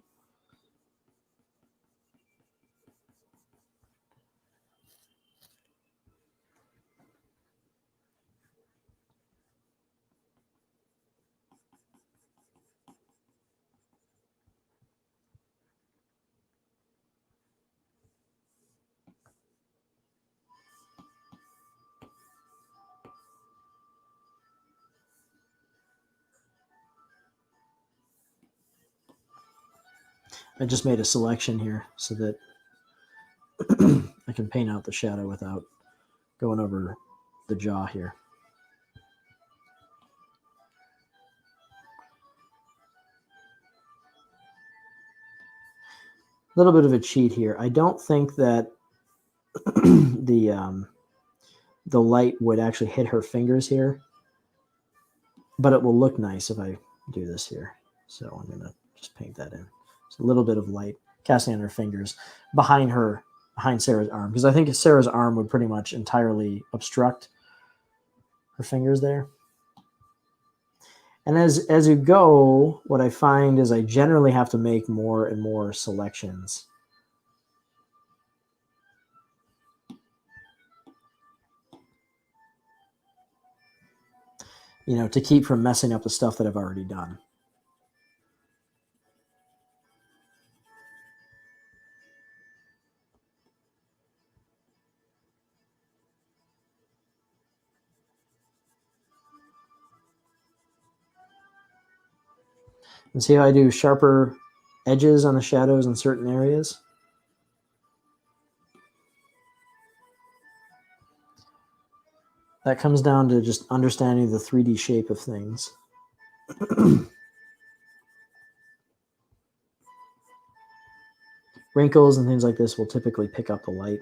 Speaker 1: I just made a selection here so that I can paint out the shadow without going over the jaw here. A little bit of a cheat here. I don't think that the light would actually hit her fingers here, but it will look nice if I do this here. So I'm going to just paint that in. Just a little bit of light casting on her fingers behind Sarah's arm, because I think Sarah's arm would pretty much entirely obstruct her fingers there. And as you go, what I find is I generally have to make more and more selections. To keep from messing up the stuff that I've already done. And see how I do sharper edges on the shadows in certain areas? That comes down to just understanding the 3D shape of things. Wrinkles and things like this will typically pick up the light.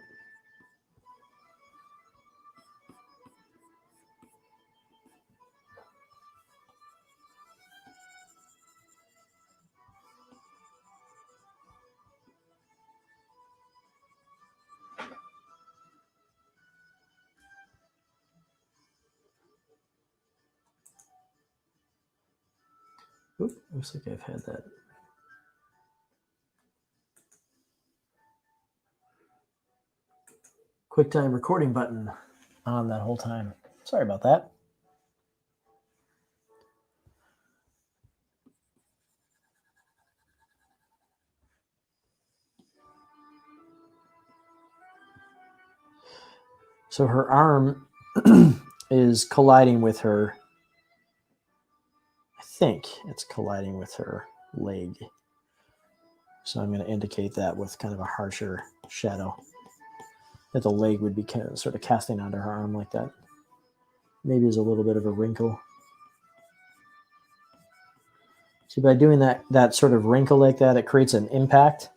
Speaker 1: Oop, looks like I've had that. QuickTime recording button on that whole time. Sorry about that. So her arm is colliding with her. I think it's colliding with her leg. So I'm going to indicate that with kind of a harsher shadow. That the leg would be kind of sort of casting onto her arm like that. Maybe there's a little bit of a wrinkle. See, by doing that sort of wrinkle like that, it creates an impact.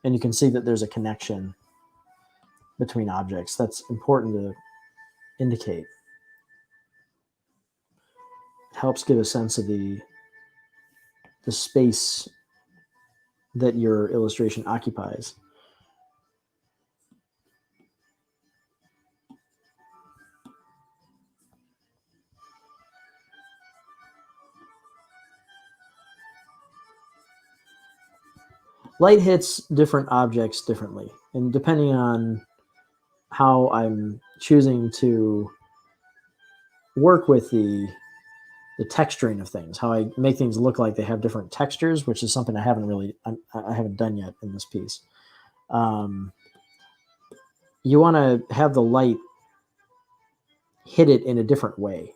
Speaker 1: And you can see that there's a connection between objects. That's important to indicate. It helps give a sense of the space that your illustration occupies. Light hits different objects differently, and depending on how I'm choosing to work with the texturing of things, how I make things look like they have different textures, which is something I haven't done yet in this piece. You want to have the light hit it in a different way,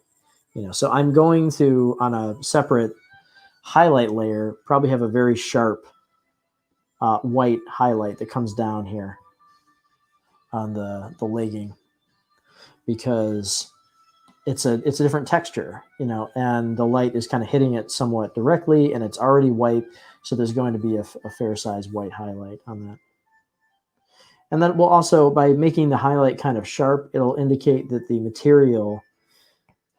Speaker 1: So I'm going to, on a separate highlight layer, probably have a very sharp white highlight that comes down here on the legging, because it's a different texture, and the light is kind of hitting it somewhat directly, and it's already white, so there's going to be a fair size white highlight on that. And then we'll also, by making the highlight kind of sharp, it'll indicate that the material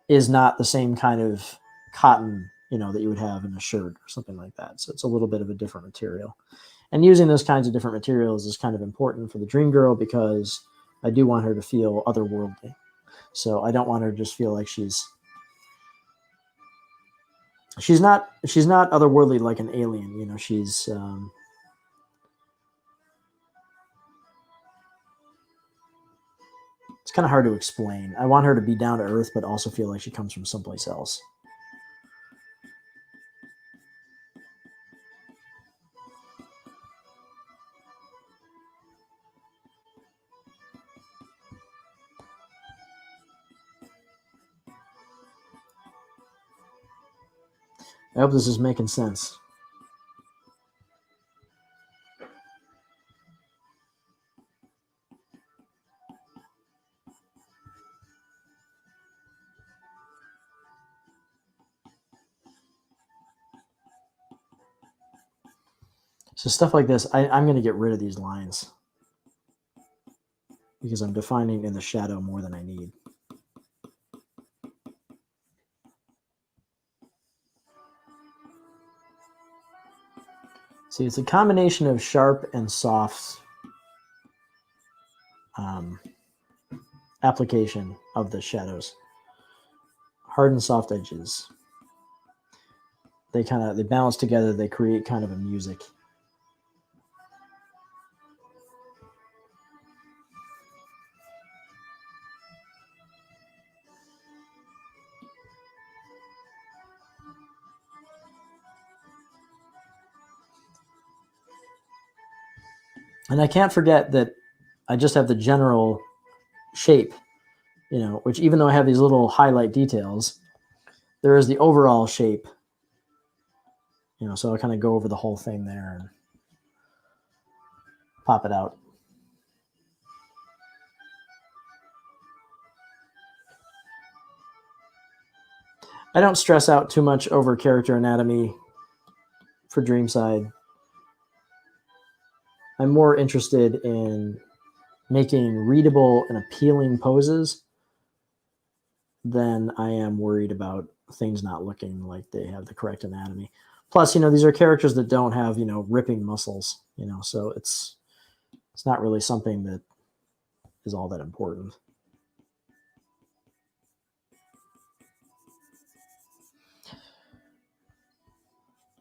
Speaker 1: is not the same kind of cotton, that you would have in a shirt or something like that. So it's a little bit of a different material. And using those kinds of different materials is kind of important for the dream girl, because I do want her to feel otherworldly. So I don't want her to just feel like she's not otherworldly like an alien. She's it's kind of hard to explain. I want her to be down to earth, but also feel like she comes from someplace else. I hope this is making sense. So stuff like this, I'm going to get rid of these lines because I'm defining in the shadow more than I need. See, it's a combination of sharp and soft application of the shadows. Hard and soft edges. They balance together. They create kind of a music. And I can't forget that I just have the general shape, which, even though I have these little highlight details, there is the overall shape, so I kind of go over the whole thing there and pop it out. I don't stress out too much over character anatomy for Dreamside. I'm more interested in making readable and appealing poses than I am worried about things not looking like they have the correct anatomy. Plus, these are characters that don't have, ripping muscles, so it's not really something that is all that important.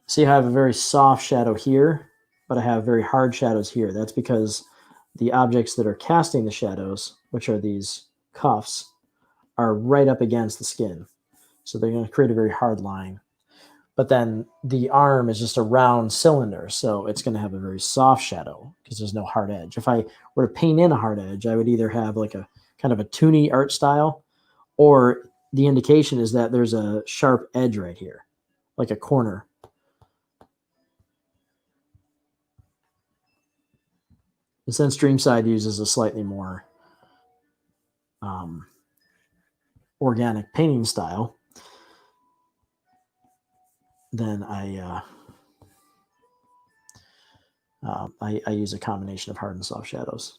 Speaker 1: See how I have a very soft shadow here, but I have very hard shadows here. That's because the objects that are casting the shadows, which are these cuffs, are right up against the skin. So they're going to create a very hard line. But then the arm is just a round cylinder, so it's going to have a very soft shadow because there's no hard edge. If I were to paint in a hard edge, I would either have like a kind of a toony art style, or the indication is that there's a sharp edge right here, like a corner. And since Dreamside uses a slightly more organic painting style, then I use a combination of hard and soft shadows.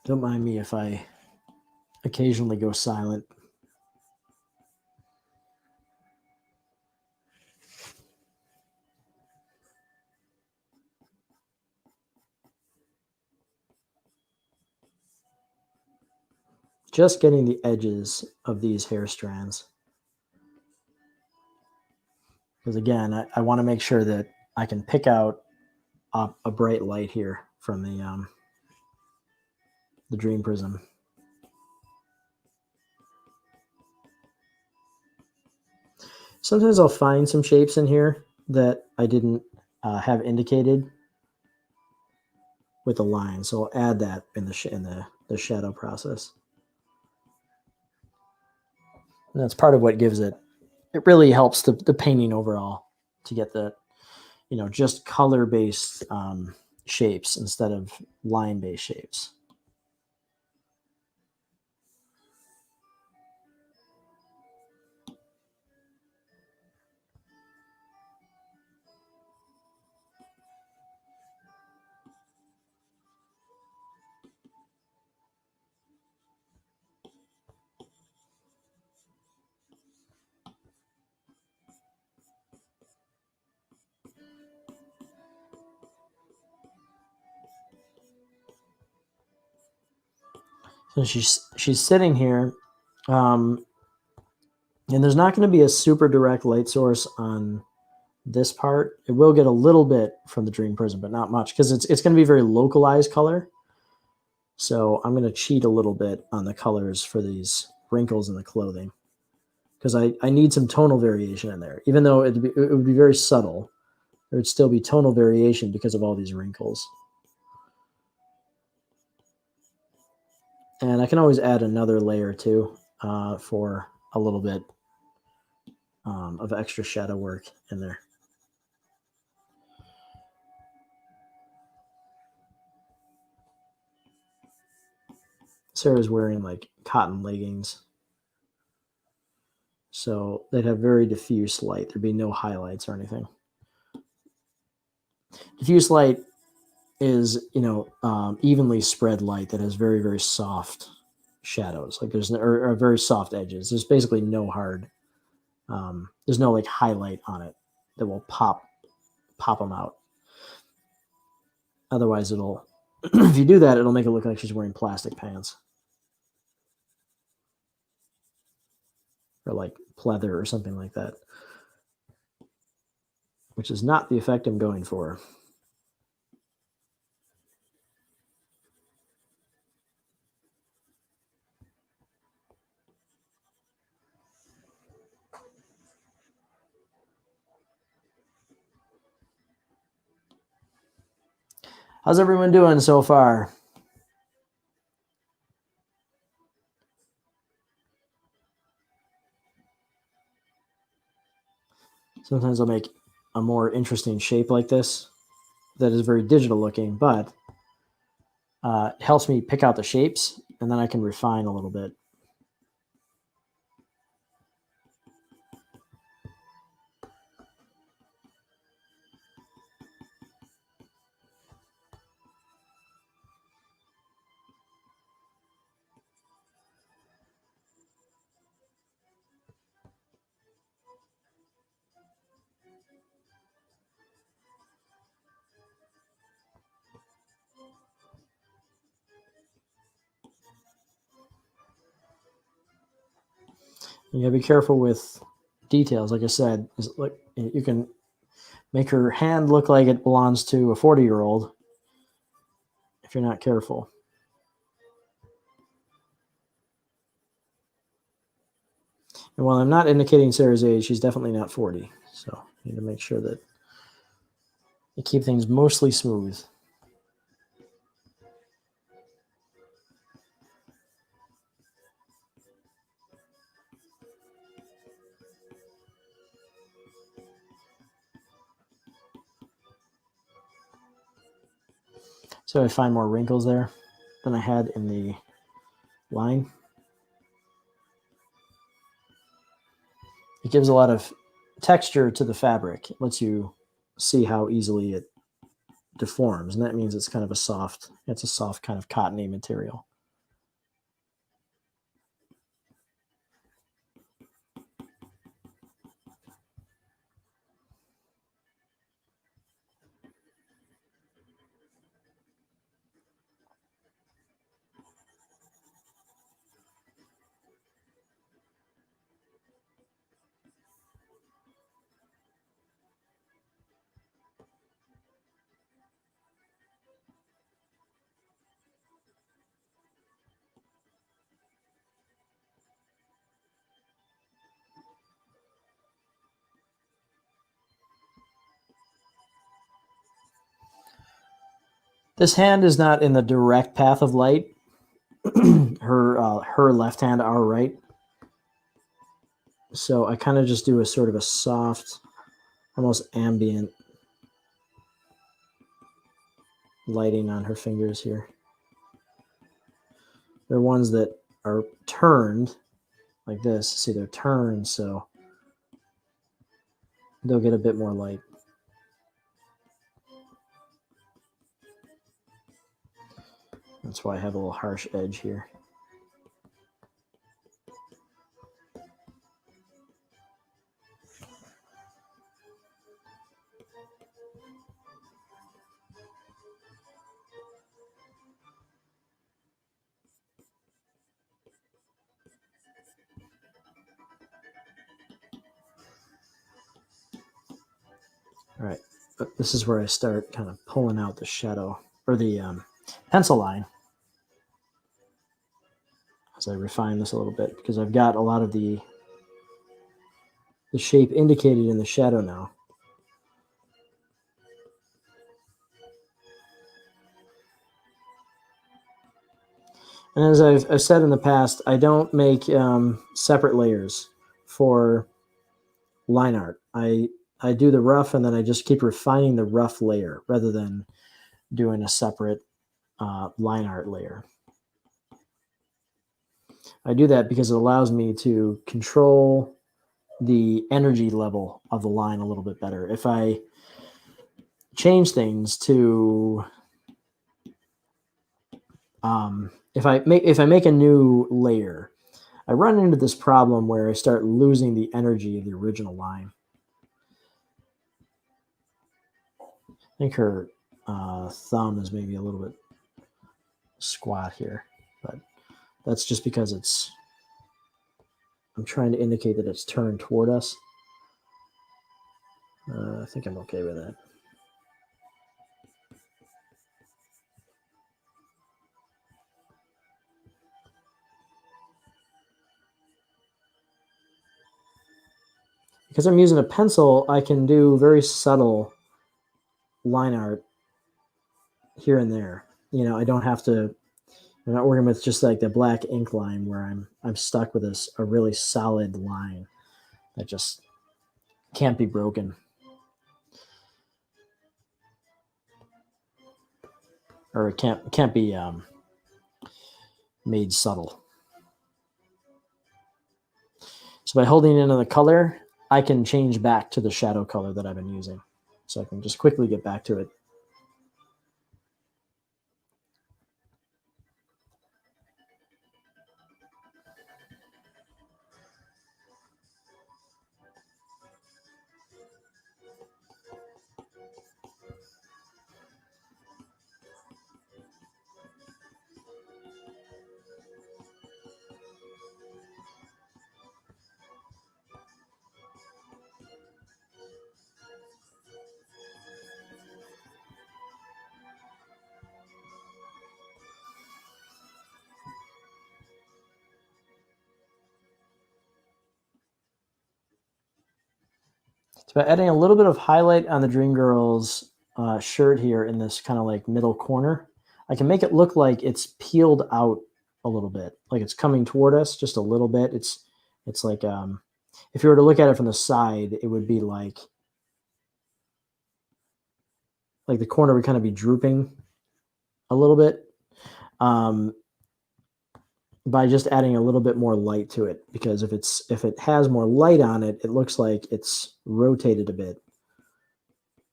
Speaker 1: Don't mind me if I occasionally go silent. Just getting the edges of these hair strands. Because again, I want to make sure that I can pick out a bright light here from the Dream Prism. Sometimes I'll find some shapes in here that I didn't have indicated with a line, so I'll add that in the shadow process. And that's part of what gives it. It really helps the painting overall to get the, just color-based shapes instead of line-based shapes. So she's sitting here, and there's not going to be a super direct light source on this part. It will get a little bit from the Dream Prism, but not much, because it's going to be very localized color. So I'm going to cheat a little bit on the colors for these wrinkles in the clothing, because I need some tonal variation in there. Even though it would be very subtle, there would still be tonal variation because of all these wrinkles. And I can always add another layer too for a little bit of extra shadow work in there. Sarah's wearing like cotton leggings, so they'd have very diffuse light. There'd be no highlights or anything. Diffuse light is, evenly spread light that has very, very soft shadows. Like or very soft edges. There's basically no hard. There's no like highlight on it that will pop them out. Otherwise, it'll. If you do that, it'll make it look like she's wearing plastic pants, or like pleather or something like that, which is not the effect I'm going for. How's everyone doing so far? Sometimes I'll make a more interesting shape like this that is very digital looking, but it helps me pick out the shapes, and then I can refine a little bit. You gotta be careful with details. Like I said, like you can make her hand look like it belongs to a 40-year-old if you're not careful. And while I'm not indicating Sarah's age, she's definitely not 40. So you need to make sure that you keep things mostly smooth. So I find more wrinkles there than I had in the line. It gives a lot of texture to the fabric. It lets you see how easily it deforms, and that means it's kind of a soft kind of cottony material. This hand is not in the direct path of light. Her left hand, our right. So I kind of just do a sort of a soft, almost ambient lighting on her fingers here. They're ones that are turned like this. See, they're turned, so they'll get a bit more light. That's why I have a little harsh edge here. All right, but this is where I start kind of pulling out the shadow or the pencil line as I refine this a little bit, because I've got a lot of the shape indicated in the shadow now. And as I've said in the past, I don't make separate layers for line art. I do the rough, and then I just keep refining the rough layer rather than doing a separate line art layer. I do that because it allows me to control the energy level of the line a little bit better. If I change things to if I make a new layer, I run into this problem where I start losing the energy of the original line. I think her thumb is maybe a little bit squat here, but that's just because I'm trying to indicate that it's turned toward us. I think I'm okay with that. Because I'm using a pencil, I can do very subtle line art here and there. You know, I don't have to. I'm not working with just like the black ink line where I'm stuck with a really solid line that just can't be broken. or it can't be made subtle. So by holding in on the color, I can change back to the shadow color that I've been using. So I can just quickly get back to it. So by adding a little bit of highlight on the Dream Girl's shirt here in this kind of like middle corner, I can make it look like it's peeled out a little bit, like it's coming toward us just a little bit. It's like if you were to look at it from the side, it would be like the corner would kind of be drooping a little bit. By just adding a little bit more light to it, because if it has more light on it, it looks like it's rotated a bit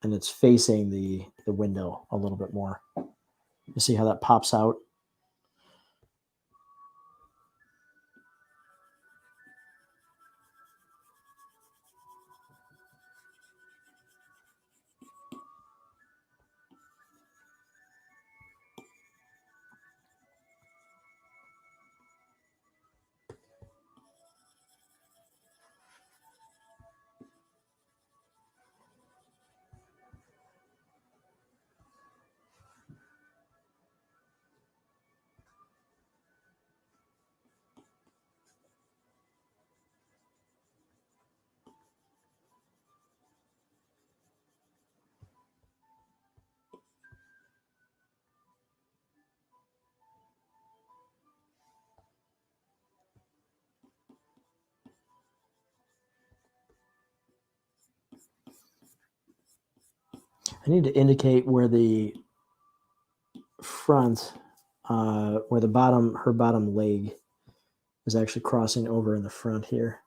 Speaker 1: and it's facing the window a little bit more. You see how that pops out? I need to indicate where the front, where her bottom leg is actually crossing over in the front here.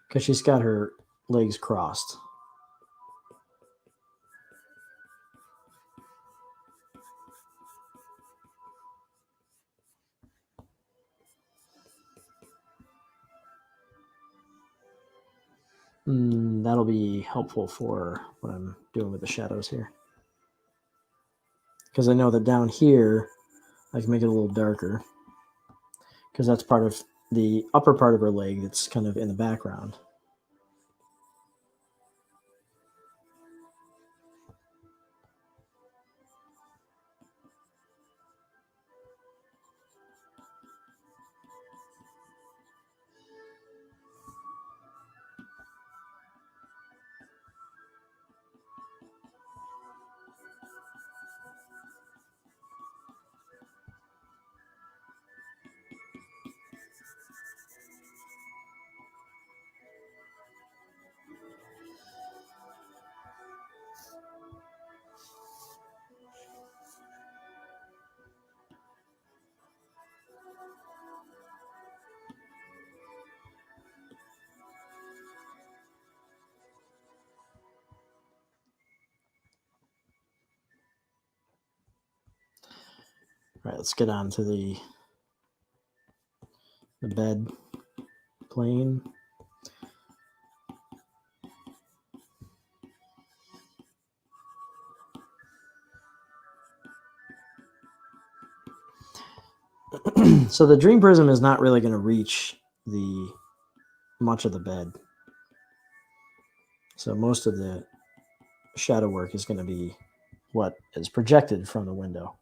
Speaker 1: Because she's got her legs crossed. That'll be helpful for what I'm doing with the shadows here. Because I know that down here, I can make it a little darker. Because that's part of the upper part of her leg that's kind of in the background. All right, let's get on to the bed plane. So the Dream Prism is not really going to reach much of the bed. So most of the shadow work is going to be what is projected from the window.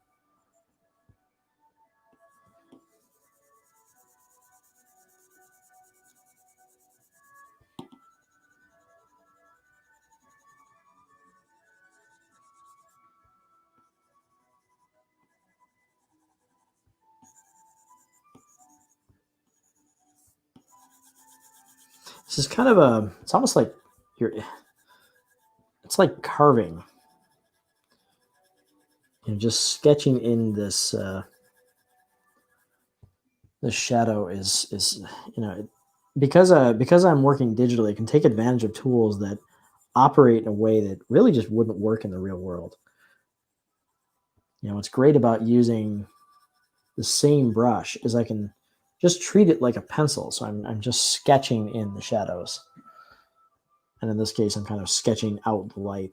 Speaker 1: This is kind of it's almost like it's like carving. Just sketching in this this shadow is because I'm working digitally, I can take advantage of tools that operate in a way that really just wouldn't work in the real world. What's great about using the same brush is I can just treat it like a pencil. So I'm just sketching in the shadows. And in this case, I'm kind of sketching out the light.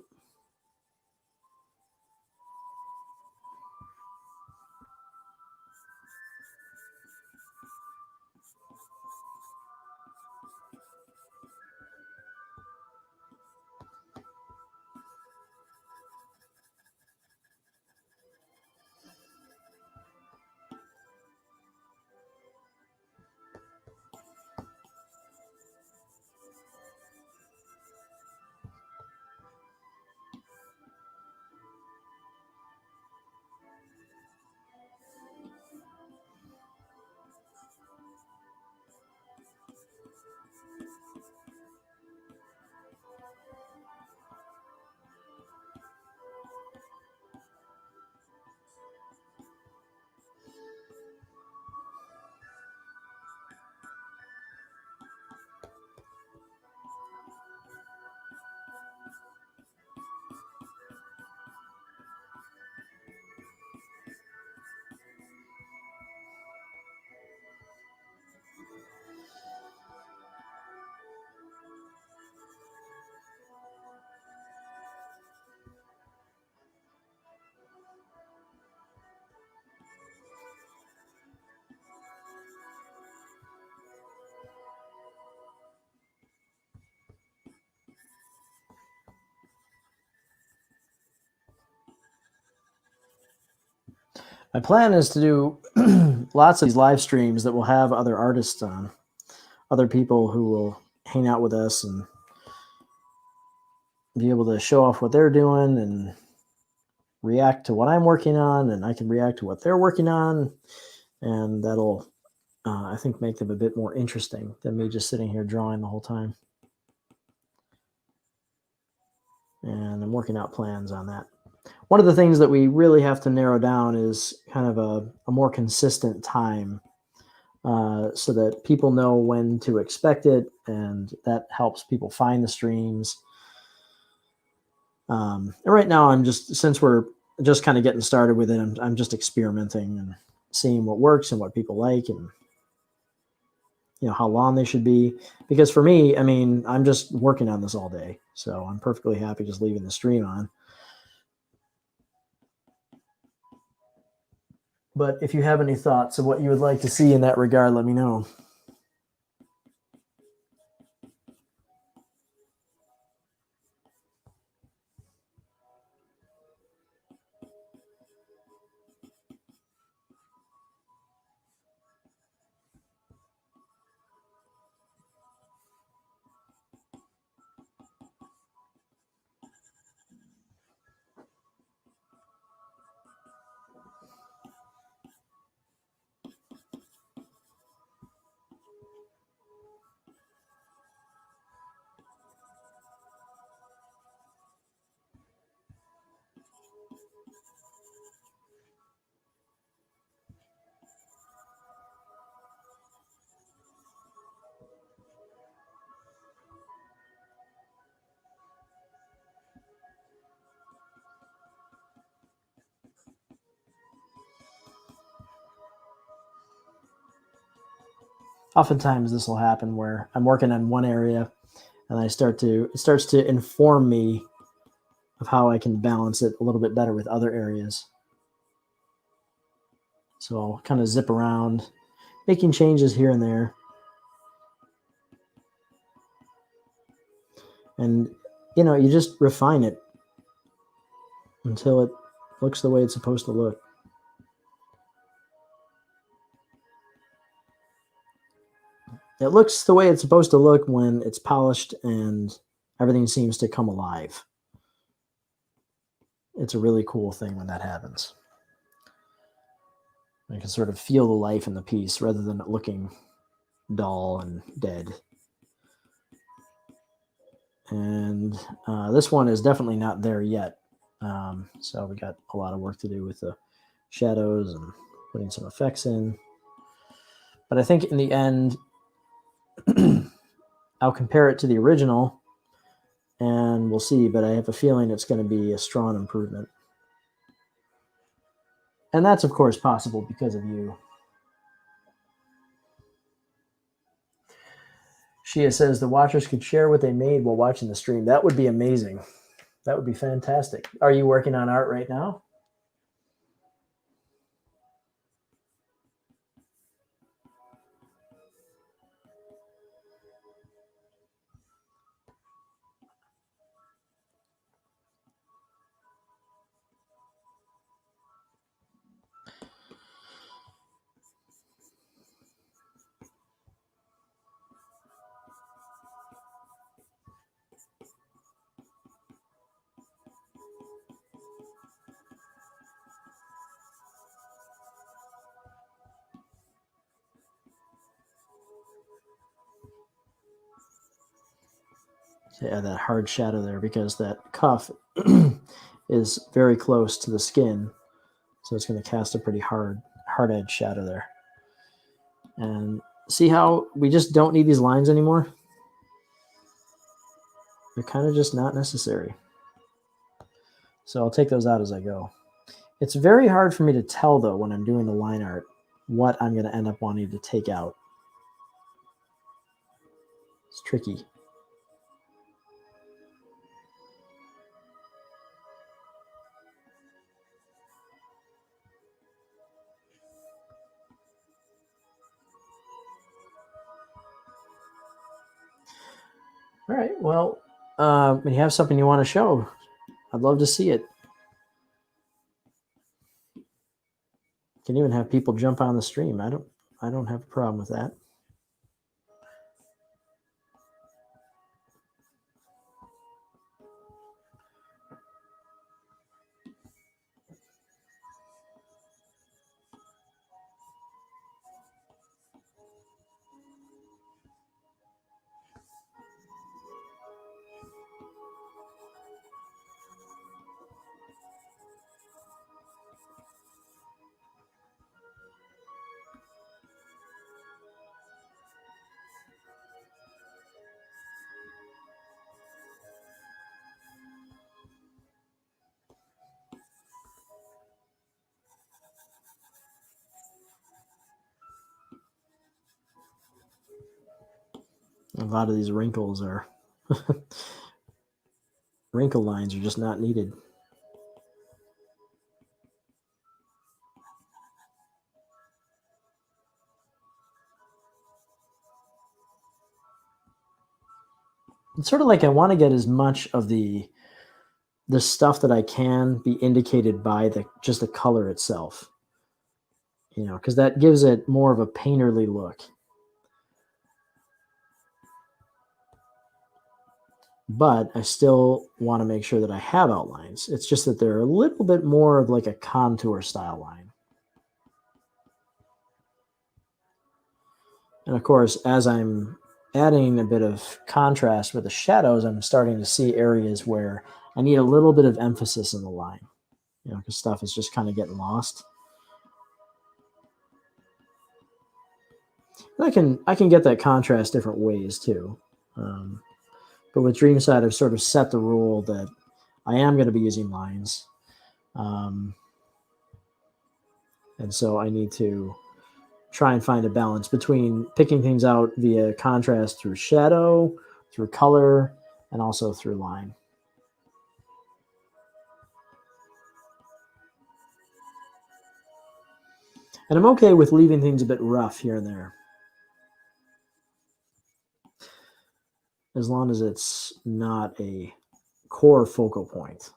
Speaker 1: My plan is to do lots of these live streams that will have other artists on, other people who will hang out with us and be able to show off what they're doing and react to what I'm working on, and I can react to what they're working on, and that'll, I think, make them a bit more interesting than me just sitting here drawing the whole time. And I'm working out plans on that. One of the things that we really have to narrow down is kind of a more consistent time, so that people know when to expect it, and that helps people find the streams. And right now, since we're just kind of getting started with it, I'm just experimenting and seeing what works and what people like, and how long they should be. Because for me, I'm just working on this all day, so I'm perfectly happy just leaving the stream on. But if you have any thoughts of what you would like to see in that regard, let me know. Oftentimes this will happen where I'm working on one area and it starts to inform me of how I can balance it a little bit better with other areas. So I'll kind of zip around, making changes here and there. And, you just refine it until it looks the way it's supposed to look. It looks the way it's supposed to look when it's polished and everything seems to come alive. It's a really cool thing when that happens. I can sort of feel the life in the piece rather than it looking dull and dead. And this one is definitely not there yet. So we got a lot of work to do with the shadows and putting some effects in. But I think in the end, I'll compare it to the original and we'll see, but I have a feeling it's going to be a strong improvement. And that's, of course, possible because of you. Shia says the watchers could share what they made while watching the stream. That would be amazing. That would be fantastic. Are you working on art right now? Yeah, that hard shadow there because that cuff is very close to the skin, so it's going to cast a pretty hard edge shadow there. And see how we just don't need these lines anymore? They're kind of just not necessary. So I'll take those out as I go. It's very hard for me to tell, though, when I'm doing the line art, what I'm going to end up wanting to take out. It's tricky. All right, well, when you have something you want to show, I'd love to see it. You can even have people jump on the stream. I don't have a problem with that. A lot of these wrinkles are wrinkle lines are just not needed. It's sort of like I want to get as much of the stuff that I can be indicated by just the color itself, because that gives it more of a painterly look. But I still want to make sure that I have outlines. It's just that they're a little bit more of like a contour style line. And of course, as I'm adding a bit of contrast with the shadows, I'm starting to see areas where I need a little bit of emphasis in the line, because stuff is just kind of getting lost. And I can get that contrast different ways too. But with Dreamside, I've sort of set the rule that I am going to be using lines. And so I need to try and find a balance between picking things out via contrast through shadow, through color, and also through line. And I'm okay with leaving things a bit rough here and there, as long as it's not a core focal point.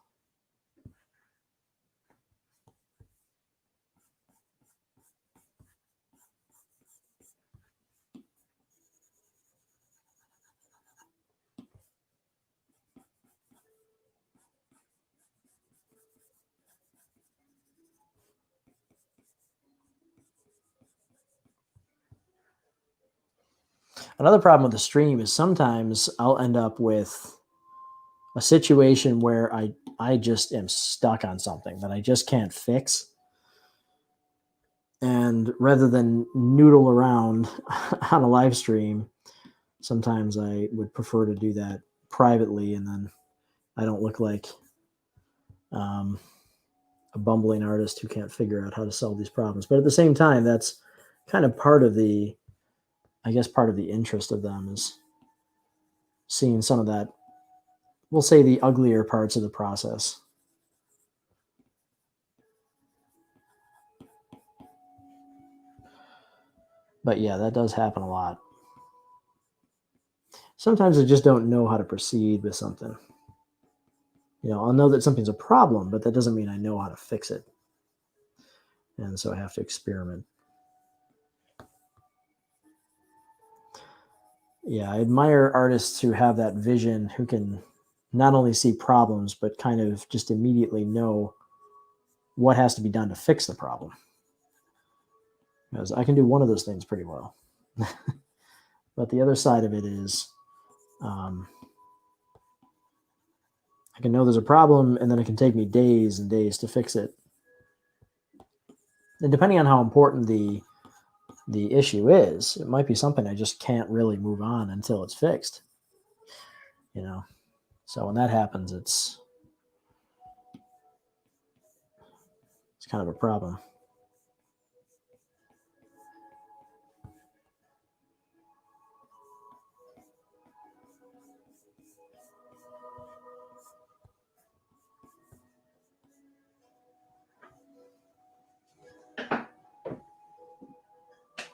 Speaker 1: Another problem with the stream is sometimes I'll end up with a situation where I just am stuck on something that I just can't fix. And rather than noodle around on a live stream, sometimes I would prefer to do that privately, and then I don't look like a bumbling artist who can't figure out how to solve these problems. But at the same time, that's kind of part of the, I guess, part of the interest of them is seeing some of that, we'll say the uglier parts of the process. But yeah, that does happen a lot. Sometimes I just don't know how to proceed with something. You know, I'll know that something's a problem, but that doesn't mean I know how to fix it. And so I have to experiment. Yeah, I admire artists who have that vision, who can not only see problems, but kind of just immediately know what has to be done to fix the problem. Because I can do one of those things pretty well. But the other side of it is I can know there's a problem, and then it can take me days and days to fix it. And depending on how important the issue is, it might be something I just can't really move on until it's fixed. You know, so when that happens, it's kind of a problem.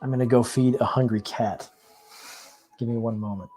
Speaker 1: I'm going to go feed a hungry cat. Give me one moment.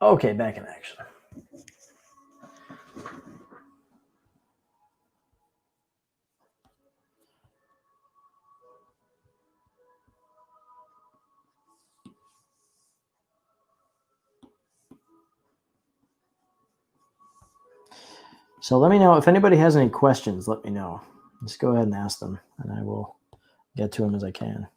Speaker 1: Okay, back in action. So let me know if anybody has any questions. Let me know. Just go ahead and ask them, and I will get to them as I can.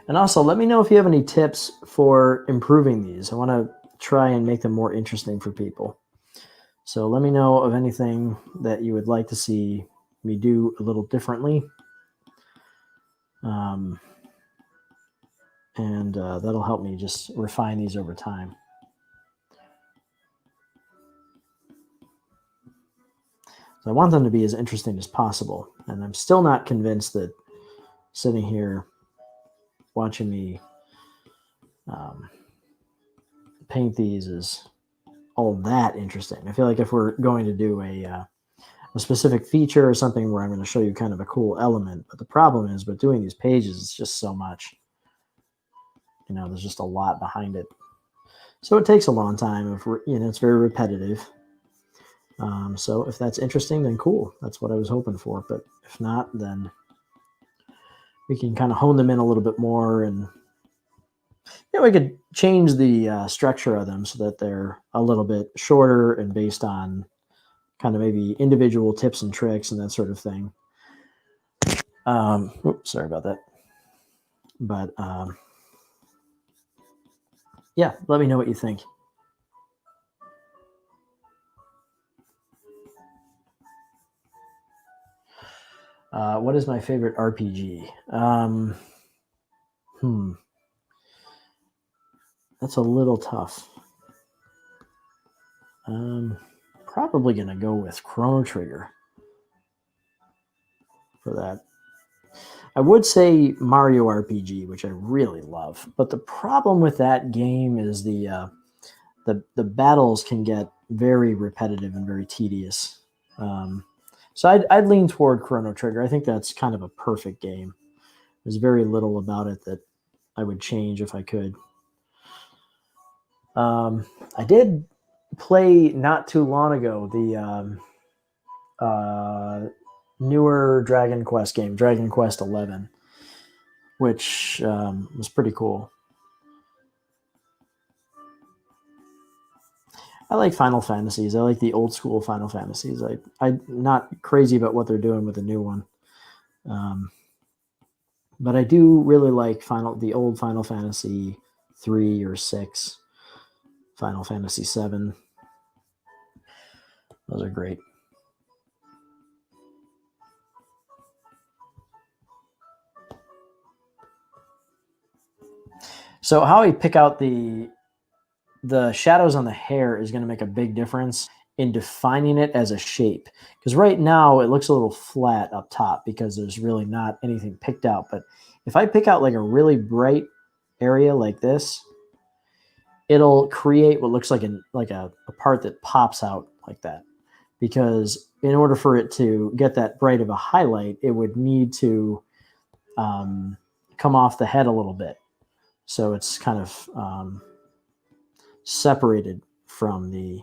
Speaker 1: And also, let me know if you have any tips for improving these. I want to try and make them more interesting for people. So let me know of anything that you would like to see me do a little differently. And that'll help me just refine these over time. So I want them to be as interesting as possible. And I'm still not convinced that sitting here watching me paint these is all that interesting. I feel like if we're going to do a specific feature or something where I'm going to show you kind of a cool element, but the problem is with doing these pages, it's just so much. You know, there's just a lot behind it. So it takes a long time. It's very repetitive. So if that's interesting, then cool. That's what I was hoping for. But if not, then we can kind of hone them in a little bit more, and we could change the structure of them so that they're a little bit shorter and based on kind of maybe individual tips and tricks and that sort of thing. Oops, sorry about that. But yeah, let me know what you think. What is my favorite RPG? That's a little tough. Probably going to go with Chrono Trigger for that. I would say Mario RPG, which I really love, but the problem with that game is the battles can get very repetitive and very tedious. So I'd lean toward Chrono Trigger. I think that's kind of a perfect game. There's very little about it that I would change if I could. I did play not too long ago the newer Dragon Quest game, Dragon Quest 11, which was pretty cool. I like Final Fantasies. I like the old school Final Fantasies. I'm not crazy about what they're doing with the new one. But I do really like the old Final Fantasy 3 or 6, Final Fantasy 7. Those are great. So how I pick out the shadows on the hair is going to make a big difference in defining it as a shape. Because right now it looks a little flat up top because there's really not anything picked out. But if I pick out like a really bright area like this, it'll create what looks like a part that pops out like that. Because in order for it to get that bright of a highlight, it would need to come off the head a little bit. So it's kind of separated from the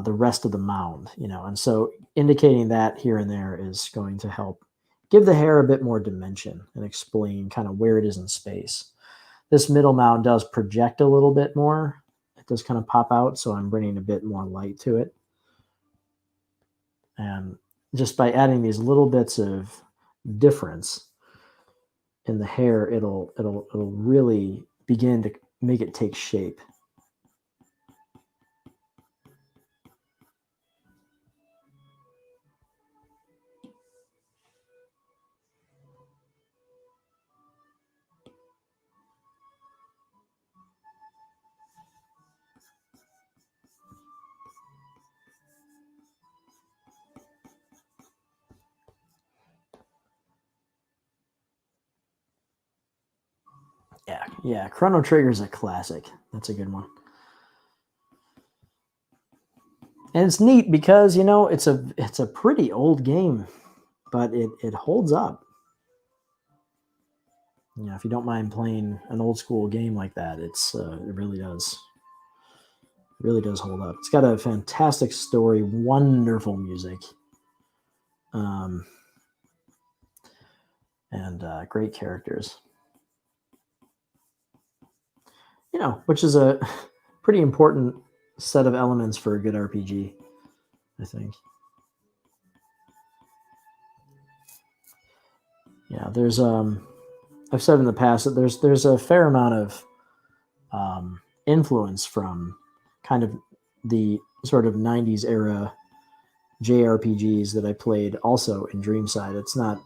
Speaker 1: rest of the mound, and so indicating that here and there is going to help give the hair a bit more dimension and explain kind of where it is in space. This middle mound does project a little bit more. It does kind of pop out, so I'm bringing a bit more light to it. And just by adding these little bits of difference in the hair, it'll really begin to make it take shape. Yeah. Chrono Trigger's a classic. That's a good one. And it's neat because, you know, it's a pretty old game, but it holds up. You know, if you don't mind playing an old school game like that, it really does. It really does hold up. It's got a fantastic story, wonderful music, and great characters. You know, which is a pretty important set of elements for a good RPG, I think. Yeah, there's I've said in the past that there's a fair amount of influence from kind of the sort of 90s era JRPGs that I played also in Dreamside. It's not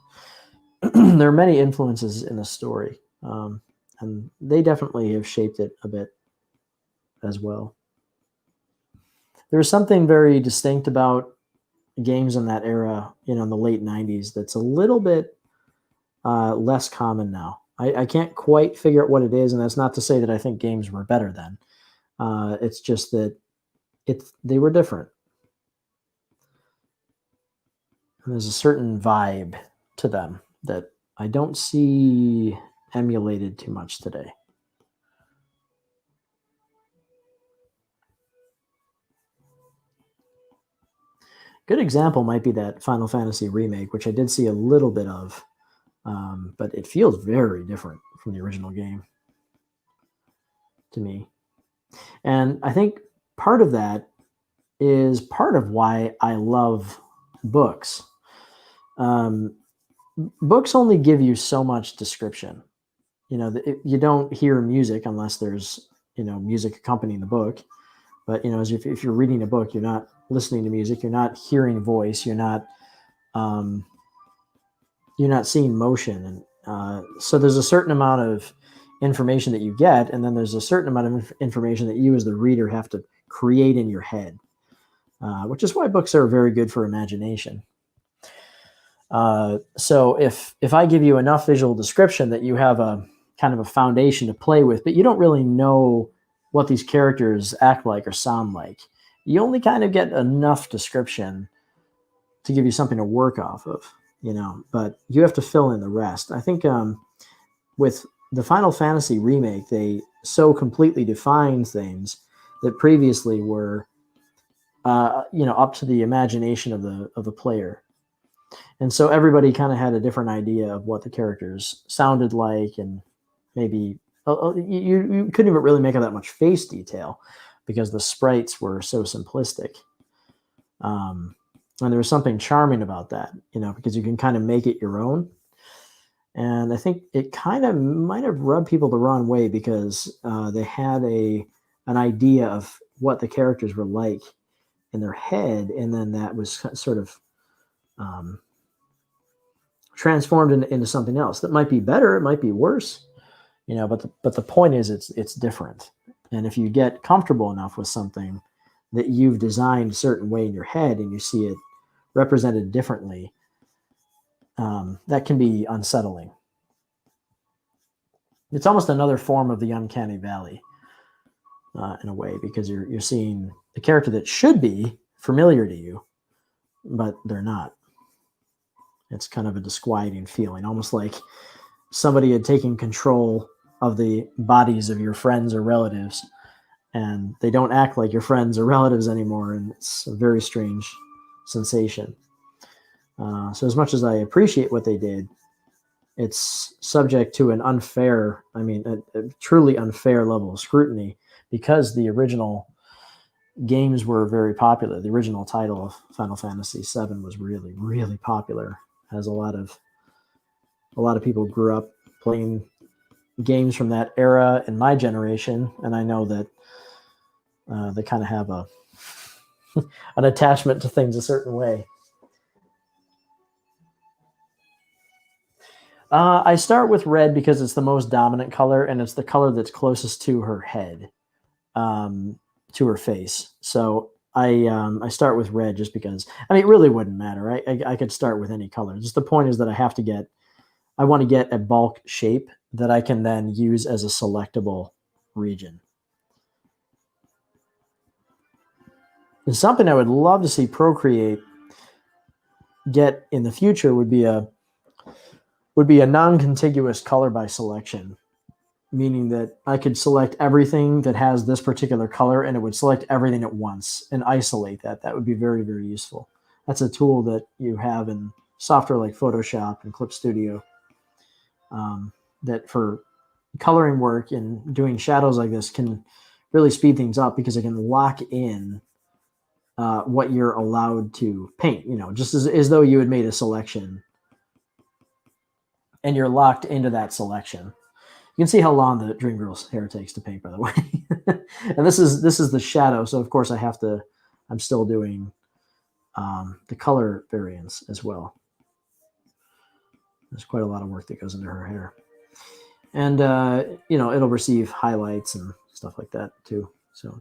Speaker 1: there are many influences in the story, and they definitely have shaped it a bit as well. There was something very distinct about games in that era, you know, in the late 90s, that's a little bit less common now. I can't quite figure out what it is, and that's not to say that I think games were better then. It's just that they were different. And there's a certain vibe to them that I don't see emulated too much today. Good example might be that Final Fantasy remake, which I did see a little bit of, but it feels very different from the original game to me. And I think part of that is part of why I love books. Books only give you so much description. You know, you don't hear music unless there's, you know, music accompanying the book. But, you know, if you're reading a book, you're not listening to music, you're not hearing voice, you're not seeing motion. And so there's a certain amount of information that you get, and then there's a certain amount of information that you as the reader have to create in your head, which is why books are very good for imagination. So if I give you enough visual description that you have a kind of a foundation to play with, but you don't really know what these characters act like or sound like, you only kind of get enough description to give you something to work off of, you know, but you have to fill in the rest. I think with the Final Fantasy remake, they so completely defined things that previously were, you know, up to the imagination of the player. And so everybody kind of had a different idea of what the characters sounded like, and maybe you couldn't even really make out that much face detail because the sprites were so simplistic. And there was something charming about that, you know, because you can kind of make it your own. And I think it kind of might have rubbed people the wrong way because they had an idea of what the characters were like in their head, and then that was sort of transformed into something else that might be better, it might be worse, you know. But the point is, it's different. And if you get comfortable enough with something that you've designed a certain way in your head, and you see it represented differently, that can be unsettling. It's almost another form of the uncanny valley, in a way, because you're seeing the character that should be familiar to you, but they're not. It's kind of a disquieting feeling, almost like somebody had taken control of the bodies of your friends or relatives, and they don't act like your friends or relatives anymore, and it's a very strange sensation. So as much as I appreciate what they did, it's subject to an unfair, a truly unfair level of scrutiny, because the original games were very popular. The original title of Final Fantasy VII was really, really popular, as a lot of people grew up playing games from that era in my generation, and I know that they kind of have an attachment to things a certain way. I start with red because it's the most dominant color, and it's the color that's closest to her head, to her face. So I start with red just because, it really wouldn't matter. I could start with any color. Just the point is that I want to get a bulk shape that I can then use as a selectable region. And something I would love to see Procreate get in the future would be a non-contiguous color by selection, meaning that I could select everything that has this particular color and it would select everything at once and isolate that. That would be very, very useful. That's a tool that you have in software like Photoshop and Clip Studio, that for coloring work and doing shadows like this can really speed things up because it can lock in what you're allowed to paint, just as though you had made a selection and you're locked into that selection. You can see how long the Dream Girl's hair takes to paint, by the way. And this is the shadow, so of course I'm still doing the color variants as well. There's quite a lot of work that goes into her hair. And it'll receive highlights and stuff like that too. So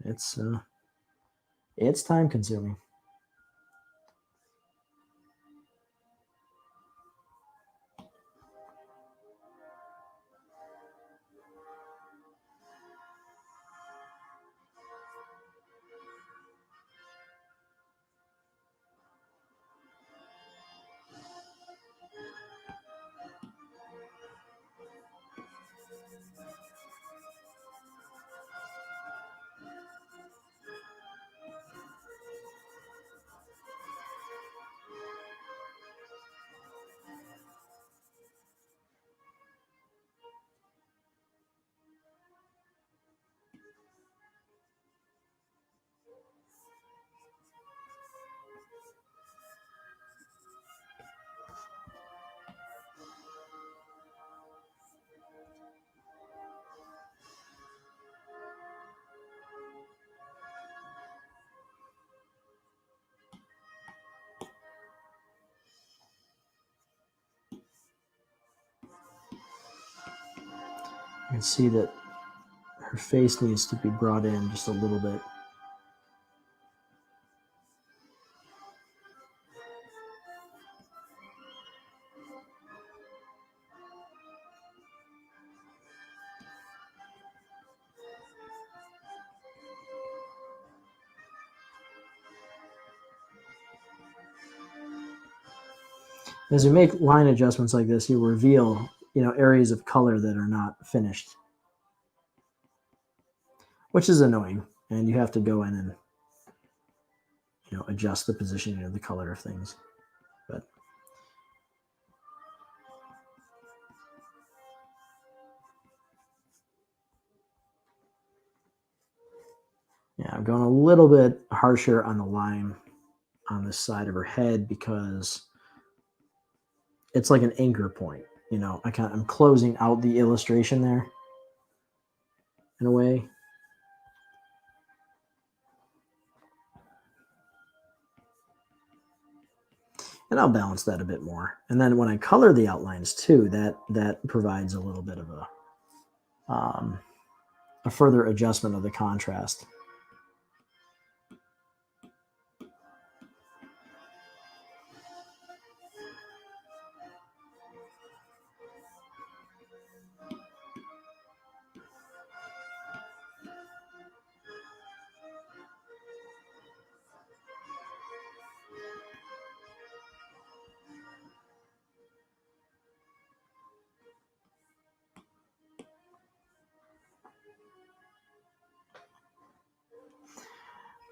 Speaker 1: it's time consuming. You can see that her face needs to be brought in just a little bit. As you make line adjustments like this, you reveal, areas of color that are not finished, which is annoying. And you have to go in and, adjust the positioning of the color of things. But yeah, I'm going a little bit harsher on the line on this side of her head because it's like an anchor point. I'm closing out the illustration there in a way. And I'll balance that a bit more. And then when I color the outlines too, that provides a little bit of a further adjustment of the contrast.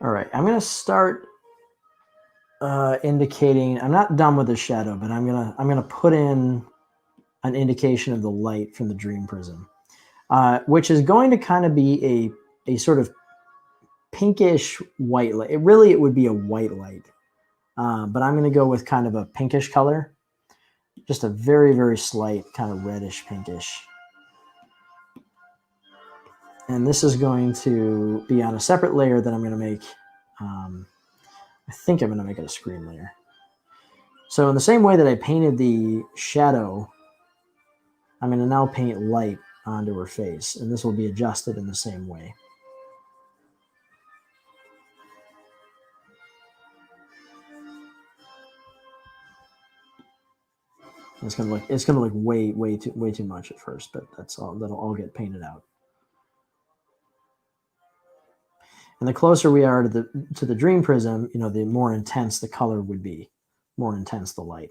Speaker 1: All right, I'm going to start indicating. I'm not done with the shadow, but I'm gonna put in an indication of the light from the Dream Prism, which is going to kind of be a sort of pinkish white light. It would be a white light, but I'm going to go with kind of a pinkish color, just a very, very slight kind of reddish pinkish. And this is going to be on a separate layer that I'm going to make. I think I'm going to make it a screen layer. So in the same way that I painted the shadow, I'm going to now paint light onto her face, and this will be adjusted in the same way. It's gonna look way too much at first, but that'll all get painted out. And the closer we are to the dream prism, the more intense the color would be, more intense the light.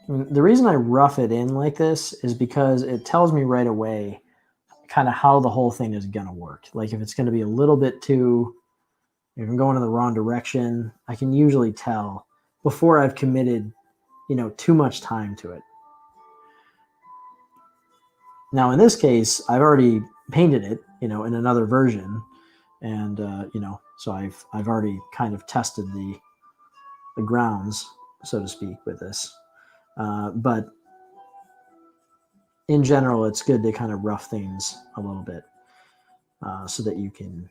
Speaker 1: The reason I rough it in like this is because it tells me right away kind of how the whole thing is going to work. Like if it's going to be a little bit too, if I'm going in the wrong direction, I can usually tell before I've committed, too much time to it. Now, in this case, I've already painted it, in another version. And, so I've already kind of tested the grounds, so to speak, with this. But in general, it's good to kind of rough things a little bit so that you can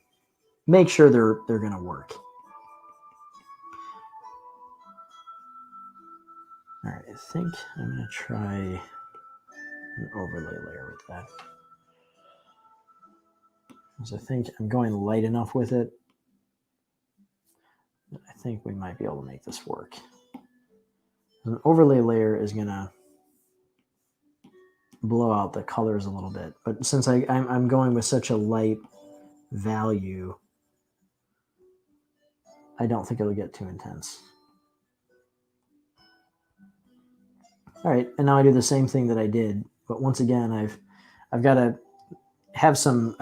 Speaker 1: make sure they're going to work. All right, I think I'm going to try an overlay layer with that. Because I think I'm going light enough with it. I think we might be able to make this work. An overlay layer is going to blow out the colors a little bit. But since I'm going with such a light value, I don't think it'll get too intense. All right, and now I do the same thing that I did, but once again, I've got to have some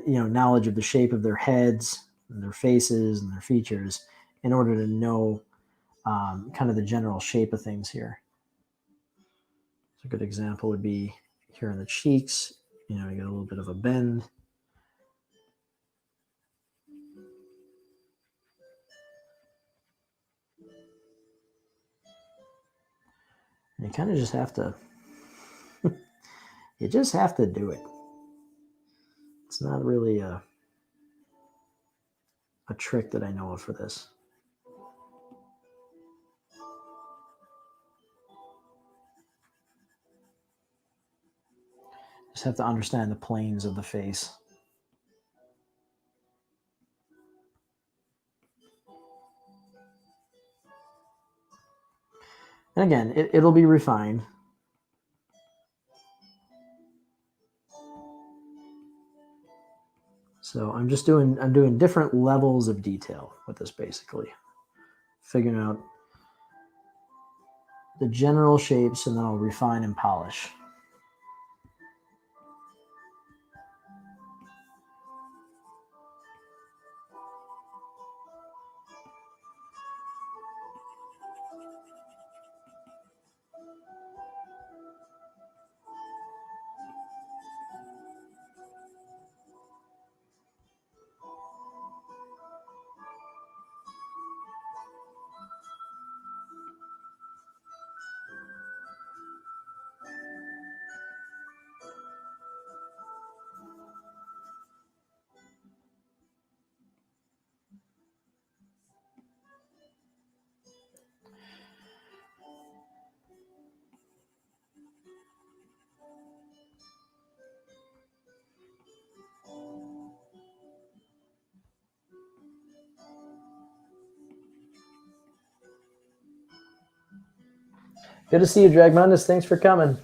Speaker 1: knowledge of the shape of their heads and their faces and their features in order to know kind of the general shape of things here. So a good example would be here in the cheeks. You get a little bit of a bend. And you kind of just have to, you just have to do it. It's not really a trick that I know of for this. Just have to understand the planes of the face. And again, it'll be refined. So I'm doing different levels of detail with this, basically. Figuring out the general shapes, and then I'll refine and polish. Good to see you, Dragmundus. Thanks for coming.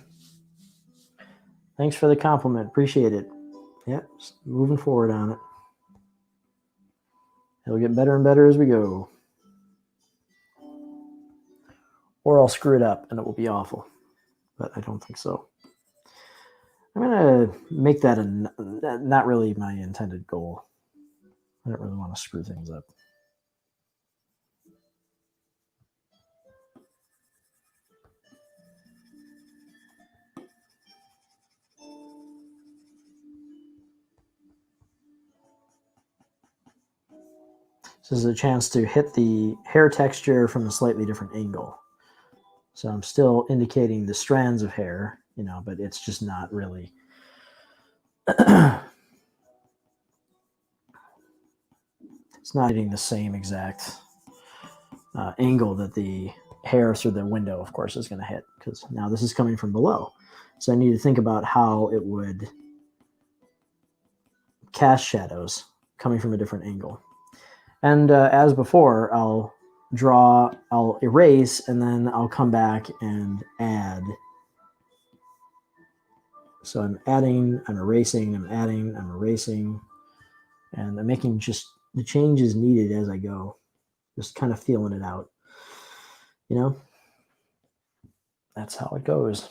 Speaker 1: Thanks for the compliment. Appreciate it. Yep, moving forward on it. It'll get better and better as we go. Or I'll screw it up and it will be awful. But I don't think so. I'm going to make that not really my intended goal. I don't really want to screw things up. This is a chance to hit the hair texture from a slightly different angle. So I'm still indicating the strands of hair, but it's just not really it's not hitting the same exact angle that the hair through the window, of course, is going to hit, because now this is coming from below. So I need to think about how it would cast shadows coming from a different angle. And as before, I'll erase, and then I'll come back and add. So I'm adding, I'm erasing, I'm adding, I'm erasing, and I'm making just the changes needed as I go, just kind of feeling it out. That's how it goes.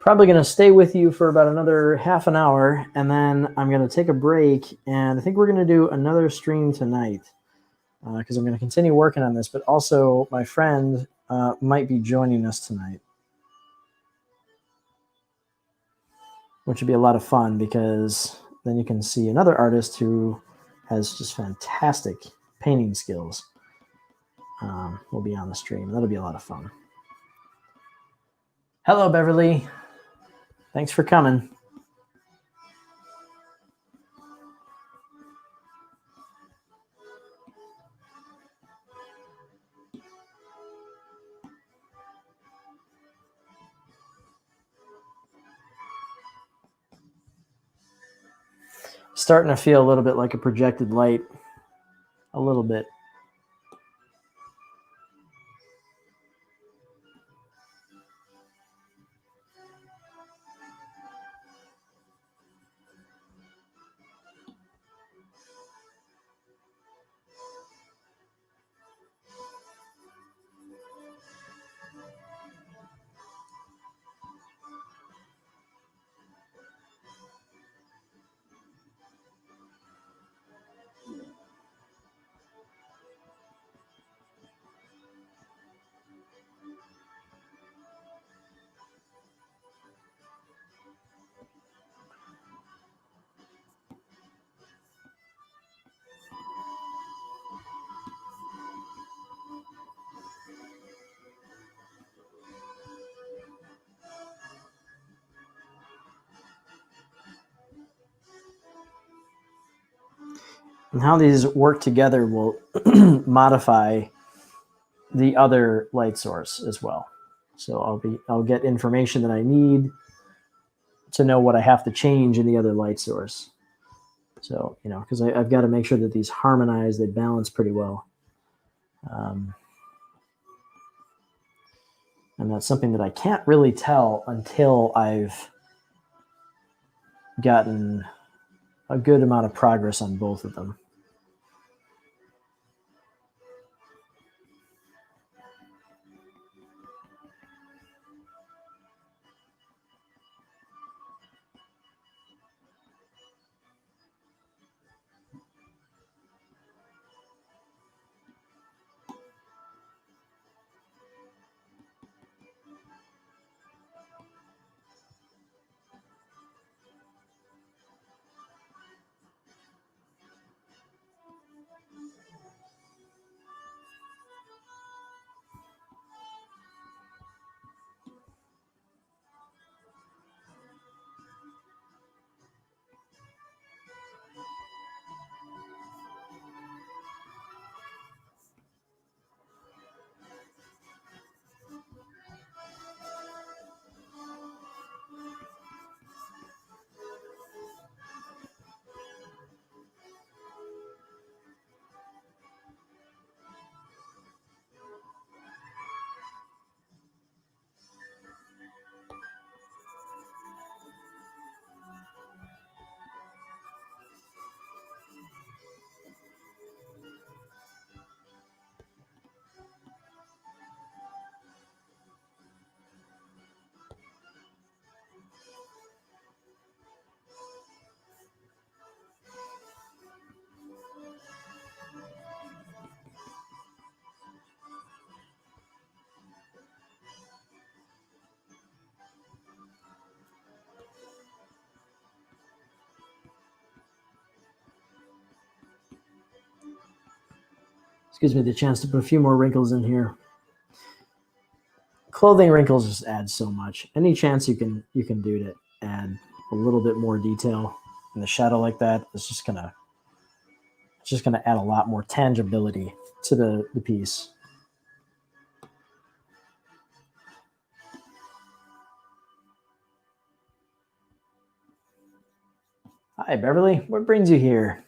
Speaker 1: Probably going to stay with you for about another half an hour, and then I'm going to take a break, and I think we're going to do another stream tonight, because I'm going to continue working on this, but also my friend might be joining us tonight, which would be a lot of fun, because then you can see another artist who has just fantastic painting skills will be on the stream. That'll be a lot of fun. Hello, Beverly. Thanks for coming. Starting to feel a little bit like a projected light. A little bit. And how these work together will modify the other light source as well. So I'll get information that I need to know what I have to change in the other light source. So, because I've got to make sure that these harmonize, they balance pretty well. And that's something that I can't really tell until I've gotten a good amount of progress on both of them. gives me the chance to put a few more wrinkles in here. Clothing wrinkles just add so much. Any chance you can do to add a little bit more detail in the shadow like that is just gonna add a lot more tangibility to the piece. Hi, Beverly. What brings you here?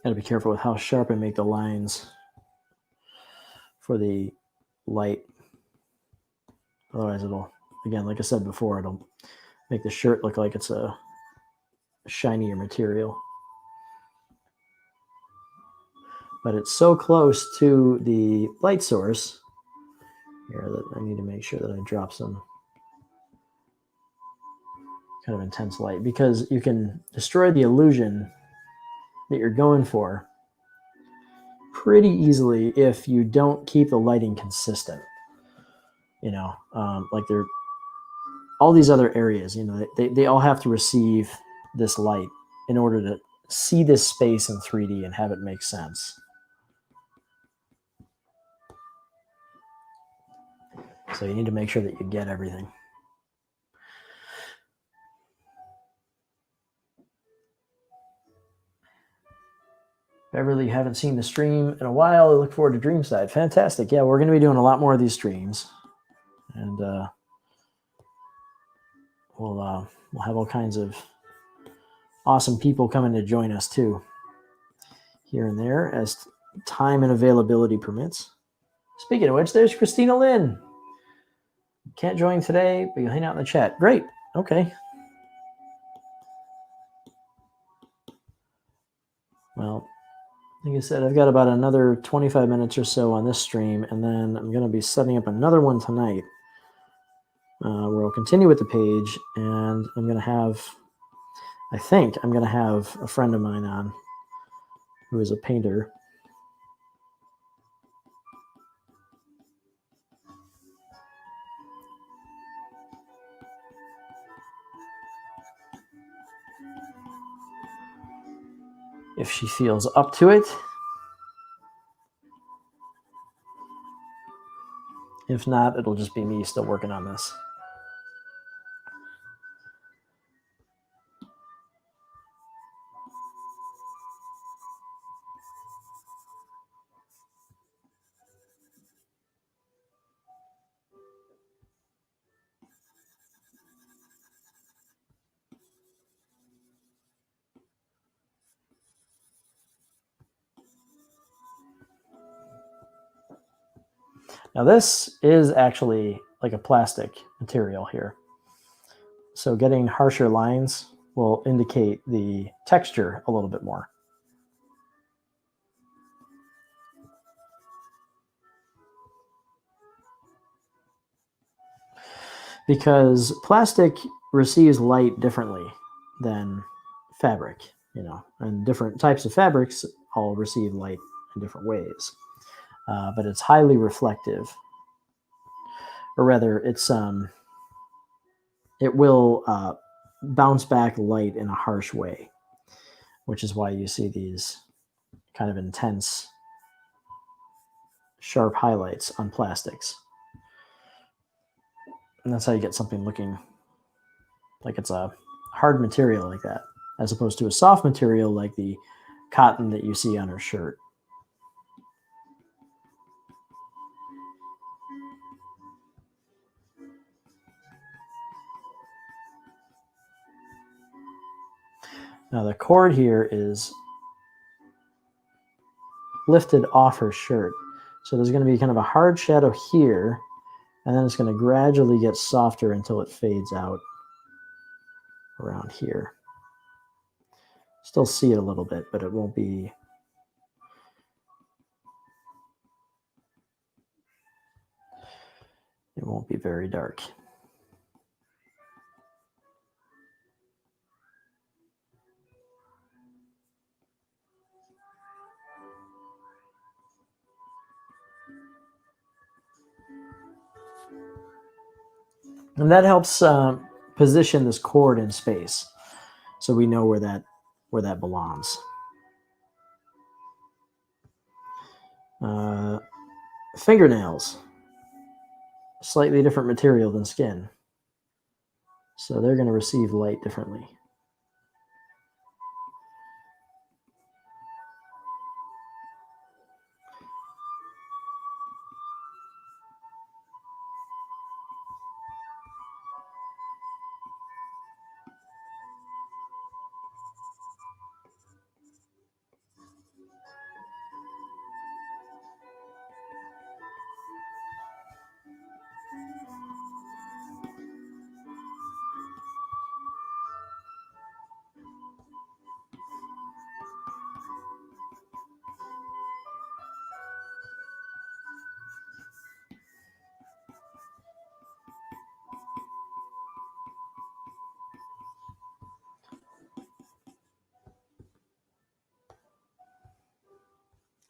Speaker 1: Gotta be careful with how sharp I make the lines for the light. Otherwise it'll, again, like I said before, it'll make the shirt look like it's a shinier material. But it's so close to the light source here that I need to make sure that I drop some kind of intense light, because you can destroy the illusion that you're going for pretty easily if you don't keep the lighting consistent. You know, like all these other areas, you know, they all have to receive this light in order to see this space in 3D and have it make sense. So you need to make sure that you get everything. Beverly, haven't seen the stream in a while. I look forward to Dreamside. Fantastic. Yeah, we're going to be doing a lot more of these streams. And we'll have all kinds of awesome people coming to join us too, here and there, as time and availability permits. Speaking of which, there's Christina Lynn. Can't join today, but you'll hang out in the chat. Great. Okay. Well, like I said, I've got about another 25 minutes or so on this stream, and then I'm going to be setting up another one tonight where I'll continue with the page, and I'm going to have, I think I'm going to have a friend of mine on who is a painter. If she feels up to it. If not, it'll just be me still working on this. Now this is actually like a plastic material here. So getting harsher lines will indicate the texture a little bit more. Because plastic receives light differently than fabric, you know, and different types of fabrics all receive light in different ways. But it's highly reflective, or rather, it will bounce back light in a harsh way, which is why you see these kind of intense, sharp highlights on plastics. And that's how you get something looking like it's a hard material like that, as opposed to a soft material like the cotton that you see on her shirt. Now the cord here is lifted off her shirt. So there's going to be kind of a hard shadow here, and then it's going to gradually get softer until it fades out around here. Still see it a little bit, but it won't be very dark. And that helps position this cord in space, so we know where that belongs. Fingernails, slightly different material than skin, so they're going to receive light differently.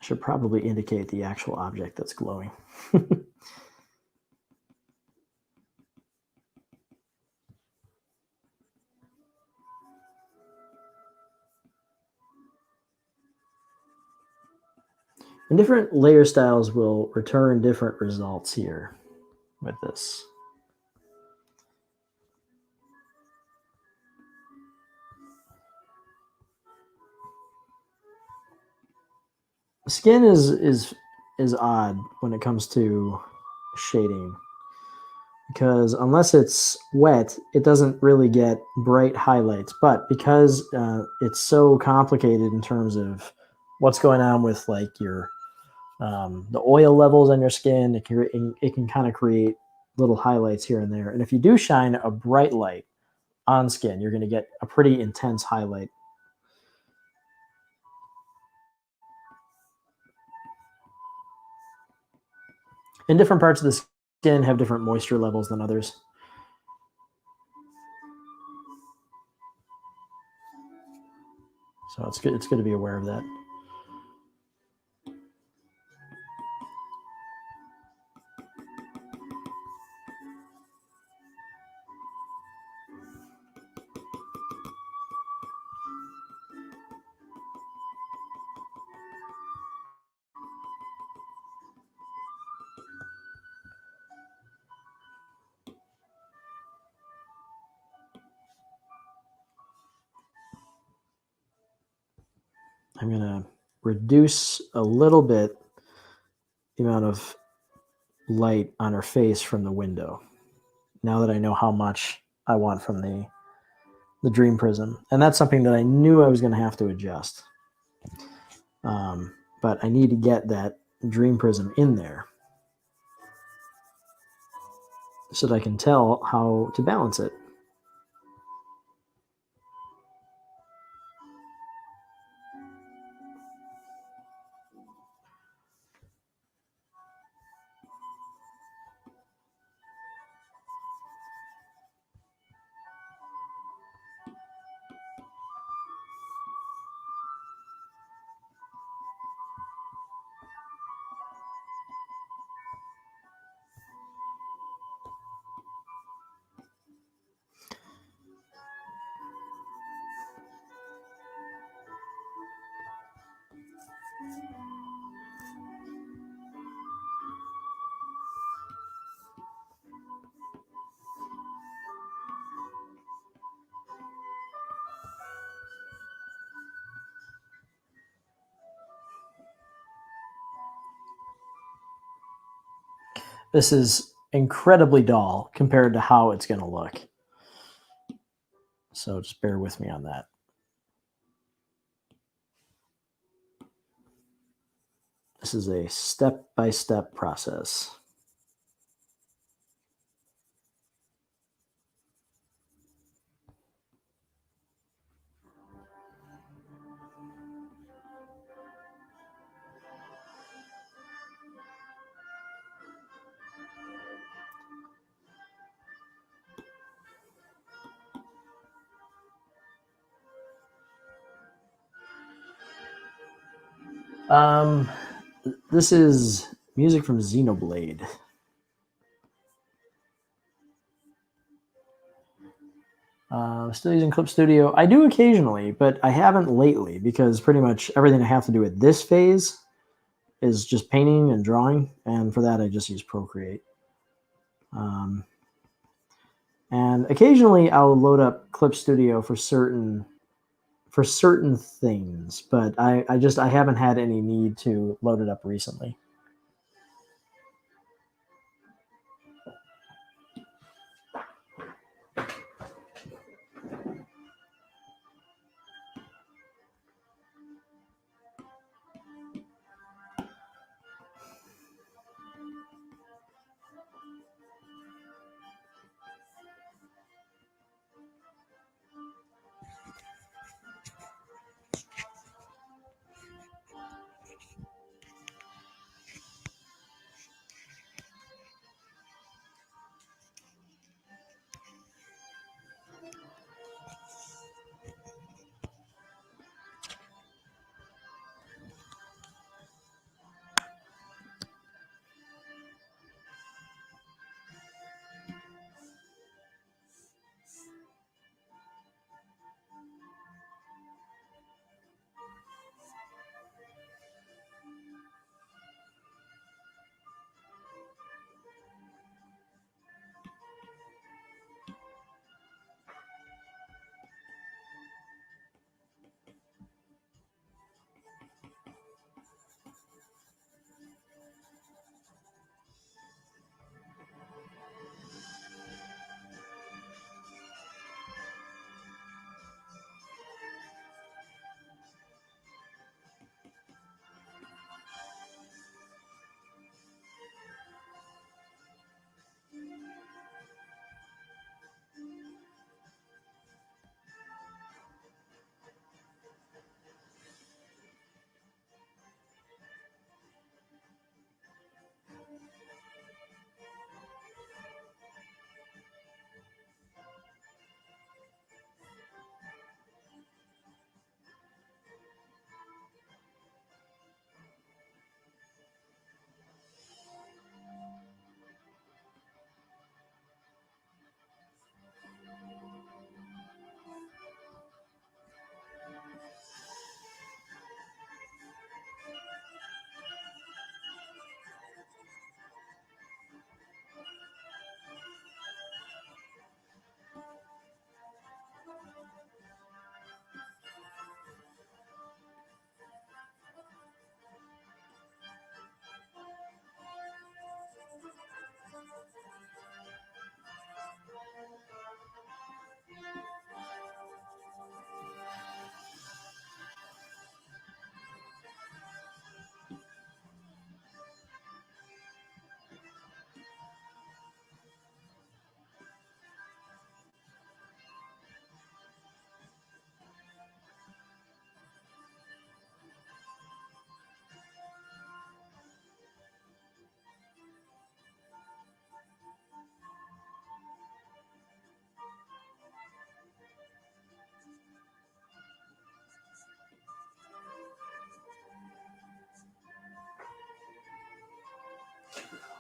Speaker 1: Should probably indicate the actual object that's glowing. And different layer styles will return different results here with this. Skin is odd when it comes to shading, because unless it's wet, it doesn't really get bright highlights. But because it's so complicated in terms of what's going on with like your the oil levels on your skin, it can kind of create little highlights here and there. And if you do shine a bright light on skin, you're going to get a pretty intense highlight. And different parts of the skin have different moisture levels than others. So it's good to be aware of that. I'm going to reduce a little bit the amount of light on her face from the window, now that I know how much I want from the Dream Prism. And that's something that I knew I was going to have to adjust. But I need to get that Dream Prism in there so that I can tell how to balance it. This is incredibly dull compared to how it's going to look. So just bear with me on that. This This is a step-by-step process. This is music from Xenoblade. Still using Clip Studio. I do occasionally, but I haven't lately because pretty much everything I have to do at this phase is just painting and drawing, and for that I just use Procreate. And occasionally I'll load up Clip Studio for certain things, but I haven't had any need to load it up recently.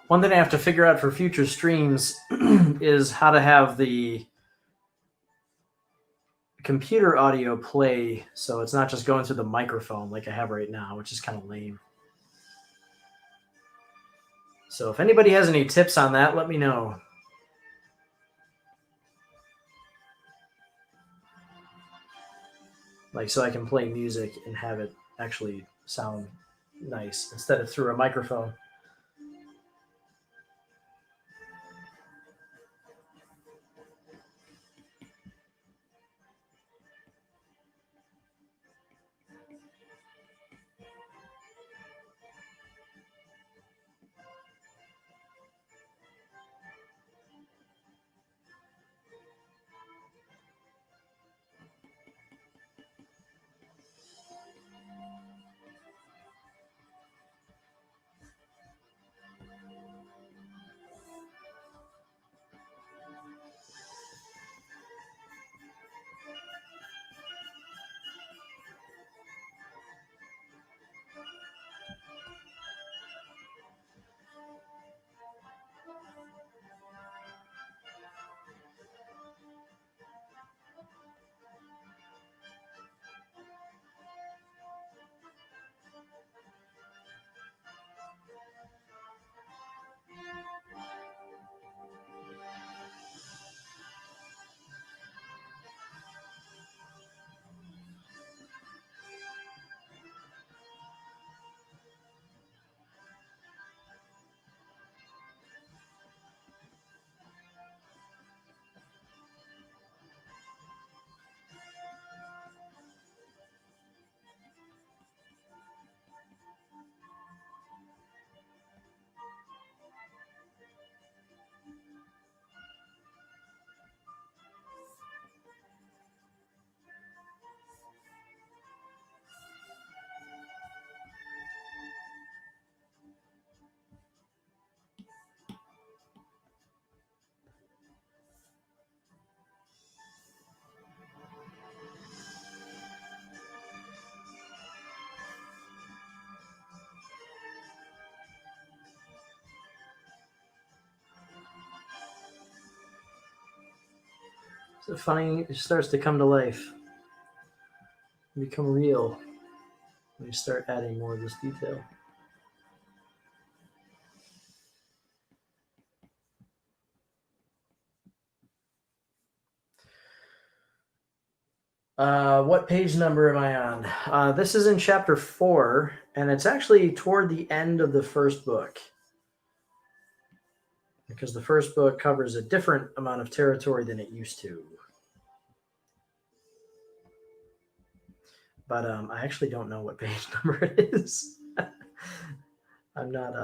Speaker 1: One thing I have to figure out for future streams is how to have the computer audio play so it's not just going through the microphone like I have right now, which is kind of lame. So if anybody has any tips on that, let me know. Like, so I can play music and have it actually sound nice instead of through a microphone. So funny, it starts to come to life, become real when you start adding more of this detail. What page number am I on? This is in chapter 4, and it's actually toward the end of the first book. Because the first book covers a different amount of territory than it used to. But I actually don't know what page number it is. I'm not.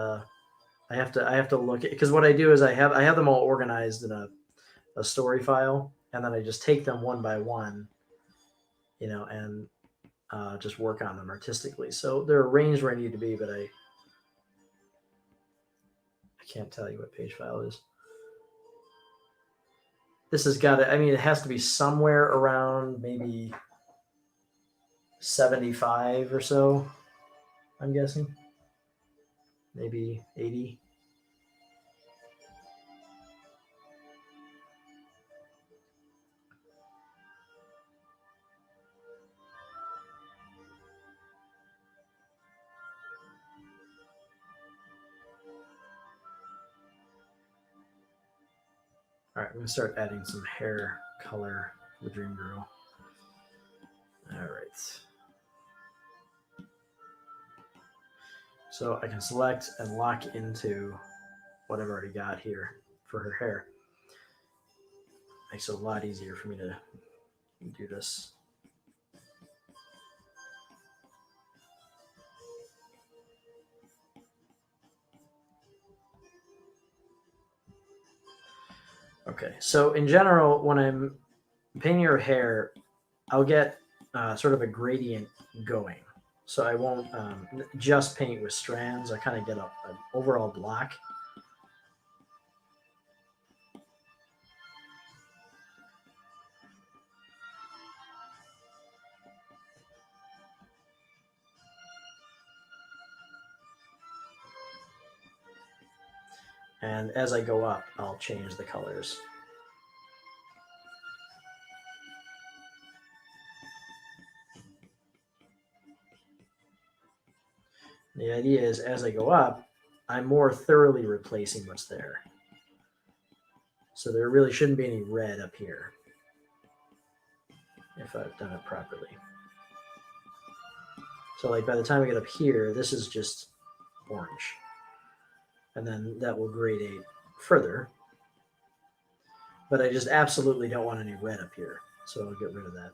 Speaker 1: I have to look at, because what I do is I have them all organized in a story file, and then I just take them one by one, and just work on them artistically. So they're arranged where I need to be, but I can't tell you what page file it is. This has got to, it has to be somewhere around maybe 75 or so, I'm guessing. Maybe 80. All right, I'm going to start adding some hair color to the Dream Girl. All right. So I can select and lock into what I've already got here for her hair. Makes it a lot easier for me to do this. Okay, so in general, when I'm painting her hair, I'll get sort of a gradient going. So I won't just paint with strands. I kind of get an overall block. And as I go up, I'll change the colors. The idea is, as I go up, I'm more thoroughly replacing what's there. So there really shouldn't be any red up here if I've done it properly. So like by the time I get up here, this is just orange. And then that will gradate further. But I just absolutely don't want any red up here. So I'll get rid of that.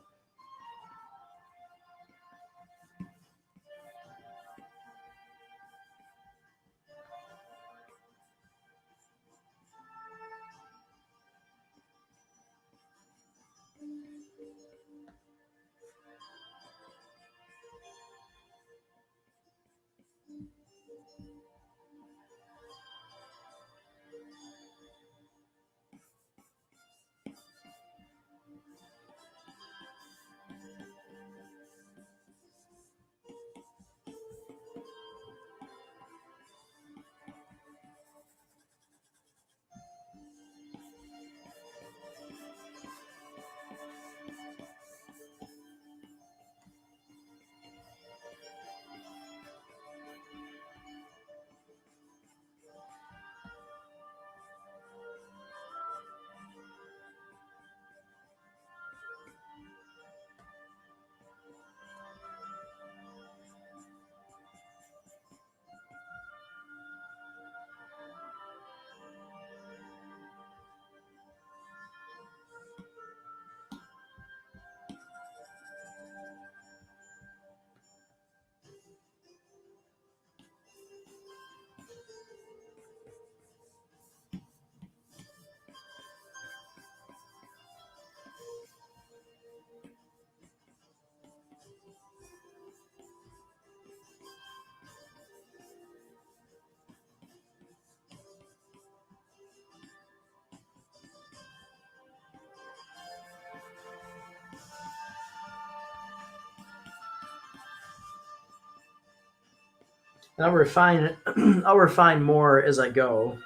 Speaker 1: And I'll refine more as I go.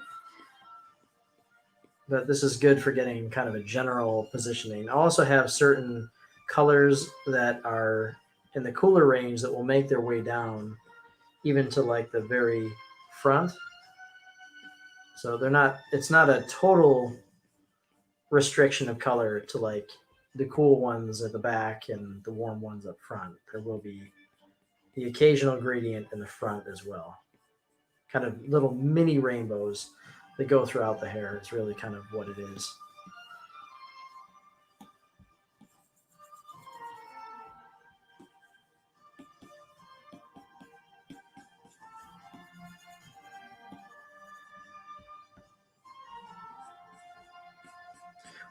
Speaker 1: but this is good for getting kind of a general positioning. I also have certain colors that are in the cooler range that will make their way down even to like the very front. So they're not, it's not a total restriction of color to like the cool ones at the back and the warm ones up front. There will be the occasional gradient in the front as well. Kind of little mini rainbows that go throughout the hair is really kind of what it is.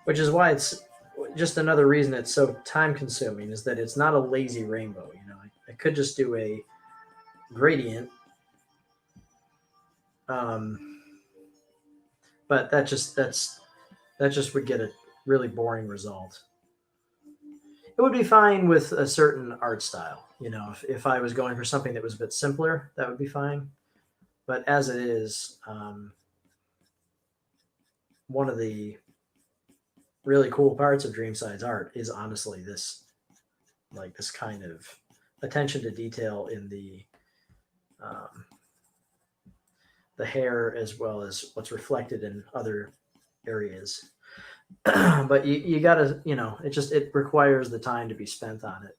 Speaker 1: Which is why it's just another reason it's so time consuming is that it's not a lazy rainbow. You know, I could just do a gradient, um, but that just would get a really boring result. It would be fine with a certain art style. You know, if I was going for something that was a bit simpler, that would be fine. But as it is, one of the really cool parts of Dreamside's art is honestly this, like this kind of attention to detail in um, the hair as well as what's reflected in other areas. But you gotta, you know, it requires the time to be spent on it.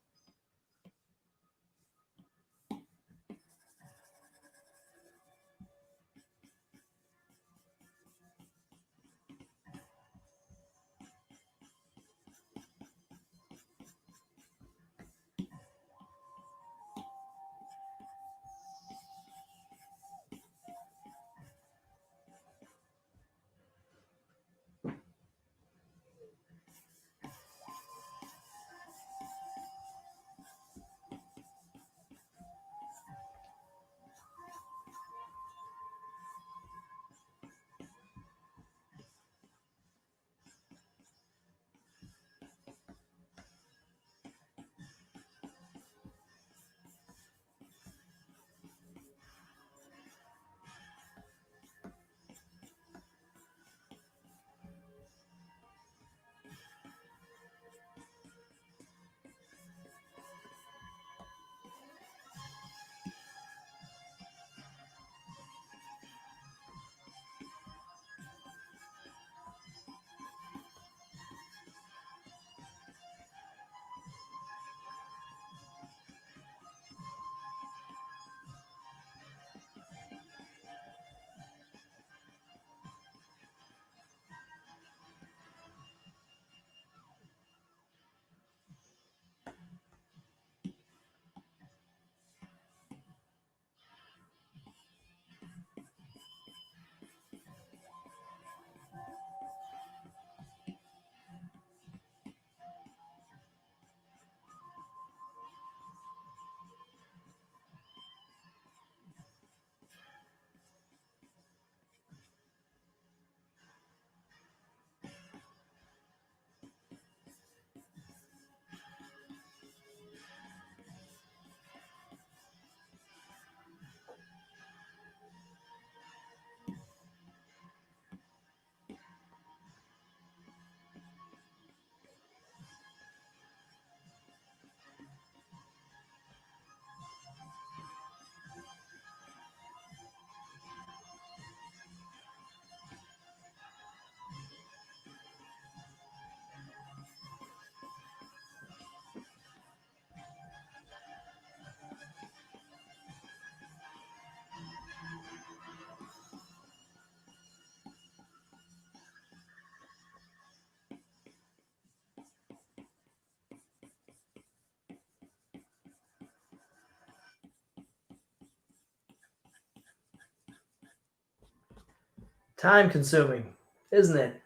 Speaker 1: Time consuming, isn't it?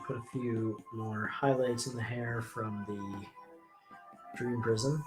Speaker 1: put a few more highlights in the hair from the Dream Prism.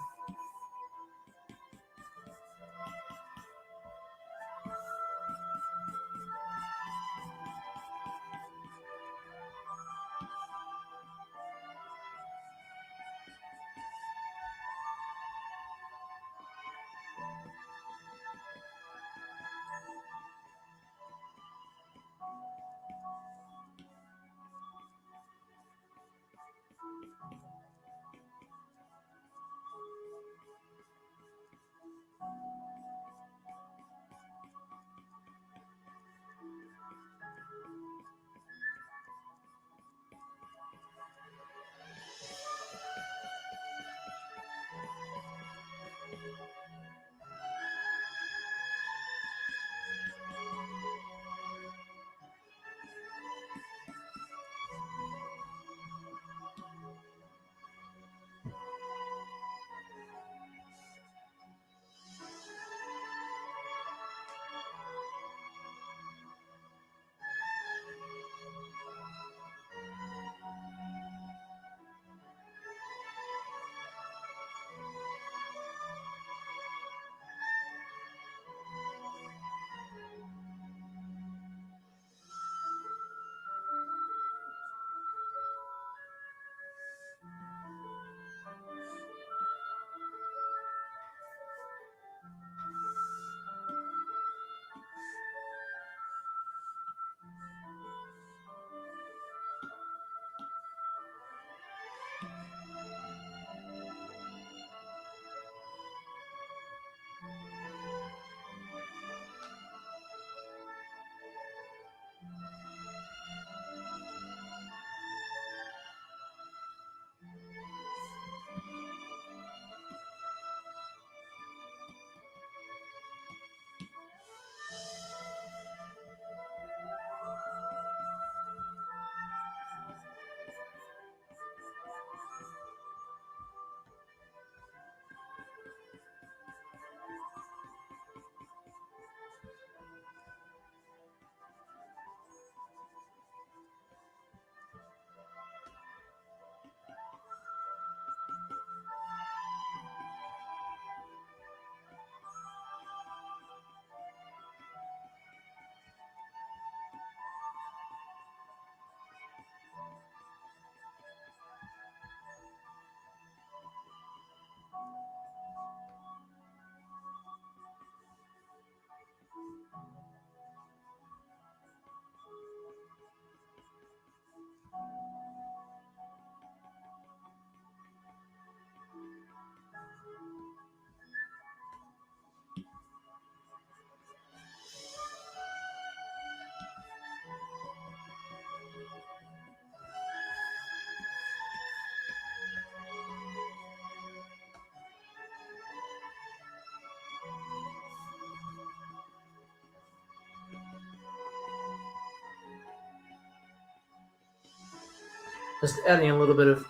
Speaker 1: Just adding a little bit of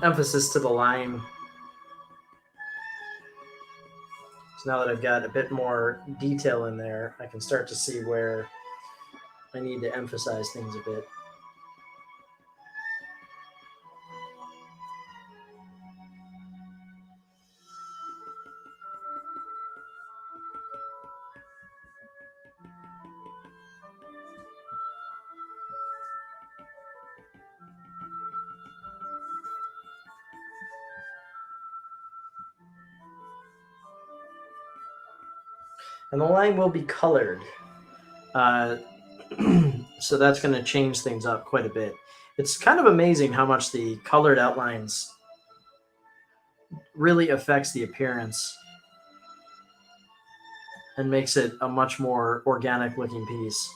Speaker 1: emphasis to the line. So now that I've got a bit more detail in there, I can start to see where I need to emphasize things a bit. And the line will be colored. So that's going to change things up quite a bit. It's kind of amazing how much the colored outlines really affects the appearance and makes it a much more organic looking piece.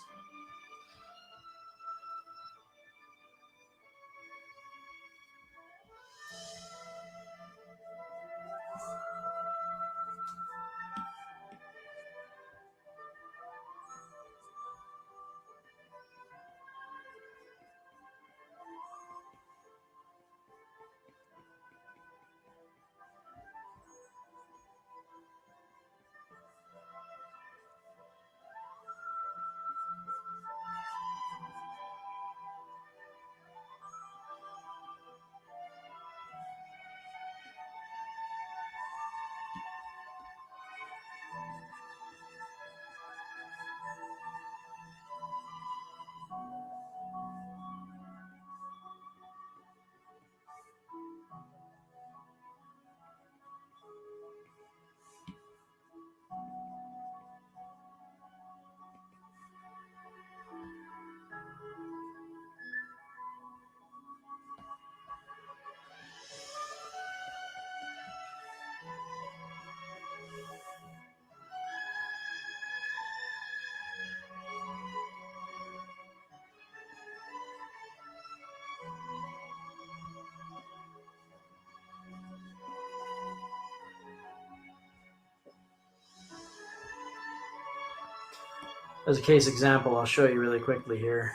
Speaker 1: As a case example, I'll show you really quickly here.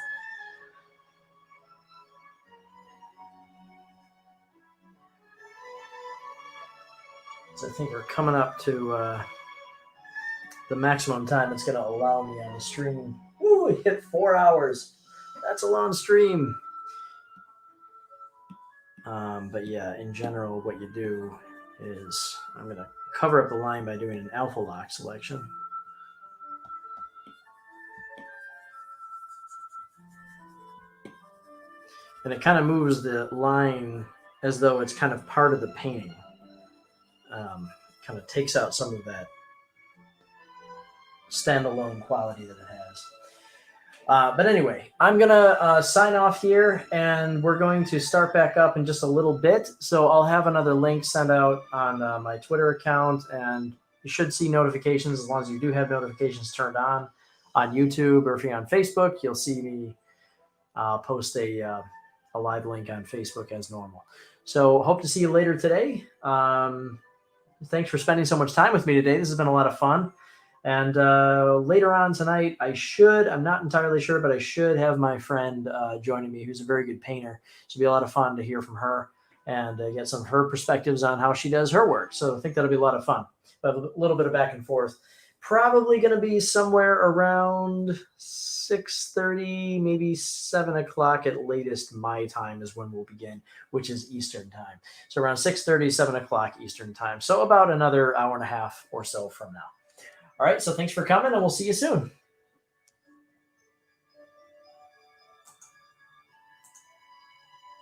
Speaker 1: So I think we're coming up to the maximum time it's going to allow me on the stream. Ooh, we hit 4 hours. That's a long stream. But yeah, in general, what you do is I'm going to cover up the line by doing an alpha lock selection. And it kind of moves the line as though it's kind of part of the painting. Kind of takes out some of that standalone quality that it has. But anyway, I'm going to sign off here, and we're going to start back up in just a little bit. So I'll have another link sent out on my Twitter account, and you should see notifications as long as you do have notifications turned on YouTube, or if you're on Facebook, you'll see me post a live link on Facebook as normal. So hope to see you later today. Thanks for spending so much time with me today. This has been a lot of fun. And later on tonight, I'm not entirely sure, but I should have my friend joining me, who's a very good painter. It should be a lot of fun to hear from her and get some of her perspectives on how she does her work. So I think that'll be a lot of fun. But a little bit of back and forth. Probably going to be somewhere around 6:30, maybe 7 o'clock at latest. My time is when we'll begin, which is Eastern time. So around 6:30, 7 o'clock Eastern time. So about another hour and a half or so from now. All right, so thanks for coming, and we'll see you soon.